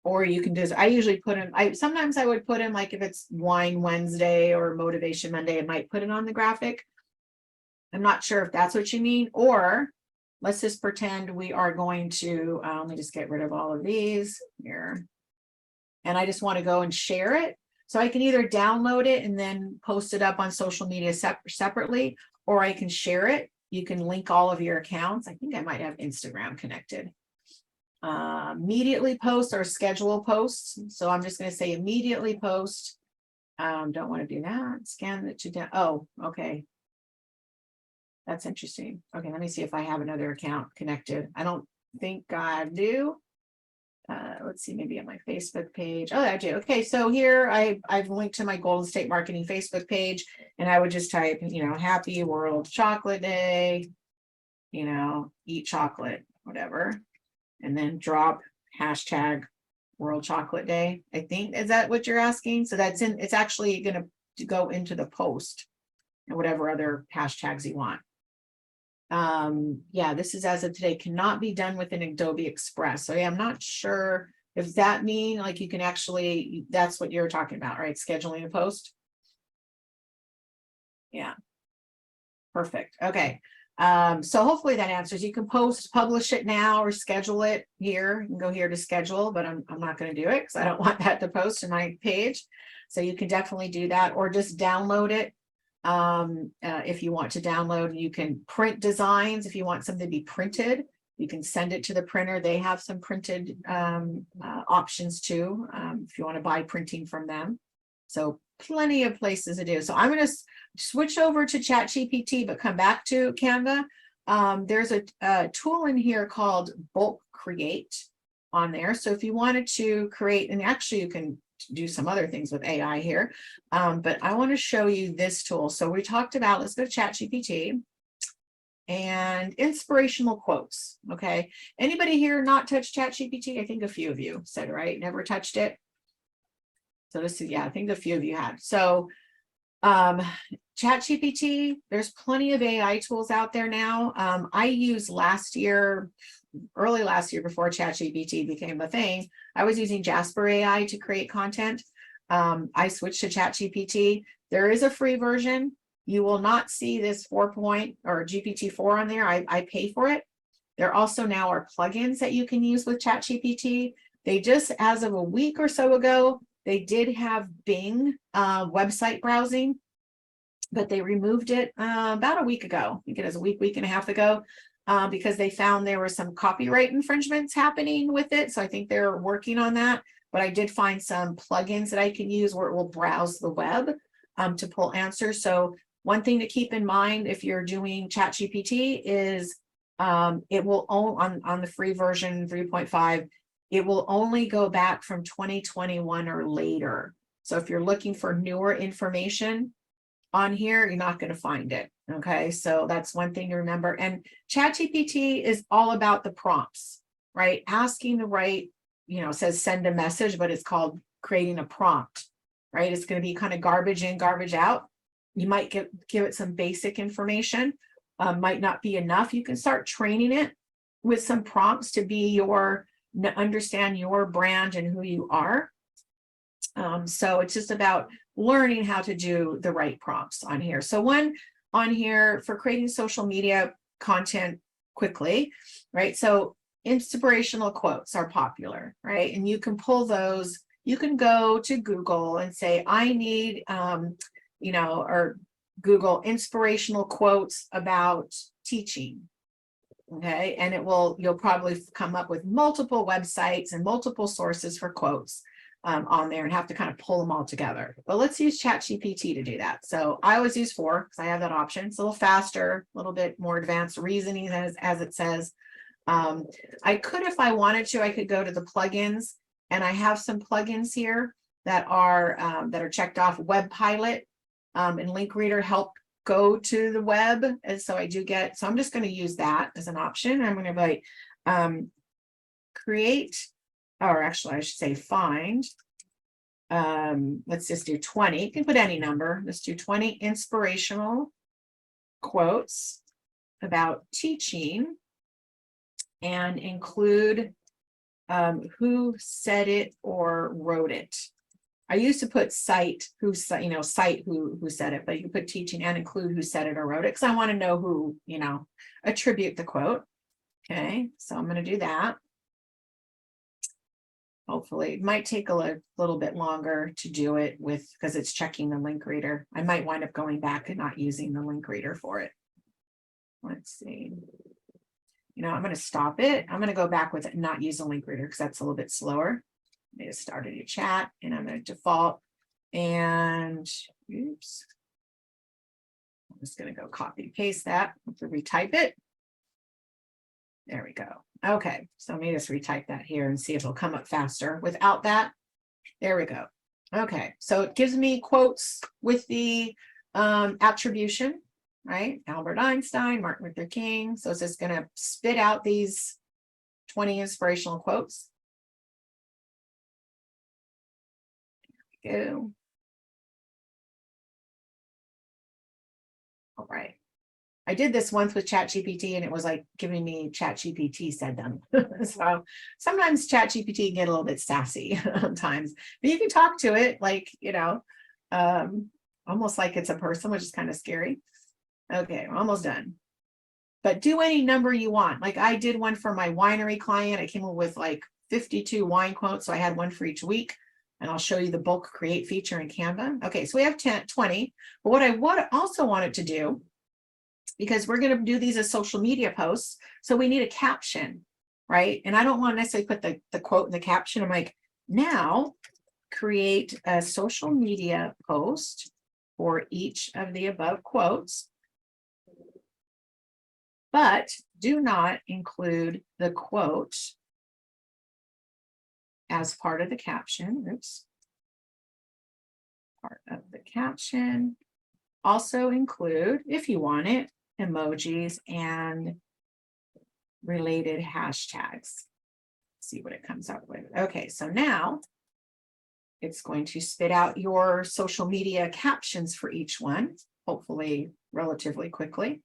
Or you can just, I usually put in, sometimes I would put in, like if it's Wine Wednesday or Motivation Monday, I might put it on the graphic. I'm not sure if that's what you mean, or let's just pretend we are going to, let me just get rid of all of these here. And I just want to go and share it. So I can either download it and then post it up on social media separately, or I can share it. You can link all of your accounts. I think I might have Instagram connected. Immediately post or schedule posts. So I'm just going to say immediately post. Don't want to do that. Scan it to down. Oh, okay. That's interesting. Okay, let me see if I have another account connected. I don't think I do. Let's see, maybe on my Facebook page. Oh, I do. Okay, so here I've linked to my Golden State Marketing Facebook page, and I would just type, Happy World Chocolate Day, eat chocolate, whatever. And then drop hashtag World Chocolate Day. I think, is that what you're asking? So that's in, it's actually going to go into the post and whatever other hashtags you want. Yeah, this is as of today, cannot be done with an Adobe Express. So yeah, I'm not sure if that mean like you can actually, that's what you're talking about, right? Scheduling a post. Yeah. Perfect. Okay. So hopefully that answers. You can publish it now or schedule it here. You can go here to schedule, but I'm not going to do it because I don't want that to post to my page. So you can definitely do that, or just download it. If you want to download, you can print designs. If you want something to be printed, you can send it to the printer. They have some printed options too, if you want to buy printing from them. So plenty of places to do. So I'm going to switch over to ChatGPT, but come back to Canva. There's a tool in here called Bulk Create on there. So if you wanted to create, and actually you can do some other things with AI here, but I want to show you this tool. So we talked about, let's go to ChatGPT and inspirational quotes. Okay. Anybody here not touched ChatGPT? I think a few of you said, right? Never touched it. So this is, yeah, I think a few of you had. So ChatGPT, there's plenty of AI tools out there now. I used early last year before ChatGPT became a thing, I was using Jasper AI to create content. I switched to ChatGPT. There is a free version. You will not see this 4 or GPT-4 on there. I pay for it. There also now are plugins that you can use with ChatGPT. They just, as of a week or so ago, they did have Bing website browsing, but they removed it about a week ago. I think it was a week and a half ago, because they found there were some copyright infringements happening with it. So I think they're working on that. But I did find some plugins that I can use where it will browse the web to pull answers. So one thing to keep in mind if you're doing ChatGPT is it will on the free version 3.5, it will only go back from 2021 or later. So if you're looking for newer information on here, you're not going to find it. Okay, so that's one thing to remember. And ChatGPT is all about the prompts, right? Asking the right, it says send a message, but it's called creating a prompt, right? It's going to be kind of garbage in, garbage out. You might give it some basic information, might not be enough. You can start training it with some prompts to be understand your brand and who you are. So it's just about learning how to do the right prompts on here. So one on here for creating social media content quickly, right? So inspirational quotes are popular, right? And you can pull those. You can go to Google and say, I need, or Google inspirational quotes about teaching. Okay, and you'll probably come up with multiple websites and multiple sources for quotes on there and have to kind of pull them all together. But let's use ChatGPT to do that. So I always use 4 because I have that option. It's a little faster, a little bit more advanced reasoning as it says. I could, if I wanted to, I could go to the plugins, and I have some plugins here that are checked off. Web Pilot and Link Reader help go to the web, and so I do get. So I'm just going to use that as an option. I'm going to write create, or actually I should say find. Let's just do 20. You can put any number. Let's do 20 inspirational quotes about teaching, and include who said it or wrote it. I used to put cite who said it, but you can put teaching and include who said it or wrote it, because I want to know who, attribute the quote. Okay, so I'm going to do that. Hopefully it might take a little bit longer to do it because it's checking the link reader. I might wind up going back and not using the link reader for it. Let's see. I'm going to stop it. I'm going to go back with it and not use the link reader because that's a little bit slower. Let me just start a new chat, and I'm going to default, and oops. I'm just going to go copy paste that, retype it. There we go. Okay, so let me just retype that here and see if it'll come up faster without that. There we go. Okay, so it gives me quotes with the attribution, right? Albert Einstein, Martin Luther King. So it's just going to spit out these 20 inspirational quotes. There we go. All right. I did this once with ChatGPT, and it was like giving me ChatGPT said them. So sometimes ChatGPT can get a little bit sassy sometimes, but you can talk to it like, almost like it's a person, which is kind of scary. Okay, we're almost done. But do any number you want. Like I did one for my winery client. I came up with like 52 wine quotes. So I had one for each week, and I'll show you the bulk create feature in Canva. Okay, so we have 20, but what I also wanted to do, because we're going to do these as social media posts, so we need a caption, right? And I don't want to necessarily put the quote in the caption. I'm like, now create a social media post for each of the above quotes, but do not include the quote as part of the caption. Oops. Part of the caption. Also include, if you want it, emojis and related hashtags. See what it comes up with. Okay, so now it's going to spit out your social media captions for each one, hopefully relatively quickly.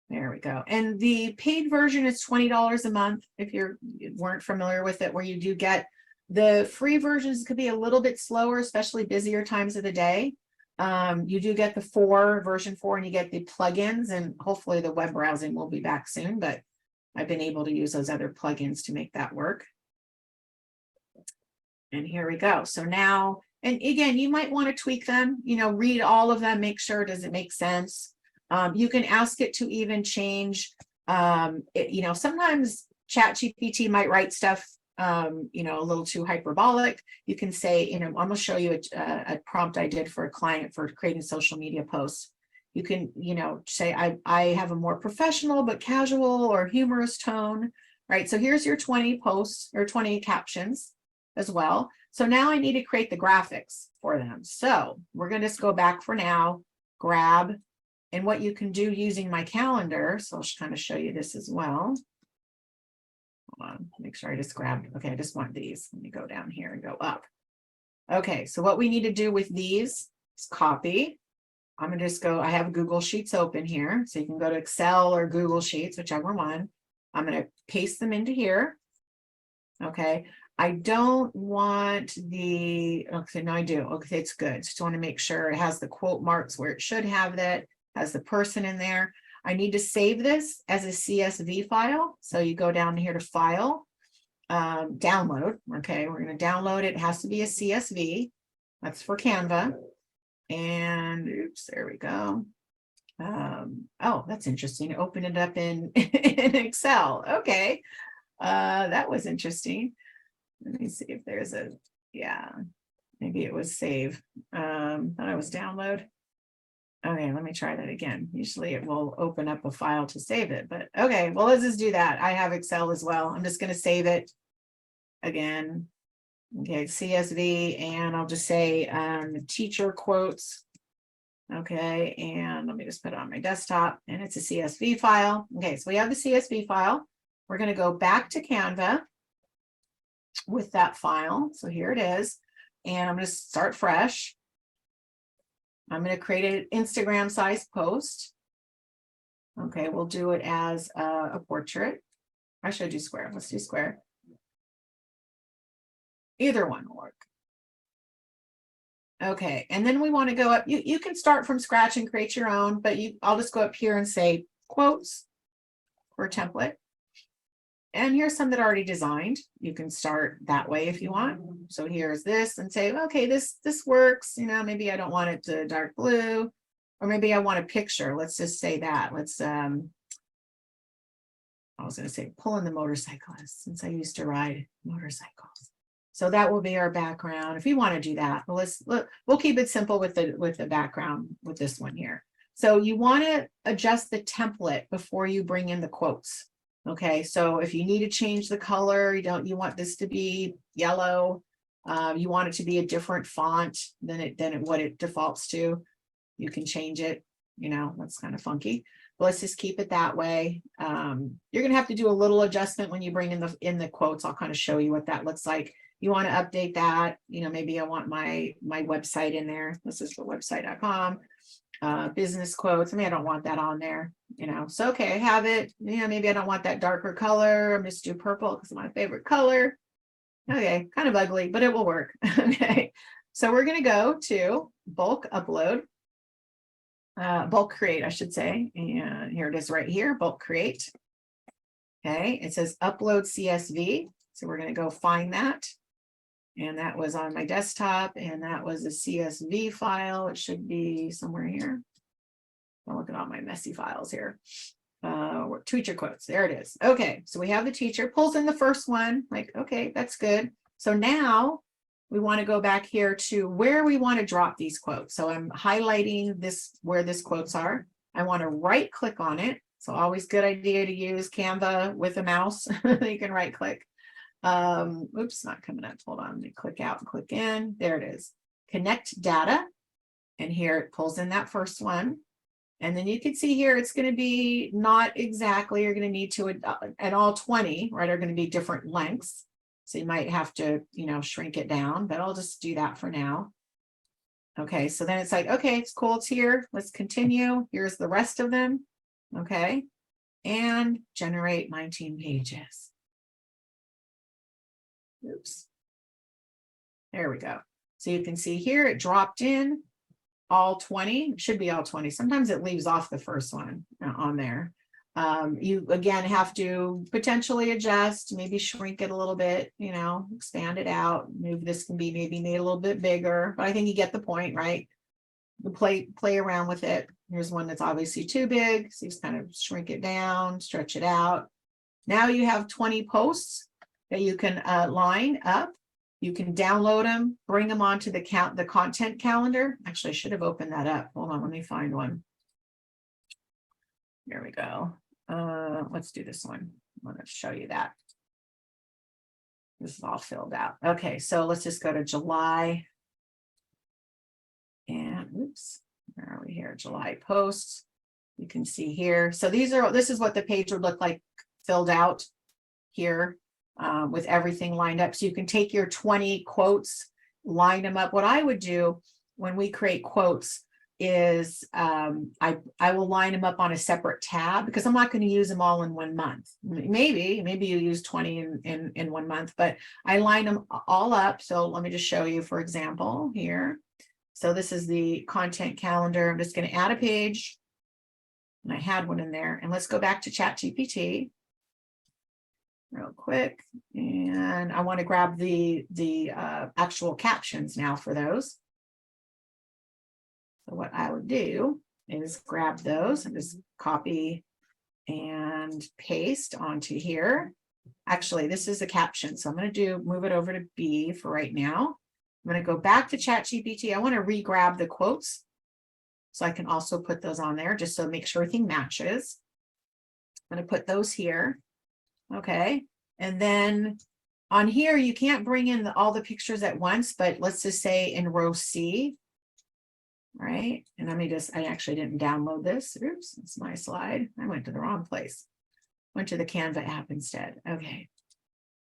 There we go. And the paid version is $20 a month if you weren't familiar with it, where you do get the free versions. Could be a little bit slower, especially busier times of the day. You do get the version 4, and you get the plugins, and hopefully the web browsing will be back soon, but I've been able to use those other plugins to make that work. And here we go. So now, and again, you might want to tweak them, read all of them, make sure, does it make sense? You can ask it to even change, sometimes ChatGPT might write stuff a little too hyperbolic. You can say, I'm going to show you a prompt I did for a client for creating social media posts. You can, say, I have a more professional but casual or humorous tone, right? So here's your 20 posts or 20 captions as well. So now I need to create the graphics for them. So we're going to just go back for now, grab, and what you can do using my calendar. So I'll kind of show you this as well. Hold on, make sure I just grabbed, okay, I just want these. Let me go down here and go up. Okay, so what we need to do with these is copy. I'm gonna just go, I have Google Sheets open here. So you can go to Excel or Google Sheets, whichever one. I'm gonna paste them into here. Okay, I don't want the, okay, no, I do. Okay, it's good. Just want to make sure it has the quote marks where it should have that, has the person in there. I need to save this as a CSV file. So you go down here to File, Download. Okay, we're going to download it. It has to be a CSV. That's for Canva. And oops, there we go. Oh, that's interesting. Open it up in Excel. Okay, that was interesting. Let me see if there's a, yeah, maybe it was save. Thought it was download. Okay, let me try that again. Usually it will open up a file to save it, but okay, well, let's just do that. I have Excel as well. I'm just going to save it again. Okay, CSV, and I'll just say teacher quotes. Okay, and let me just put it on my desktop, and it's a CSV file. Okay, so we have the CSV file. We're going to go back to Canva with that file. So here it is, and I'm going to start fresh. I'm going to create an Instagram size post. Okay, we'll do it as a portrait. I should do square. Let's do square. Either one will work. Okay, and then we want to go up. You can start from scratch and create your own, but I'll just go up here and say quotes for template. And here's some that are already designed. You can start that way if you want. So here's this and say, okay, this works. You know, maybe I don't want it to dark blue, or maybe I want a picture. Let's just say that. Let's I was going to say pull in the motorcyclist, since I used to ride motorcycles. So that will be our background if you want to do that. But we'll keep it simple with the background with this one here. So you want to adjust the template before you bring in the quotes. Okay, so if you need to change the color, you want this to be yellow, you want it to be a different font than what it defaults to, you can change it. You know, that's kind of funky. But let's just keep it that way. You're gonna have to do a little adjustment when you bring in the quotes. I'll kind of show you what that looks like. You want to update that, you know, maybe I want my website in there. This is for website.com. Business quotes. I mean, I don't want that on there, you know. So okay, I have it. You know, maybe I don't want that darker color. I'm just do purple because it's my favorite color. Okay, kind of ugly, but it will work. Okay, so we're gonna go to bulk upload, bulk create, I should say, and here it is right here, bulk create. Okay, it says upload CSV, so we're gonna go find that. And that was on my desktop, and that was a CSV file. It should be somewhere here. I'll look at all my messy files here. Teacher quotes, there it is. Okay, so we have the teacher, pulls in the first one, like, okay, that's good. So now we want to go back here to where we want to drop these quotes. So I'm highlighting this, where these quotes are. I want to right click on it. So always good idea to use Canva with a mouse. You can right click. Oops, not coming up. Hold on. Let me click out and click in. There it is. Connect data. And here it pulls in that first one. And then you can see here, it's going to be not exactly, you're going to need to, and all 20, right, are going to be different lengths. So you might have to, you know, shrink it down, but I'll just do that for now. Okay, so then it's like, okay, it's cool. It's here. Let's continue. Here's the rest of them. Okay. And generate 19 pages. Oops. There we go. So you can see here it dropped in all 20. It should be all 20. Sometimes it leaves off the first one on there. You again have to potentially adjust, maybe shrink it a little bit, you know, expand it out. Move this can be maybe made a little bit bigger, but I think you get the point, right? You play around with it. Here's one that's obviously too big, so you just kind of shrink it down, stretch it out. Now you have 20 posts that you can line up. You can download them, bring them onto the content calendar. Actually, I should have opened that up. Hold on, let me find one. There we go. Let's do this one. I'm going to show you that. This is all filled out. Okay, so let's just go to July. And oops, where are we here? July posts. You can see here. So this is what the page would look like filled out here. With everything lined up. So you can take your 20 quotes, line them up. What I would do when we create quotes is I will line them up on a separate tab, because I'm not going to use them all in 1 month. Maybe you use 20 in 1 month, but I line them all up. So let me just show you, for example, here. So this is the content calendar. I'm just going to add a page, and I had one in there, and let's go back to ChatGPT real quick, and I want to grab the actual captions now for those. So what I would do is grab those and just copy and paste onto here. Actually, this is a caption, so I'm going to move it over to B for right now. I'm going to go back to ChatGPT. I want to re-grab the quotes, so I can also put those on there just so make sure everything matches. I'm going to put those here. Okay, and then On here, you can't bring in all the pictures at once, but let's just say in row C, right? And I actually didn't download this. Oops, it's my slide. I went to the wrong place. Went to the Canva app instead. Okay,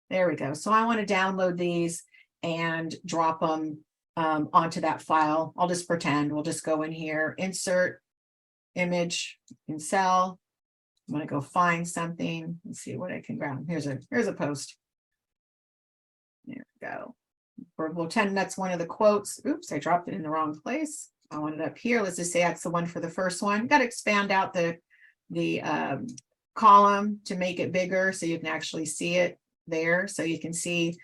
there we go. So I want to download these and drop them onto that file. I'll just pretend. We'll just go in here, insert image in cell. I'm going to go find something and see what I can grab. Here's a post. There we go. We'll pretend that's one of the quotes. Oops, I dropped it in the wrong place. I want it up here. Let's just say that's the one for the first one. Got to expand out the column to make it bigger so you can actually see it there. So you can see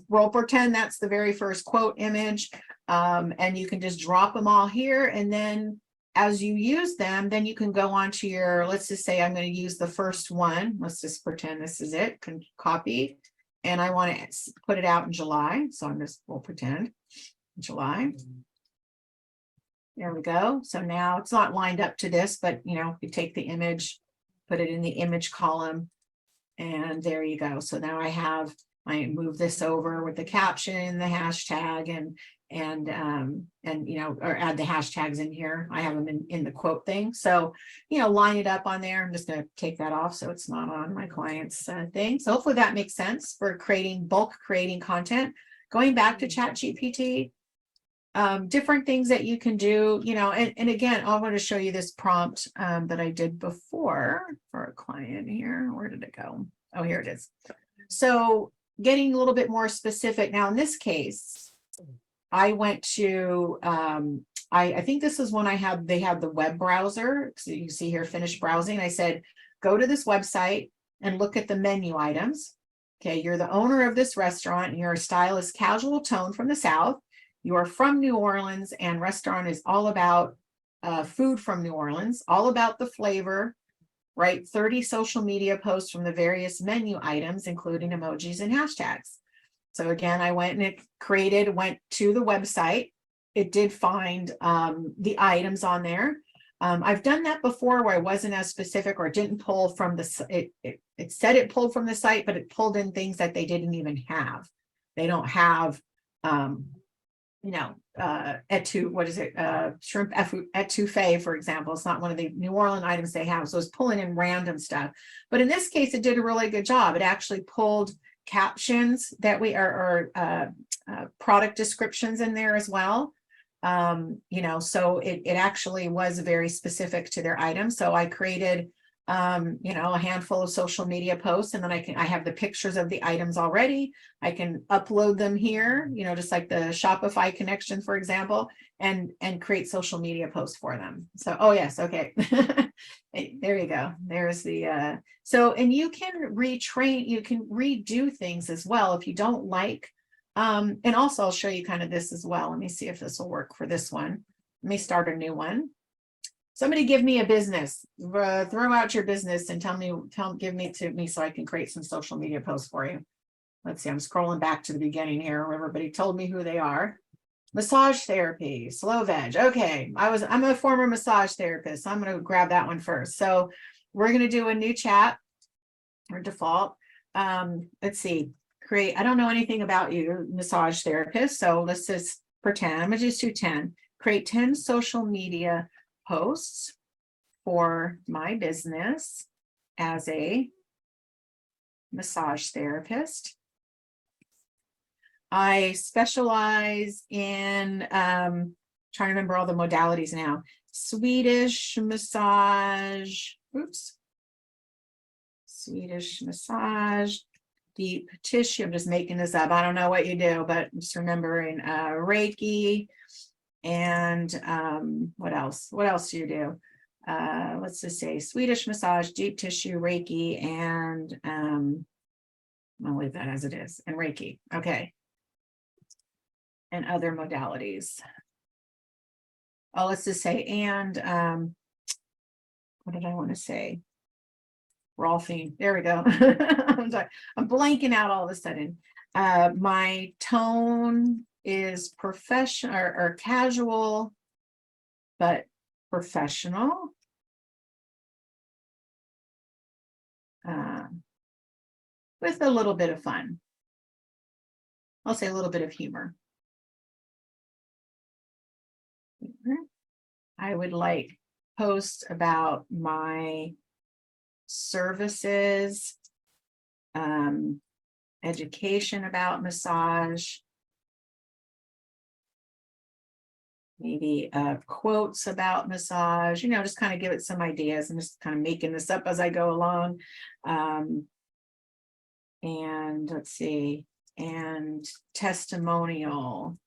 we'll pretend that's the very first quote image. And you can just drop them all here. And then as you use them, then you can go on to your, let's just say I'm going to use the first one. Let's just pretend this is it. Can copy. And I want to put it out in July. So we'll pretend July. There we go. So now it's not lined up to this, but you take the image, put it in the image column, and there you go. So now I move this over with the caption, the hashtag, and or add the hashtags in here. I have them in the quote thing. So, line it up on there. I'm just going to take that off so it's not on my client's thing. So hopefully that makes sense for bulk creating content. Going back to ChatGPT, different things that you can do, and again, I want to show you this prompt that I did before for a client here. Where did it go? Oh, here it is. So getting a little bit more specific. Now, in this case, I went to, I think this is when they had the web browser. So you see here, finish browsing. I said, go to this website and look at the menu items. Okay, you're the owner of this restaurant and your style is casual tone from the South. You are from New Orleans and restaurant is all about food from New Orleans, all about the flavor. Write 30 social media posts from the various menu items, including emojis and hashtags. So again, I went and went to the website. It did find the items on there. I've done that before where I wasn't as specific or didn't pull from it said it pulled from the site, but it pulled in things that they didn't even have. They don't have, shrimp etouffee, for example. It's not one of the New Orleans items they have. So it's pulling in random stuff. But in this case, it did a really good job. It actually pulled captions that product descriptions in there as well. So it actually was very specific to their item. So I created a handful of social media posts, and then I have the pictures of the items already. I can upload them here, just like the Shopify connection, for example, and create social media posts for them. So, oh yes, okay. There you go. There's the, and you can retrain, you can redo things as well if you don't like, and also I'll show you kind of this as well. Let me see if this will work for this one. Let me start a new one. Somebody give me a business, throw out your business and give me to me so I can create some social media posts for you. Let's see, I'm scrolling back to the beginning here where everybody told me who they are. Massage therapy, slow veg. Okay, I'm a former massage therapist. So I'm going to grab that one first. So we're going to do a new chat or default. Let's see, I don't know anything about you, massage therapist. So let's just pretend, I'm going to just do 10, create 10 social media posts for my business as a massage therapist. I specialize in trying to remember all the modalities now. Swedish massage, Swedish massage, deep tissue. I'm just making this up. I don't know what you do, but I'm just remembering Reiki. And what else? What else do you do? Let's just say Swedish massage, deep tissue, Reiki, and I'll leave that as it is, and Reiki. Okay. And other modalities. Oh, let's just say, and what did I want to say? Rolfing. There we go. I'm sorry. I'm blanking out all of a sudden. My tone is professional or casual, but professional. With a little bit of fun. I'll say a little bit of humor. I would like post about my services, education about massage, maybe quotes about massage, just kind of give it some ideas. I'm just kind of making this up as I go along. And let's see, and testimonial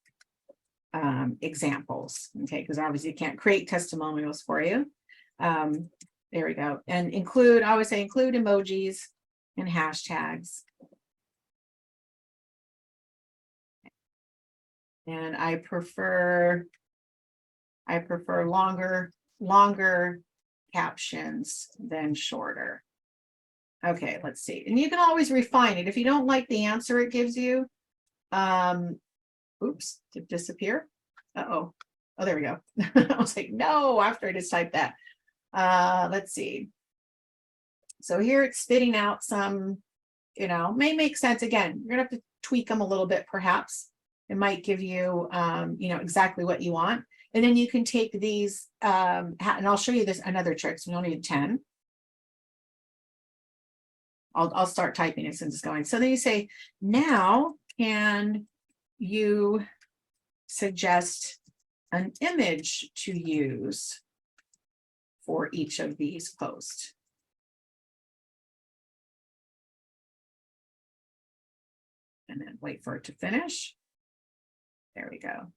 examples. Okay, because obviously you can't create testimonials for you. There we go. And include, I always say include emojis and hashtags. And I prefer longer captions than shorter. Okay, let's see. And you can always refine it. If you don't like the answer it gives you, oops, did it disappear? Uh-oh. Oh, there we go. I was like, no, after I just typed that. Let's see. So here it's spitting out some, may make sense. Again, you're gonna have to tweak them a little bit, perhaps. It might give you, exactly what you want. And then you can take these, and I'll show you this another trick. So we only need 10. I'll start typing it since it's going. So then you say, now can you suggest an image to use for each of these posts? And then wait for it to finish. There we go.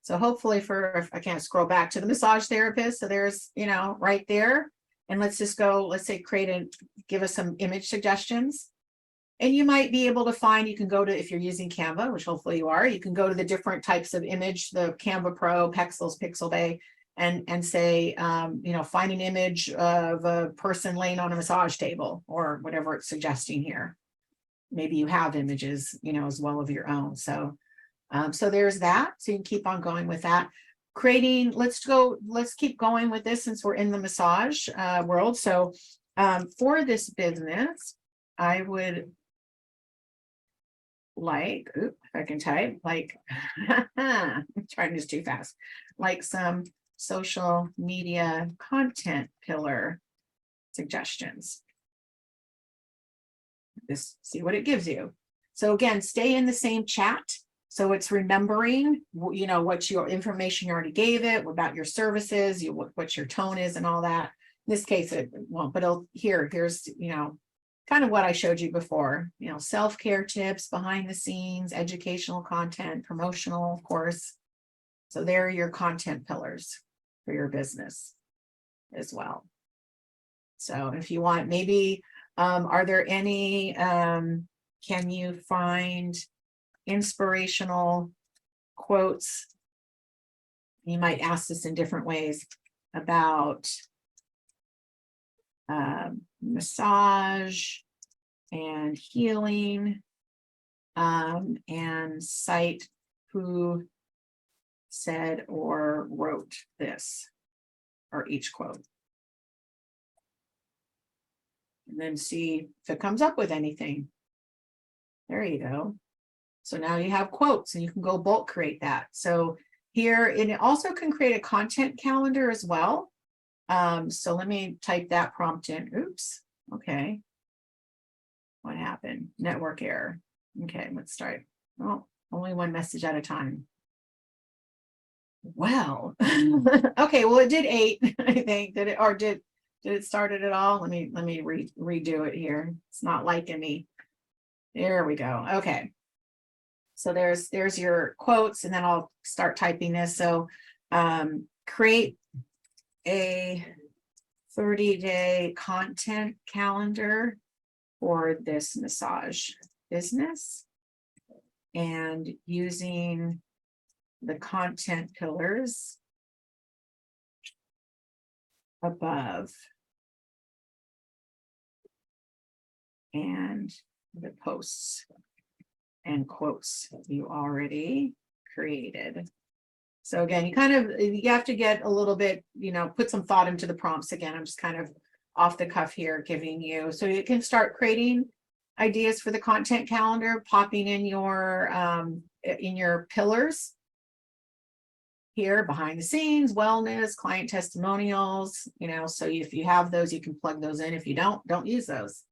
So hopefully if I can't scroll back to the massage therapist. So there's, right there. And let's just go, let's say give us some image suggestions. And you might be able to find, you can go to, if you're using Canva, which hopefully you are, you can go to the different types of image, the Canva Pro, Pexels, Pixabay, and say, find an image of a person laying on a massage table or whatever it's suggesting here. Maybe you have images, as well of your own. So there's that. So you can keep on going with that. Creating, let's keep going with this since we're in the massage world. So for this business, I would like, if I can type, like, I'm trying this too fast, like some social media content pillar suggestions. Just see what it gives you. So again, stay in the same chat. So it's remembering, what your information you already gave it, about your services, what your tone is and all that. In this case, it won't, but here's, kind of what I showed you before, self-care tips, behind the scenes, educational content, promotional, of course. So there are your content pillars for your business as well. So if you want, maybe, are there any, can you find inspirational quotes? You might ask this in different ways about massage and healing, and cite who said or wrote this, or each quote. And then see if it comes up with anything. There you go. So now you have quotes and you can go bulk create that. So here, and it also can create a content calendar as well. So let me type that prompt in. Oops. Okay. What happened? Network error. Okay, let's start. Oh, only one message at a time. Well, okay, well, it did 8, I think. Did it start it at all? Let me redo it here. It's not liking me. There we go. Okay. So there's your quotes, and then I'll start typing this. So create a 30-day content calendar for this massage business, and using the content pillars above and the posts and quotes you already created. So again, you have to get a little bit, put some thought into the prompts. Again, I'm just kind of off the cuff here giving you, so you can start creating ideas for the content calendar, popping in your pillars here, behind the scenes, wellness, client testimonials, so if you have those, you can plug those in. If you don't use those.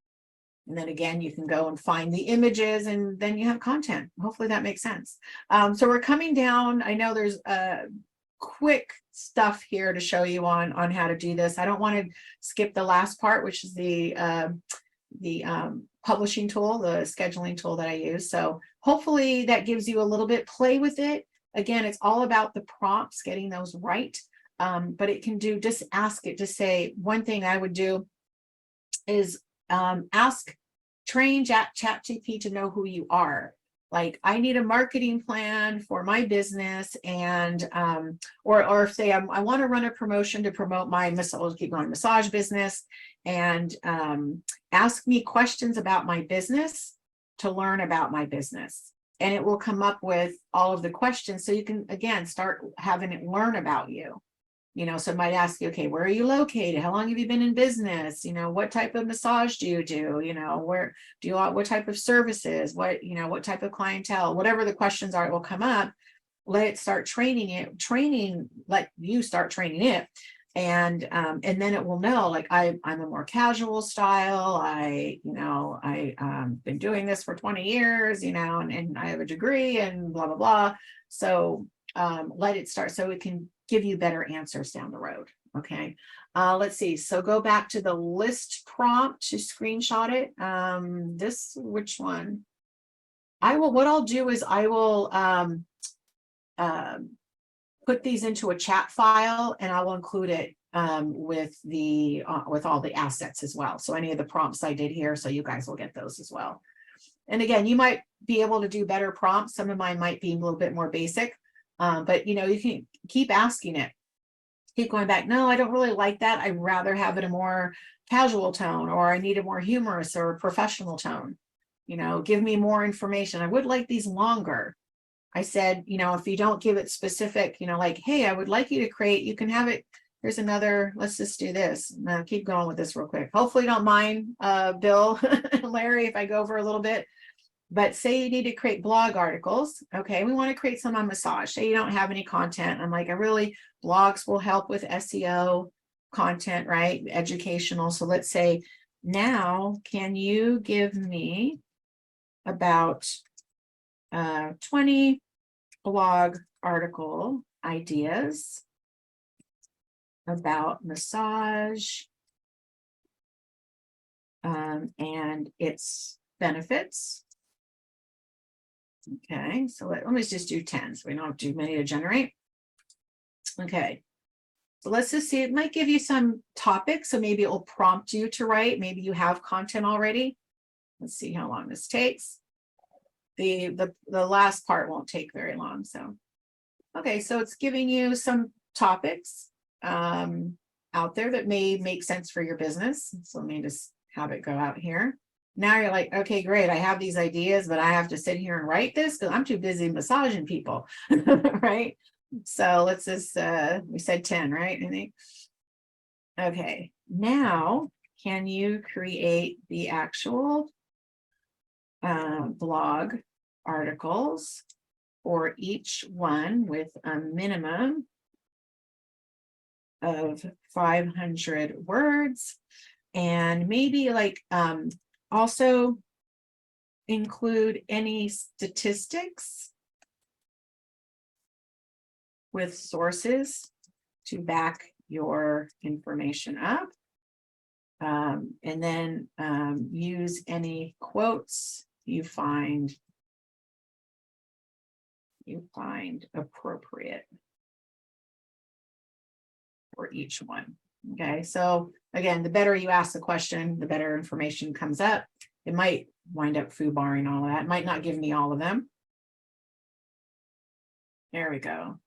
And then again, you can go and find the images, and then you have content. Hopefully that makes sense. So we're coming down. I know there's quick stuff here to show you on how to do this. I don't want to skip the last part, which is the publishing tool, the scheduling tool that I use. So hopefully that gives you a little bit play with it. Again, it's all about the prompts, getting those right. But it can do, just ask it to say, one thing I would do is train ChatGPT to know who you are. Like, I need a marketing plan for my business, and or say I want to run a promotion to promote my massage business, and ask me questions about my business to learn about my business. And it will come up with all of the questions, so you can again start having it learn about you. So it might ask you, okay, where are you located? How long have you been in business? What type of massage do you do? Where do you what type of services? What type of clientele? Whatever the questions are, it will come up. Let it start training it. Let you start training it, and then it will know, like, I'm a more casual style. I've been doing this for 20 years, and I have a degree and blah blah blah. So let it start, so it can give you better answers down the road. Okay, let's see. So go back to the list prompt to screenshot it. Which one? What I'll do is I will put these into a chat file, and I will include it with all the assets as well. So any of the prompts I did here, so you guys will get those as well. And again, you might be able to do better prompts. Some of mine might be a little bit more basic. But you can keep asking it, keep going back. No, I don't really like that. I'd rather have it a more casual tone, or I need a more humorous or professional tone. Give me more information. I would like these longer. I said, if you don't give it specific, like, hey, I would like you to create, you can have it. Here's another, let's just do this. Now keep going with this real quick. Hopefully you don't mind, Bill and Larry, if I go over a little bit. But say you need to create blog articles. Okay, we want to create some on massage. Say you don't have any content. I'm like, blogs will help with SEO content, right? Educational. So let's say, now, can you give me about 20 blog article ideas about massage and its benefits? Okay, so let me just do 10, so we don't have too many to generate. Okay, so let's just see. It might give you some topics, so maybe it will prompt you to write. Maybe you have content already. Let's see how long this takes. The last part won't take very long. So, okay, so it's giving you some topics out there that may make sense for your business. So let me just have it go out here. Now you're like, okay, great. I have these ideas, but I have to sit here and write this because I'm too busy massaging people, right? So let's just, we said 10, right? I think. Okay, now can you create the actual blog articles for each one with a minimum of 500 words, and maybe like also include any statistics with sources to back your information up, and then use any quotes you find appropriate for each one. Okay, so again, the better you ask the question, the better information comes up. It might wind up foobarring all of that. It might not give me all of them. There we go.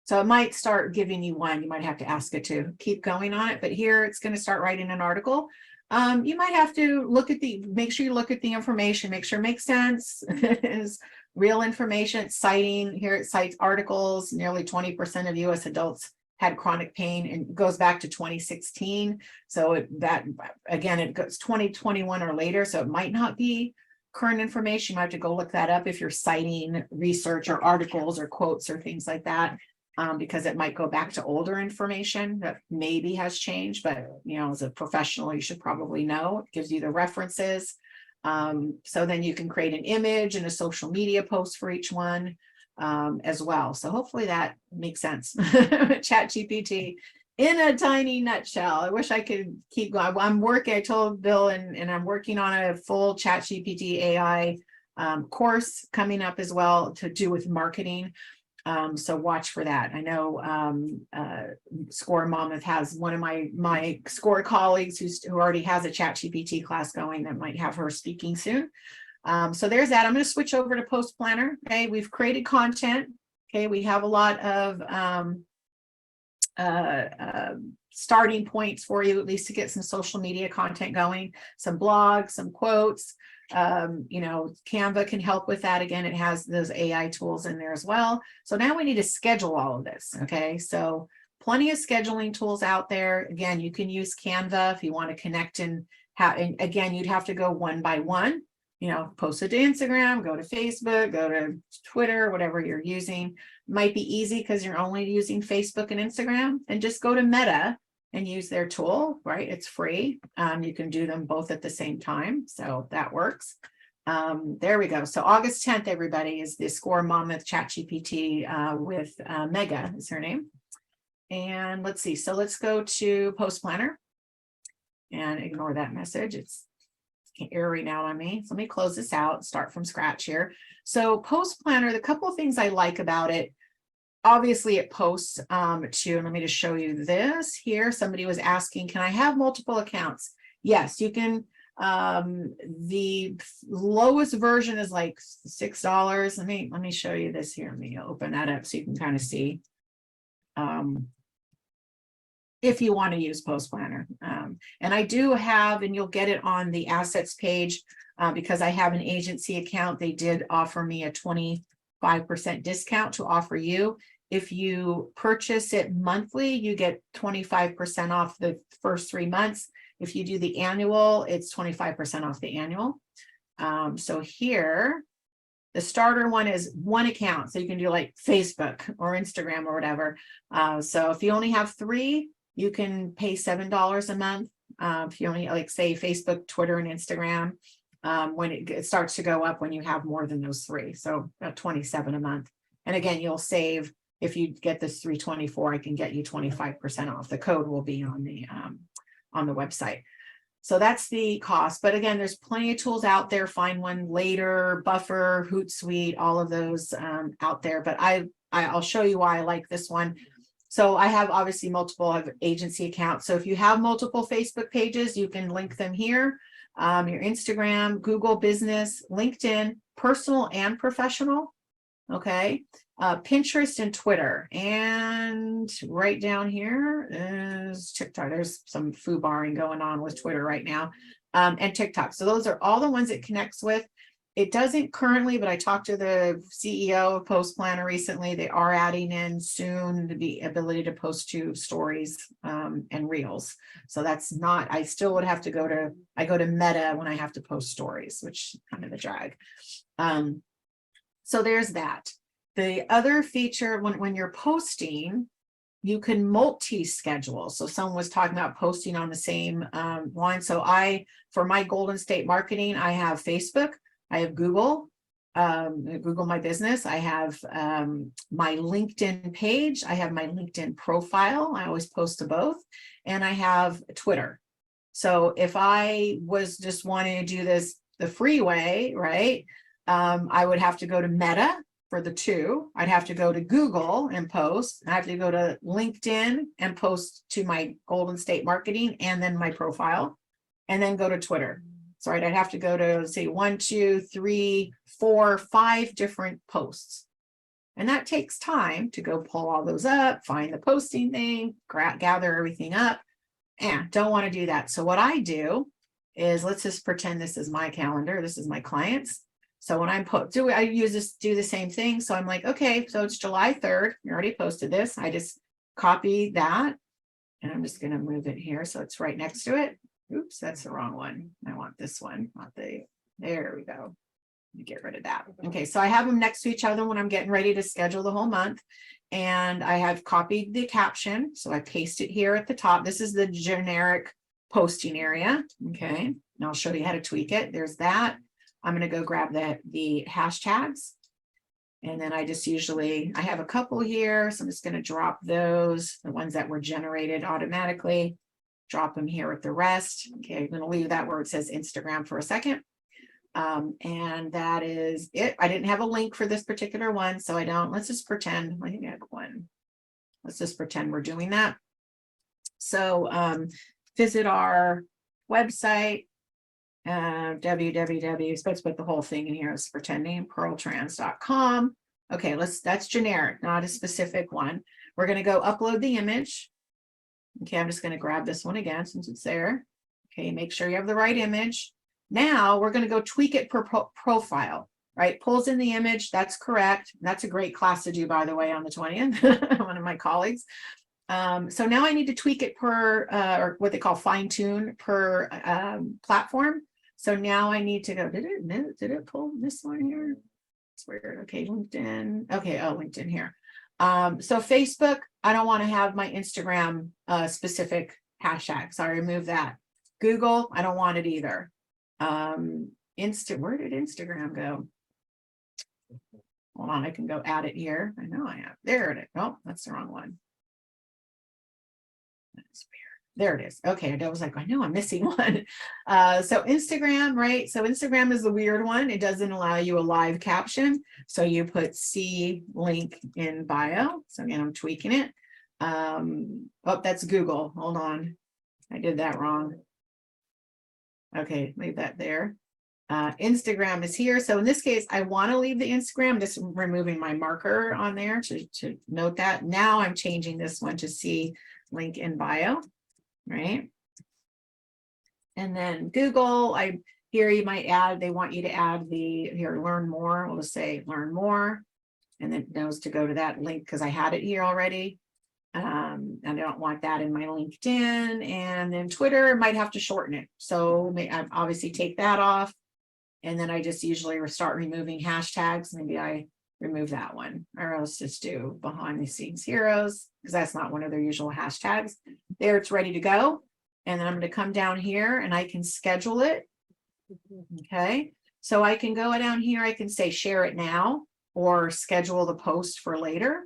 So it might start giving you one. You might have to ask it to keep going on it, but here it's going to start writing an article. You might have to make sure you look at the information, make sure it makes sense, is real information. It's citing, here it cites articles. Nearly 20% of US adults had chronic pain, and it goes back to 2016. So that again, it goes 2021 or later. So it might not be current information. You might have to go look that up if you're citing research or articles or quotes or things like that, because it might go back to older information that maybe has changed, but as a professional, you should probably know. It gives you the references. So then you can create an image and a social media post for each one as well. So hopefully that makes sense. ChatGPT in a tiny nutshell. I wish I could keep going. I told Bill, and I'm working on a full ChatGPT AI course coming up as well to do with marketing. So watch for that. I know Score Monmouth has one of my Score colleagues who already has a ChatGPT class going that might have her speaking soon. So there's that. I'm going to switch over to Post Planner. Okay, we've created content. Okay, we have a lot of starting points for you, at least to get some social media content going, some blogs, some quotes. Canva can help with that. Again, it has those AI tools in there as well. So now we need to schedule all of this. Okay, so plenty of scheduling tools out there. Again, you can use Canva if you want to connect and again, you'd have to go one by one. Post it to Instagram, go to Facebook, go to Twitter, whatever you're using. Might be easy because you're only using Facebook and Instagram, and just go to Meta and use their tool, right? It's free. You can do them both at the same time. So that works. There we go. So August 10th, everybody, is the Score Monmouth ChatGPT with Mega is her name. And let's see. So let's go to Post Planner and ignore that message. It's airing out on me. So let me close this out, start from scratch here. So Post Planner, the couple of things I like about it, obviously it posts to, let me just show you this here. Somebody was asking, can I have multiple accounts? Yes, you can. The lowest version is like $6. Let me show you this here. Let me open that up so you can kind of see. If you want to use Post Planner. And I do have, and you'll get it on the assets page, because I have an agency account. They did offer me a 25% discount to offer you. If you purchase it monthly, you get 25% off the first 3 months. If you do the annual, it's 25% off the annual. So here, the starter one is one account. So you can do like Facebook or Instagram or whatever. So if you only have 3, you can pay $7 a month. If you only like say Facebook, Twitter, and Instagram, when it starts to go up when you have more than those 3. So about $27 a month. And again, you'll save if you get this 324, I can get you 25% off. The code will be on the website. So that's the cost. But again, there's plenty of tools out there. Find one later, Buffer, Hootsuite, all of those out there. But I'll show you why I like this one. So I have obviously multiple agency accounts. So if you have multiple Facebook pages, you can link them here. Your Instagram, Google Business, LinkedIn, personal and professional. Okay. Pinterest and Twitter. And right down here is TikTok. There's some foobarring going on with Twitter right now. And TikTok. So those are all the ones it connects with. It doesn't currently, but I talked to the CEO of Post Planner recently. They are adding in soon the ability to post to stories and reels. So that's not, I still would have to go to Meta when I have to post stories, which is kind of a drag. So there's that. The other feature, when you're posting, you can multi-schedule. So someone was talking about posting on the same one. So for my Golden State marketing, I have Facebook, I have Google My Business. I have my LinkedIn page. I have my LinkedIn profile. I always post to both. And I have Twitter. So if I was just wanting to do this the free way, right, I would have to go to Meta for the 2. I'd have to go to Google and post. I have to go to LinkedIn and post to my Golden State marketing and then my profile, and then go to Twitter. So I'd have to go to, say, 1, 2, 3, 4, 5 different posts. And that takes time to go pull all those up, find the posting thing, gather everything up. And don't want to do that. So what I do is, let's just pretend this is my calendar. This is my clients. So when I'm do the same thing. So I'm like, okay, so it's July 3rd. You already posted this. I just copy that and I'm just going to move it here. So it's right next to it. Oops, that's the wrong one. I want this one, not the There we go. Let me get rid of that. Okay, so I have them next to each other when I'm getting ready to schedule the whole month. And I have copied the caption. So I paste it here at the top. This is the generic posting area. Okay, and I'll show you how to tweak it. There's that. I'm going to go grab the hashtags. And then I just usually, I have a couple here. So I'm just going to drop those, the ones that were generated automatically, drop them here with the rest. Okay, I'm going to leave that where it says Instagram for a second. And that is it. I didn't have a link for this particular one, so I don't. Let's just pretend. I think I have one. Let's just pretend we're doing that. So visit our website, www. Supposed to put the whole thing in here. It's pretending pearltrans.com. Okay, that's generic, not a specific one. We're going to go upload the image. Okay, I'm just going to grab this one again since it's there. Okay, make sure you have the right image. Now we're going to go tweak it per profile, right? Pulls in the image. That's correct. That's a great class to do, by the way, on the 20th, one of my colleagues. So now I need to tweak it per, or what they call fine tune per platform. So now I need to go, did it pull this one here? It's weird. Okay, LinkedIn. Okay, oh, LinkedIn here. So Facebook, I don't want to have my Instagram specific hashtag. So I remove that. Google, I don't want it either. Where did Instagram go? Hold on, I can go add it here. I know I have. There it is. Oh, that's the wrong one. That's weird. There it is. Okay, I was like, I know I'm missing one. So Instagram, right? So Instagram is the weird one. It doesn't allow you a live caption. So you put C link in bio. So again, I'm tweaking it. Oh, that's Google. Hold on. I did that wrong. Okay, leave that there. Instagram is here. So in this case, I want to leave the Instagram, just removing my marker on there to note that. Now I'm changing this one to see link in bio, right? And then Google, here you might add, they want you to add here, learn more. We'll just say learn more. And then it knows to go to that link because I had it here already. I don't want that in my LinkedIn. And then Twitter might have to shorten it. So I obviously take that off. And then I just usually start removing hashtags. Maybe I remove that one, or else just do behind the scenes heroes, because that's not one of their usual hashtags. There, it's ready to go. And then I'm going to come down here and I can schedule it. Okay. So I can go down here. I can say share it now or schedule the post for later.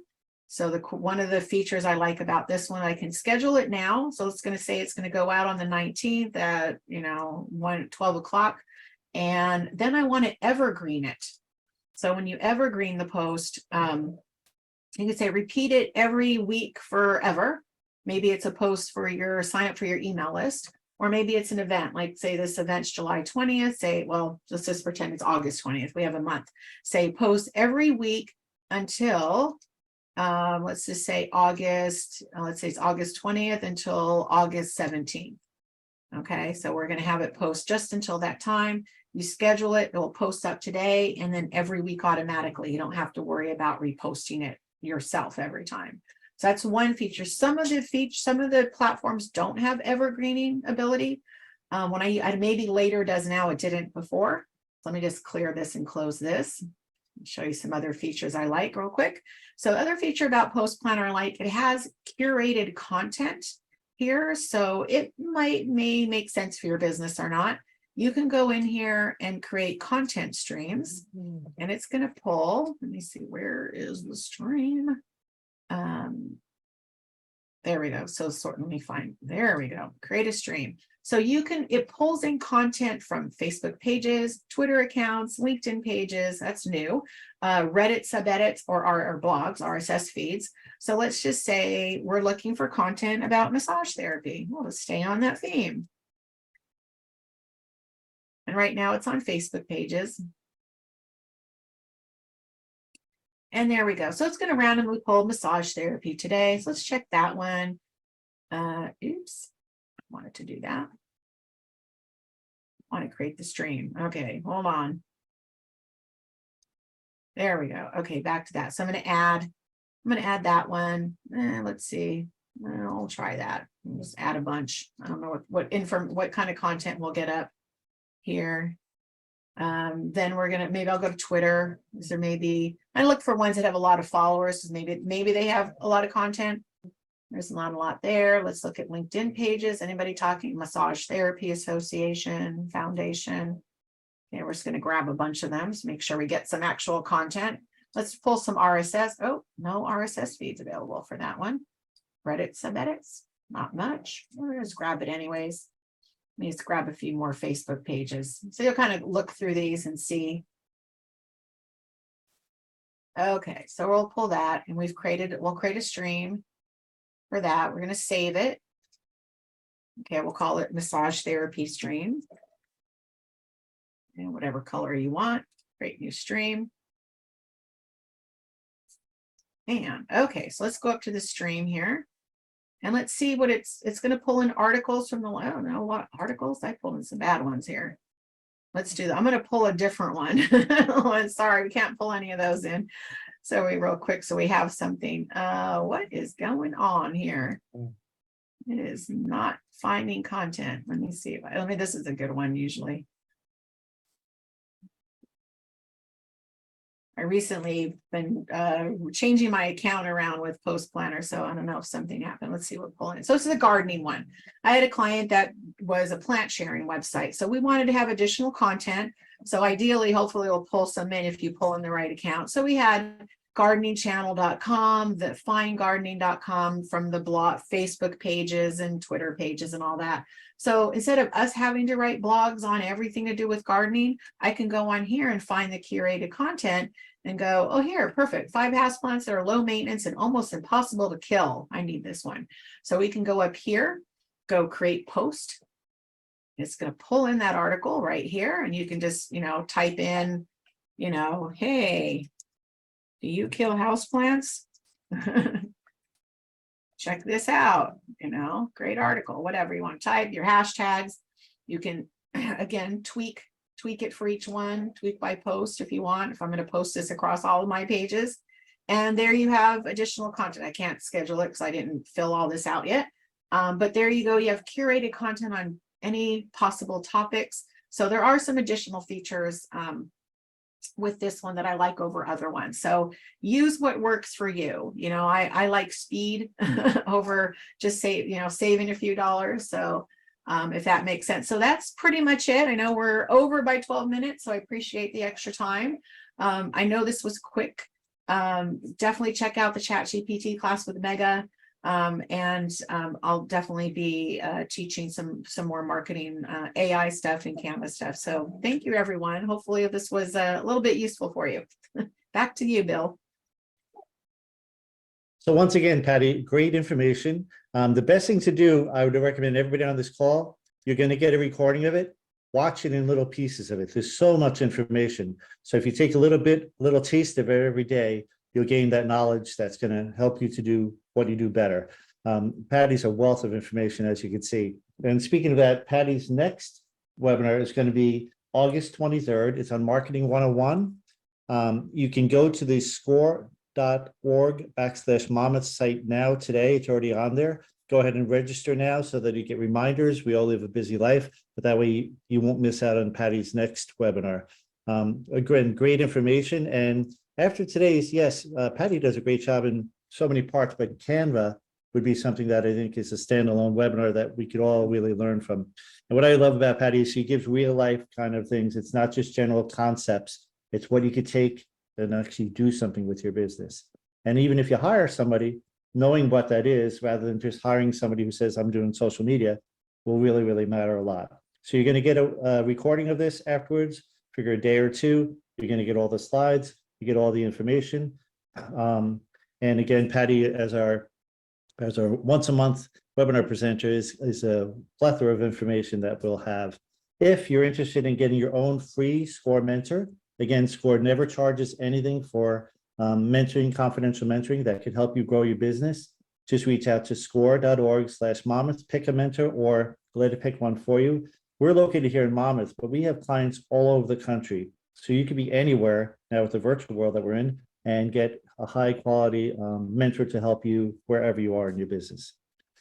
So one of the features I like about this one, I can schedule it now. So it's going to say it's going to go out on the 19th at 12 o'clock. And then I want to evergreen it. So when you evergreen the post, you can say repeat it every week forever. Maybe it's a post for your sign up for your email list, or maybe it's an event. Like say this event's July 20th. Say, well, let's just pretend it's August 20th. We have a month. Say post every week until let's just say August, let's say it's August 20th until August 17th. Okay, so we're going to have it post just until that time. You schedule it, it will post up today, and then every week automatically. You don't have to worry about reposting it yourself every time. So that's one feature. Some of the platforms don't have evergreening ability. When I maybe later does now, it didn't before. So let me just clear this and close this. Show you some other features I like real quick. So other feature about Post Planner I like, it has curated content here. So it may make sense for your business or not. You can go in here and create content streams, and it's going to pull. Let me see, where is the stream? There we go. So let me find, there we go. Create a stream. So it pulls in content from Facebook pages, Twitter accounts, LinkedIn pages. That's new. Reddit subedits or our blogs, RSS feeds. So let's just say we're looking for content about massage therapy. We'll just stay on that theme. And right now it's on Facebook pages. And there we go. So it's going to randomly pull massage therapy today. So let's check that one. Oops, I wanted to do that. I want to create the stream. Okay, hold on. There we go. Okay, back to that. So I'm going to add that one. Let's see. I'll try that. I'll just add a bunch. I don't know what kind of content we'll get up here. Then maybe I'll go to Twitter. There may be, I look for ones that have a lot of followers. Maybe they have a lot of content. There's not a lot there. Let's look at LinkedIn pages. Anybody talking Massage Therapy Association, Foundation. Okay, we're just going to grab a bunch of them to make sure we get some actual content. Let's pull some RSS. Oh, no RSS feeds available for that one. Reddit subedits, not much. We'll just grab it anyways. Let me just grab a few more Facebook pages. So you'll kind of look through these and see. Okay, so we'll pull that and we'll create a stream for that. We're going to save it. Okay, we'll call it Massage Therapy Stream. And whatever color you want, create new stream. And okay, so let's go up to the stream here. And let's see what it's going to pull in articles from I don't know what articles. I pulled in some bad ones here. Let's do that. I'm going to pull a different one. Sorry, we can't pull any of those in. So real quick, so we have something. What is going on here? It is not finding content. Let me see. This is a good one usually. I recently been changing my account around with Post Planner, so I don't know if something happened. Let's see what pulling. So this is a gardening one. I had a client that was a plant sharing website, so we wanted to have additional content. So ideally, hopefully, we'll pull some in if you pull in the right account. So we had gardeningchannel.com, the finegardening.com from the blog, Facebook pages and Twitter pages and all that. So instead of us having to write blogs on everything to do with gardening, I can go on here and find the curated content and go, oh, here, perfect. 5 houseplants that are low maintenance and almost impossible to kill. I need this one. So we can go up here, go create post. It's going to pull in that article right here. And you can just, type in, hey, do you kill houseplants? Check this out, great article, whatever you want to type, your hashtags. You can, again, tweak it for each one, tweak by post if you want, if I'm going to post this across all of my pages. And there you have additional content. I can't schedule it because I didn't fill all this out yet. But there you go. You have curated content on any possible topics. So there are some additional features with this one that I like over other ones. So use what works for you. I like speed over just saving a few dollars. So if that makes sense. So that's pretty much it. I know we're over by 12 minutes, so I appreciate the extra time. I know this was quick. Definitely check out the ChatGPT class with Mega. I'll definitely be teaching some more marketing AI stuff and Canva stuff. So thank you, everyone. Hopefully this was a little bit useful for you. Back to you, Bill. So once again, Patty, great information. The best thing to do, I would recommend everybody on this call, you're going to get a recording of it, watch it in little pieces of it. There's so much information. So if you take a little taste of it every day, you'll gain that knowledge that's going to help you to do what you do better. Patty's a wealth of information, as you can see. And speaking of that, Patty's next webinar is going to be August 23rd. It's on Marketing 101. You can go to the score.org/Monmouth site now today. It's already on there. Go ahead and register now so that you get reminders. We all live a busy life, but that way you won't miss out on Patty's next webinar. Again, great information. And after today's, yes, Patty does a great job in so many parts, but Canva would be something that I think is a standalone webinar that we could all really learn from. And what I love about Patty is she gives real life kind of things. It's not just general concepts. It's what you could take and actually do something with your business. And even if you hire somebody, knowing what that is, rather than just hiring somebody who says, I'm doing social media, will really, really matter a lot. So you're going to get a recording of this afterwards, figure a day or two. You're going to get all the slides. You get all the information. And again, Patty, as our once a month webinar presenter is a plethora of information that we'll have. If you're interested in getting your own free SCORE mentor, again, SCORE never charges anything for mentoring, confidential mentoring that can help you grow your business. Just reach out to score.org/Monmouth, pick a mentor, or let it pick one for you. We're located here in Monmouth, but we have clients all over the country. So you could be anywhere now with the virtual world that we're in and get a high quality mentor to help you wherever you are in your business.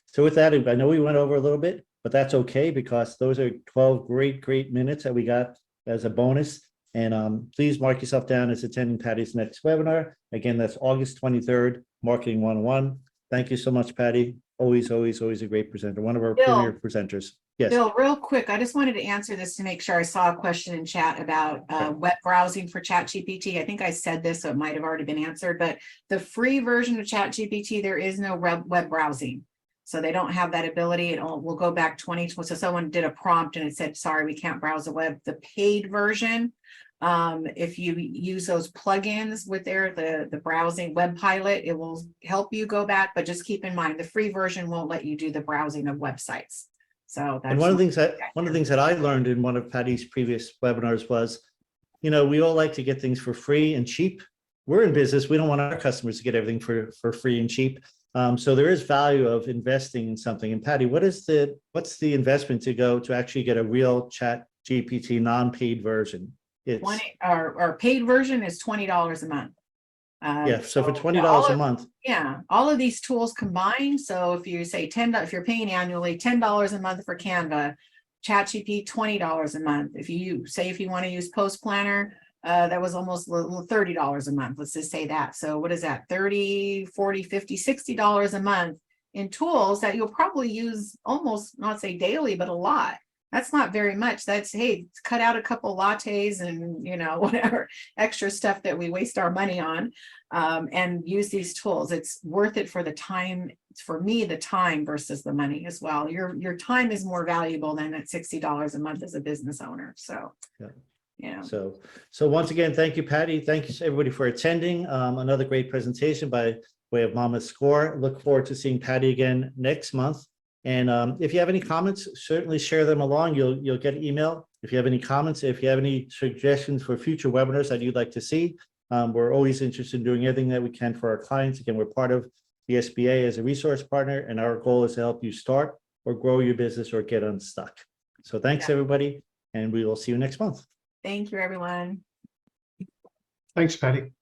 So with that, I know we went over a little bit, but that's okay because those are 12 great minutes that we got as a bonus. And please mark yourself down as attending Patty's next webinar. Again, that's August 23rd, Marketing 101. Thank you so much, Patty. Always, always, always a great presenter. One of our Bill. premier presenters. Yes. Bill, real quick, I just wanted to answer this to make sure. I saw a question in chat about web browsing for ChatGPT. I think I said this, so it might have already been answered, but the free version of ChatGPT, there is no web browsing. So they don't have that ability. We'll go back 20. So someone did a prompt and it said, sorry, we can't browse the web. The paid version, if you use those plugins with the browsing web pilot, it will help you go back, but just keep in mind the free version won't let you do the browsing of websites. So that's one of the things that I learned in one of Patty's previous webinars was, you know, we all like to get things for free and cheap. We're in business. We don't want our customers to get everything for free and cheap. So there is value of investing in something. And Patty, what's the investment to go to actually get a real ChatGPT non-paid version? Our paid version is $20 a month. Yeah, so for $20 a month. Yeah, all of these tools combined. So if you say if you're paying annually $10 a month for Canva, ChatGPT $20 a month. If you want to use Post Planner, that was almost $30 a month. Let's just say that. So what is that? $30, $40, $50, $60 a month in tools that you'll probably use almost, not say daily, but a lot. That's not very much. That's, hey, cut out a couple lattes and, you know, whatever extra stuff that we waste our money on, and use these tools. It's worth it for the time. For me, the time versus the money as well. Your time is more valuable than that $60 a month as a business owner. So, yeah. So once again, thank you, Patty. Thank you everybody for attending. Another great presentation by way of Mama's Score. Look forward to seeing Patty again next month. And if you have any comments, certainly share them along. You'll get an email. If you have any comments, if you have any suggestions for future webinars that you'd like to see, we're always interested in doing everything that we can for our clients. Again, we're part of the SBA as a resource partner, and our goal is to help you start or grow your business or get unstuck. So thanks, everybody, and we will see you next month. Thank you, everyone. Thanks, Patty.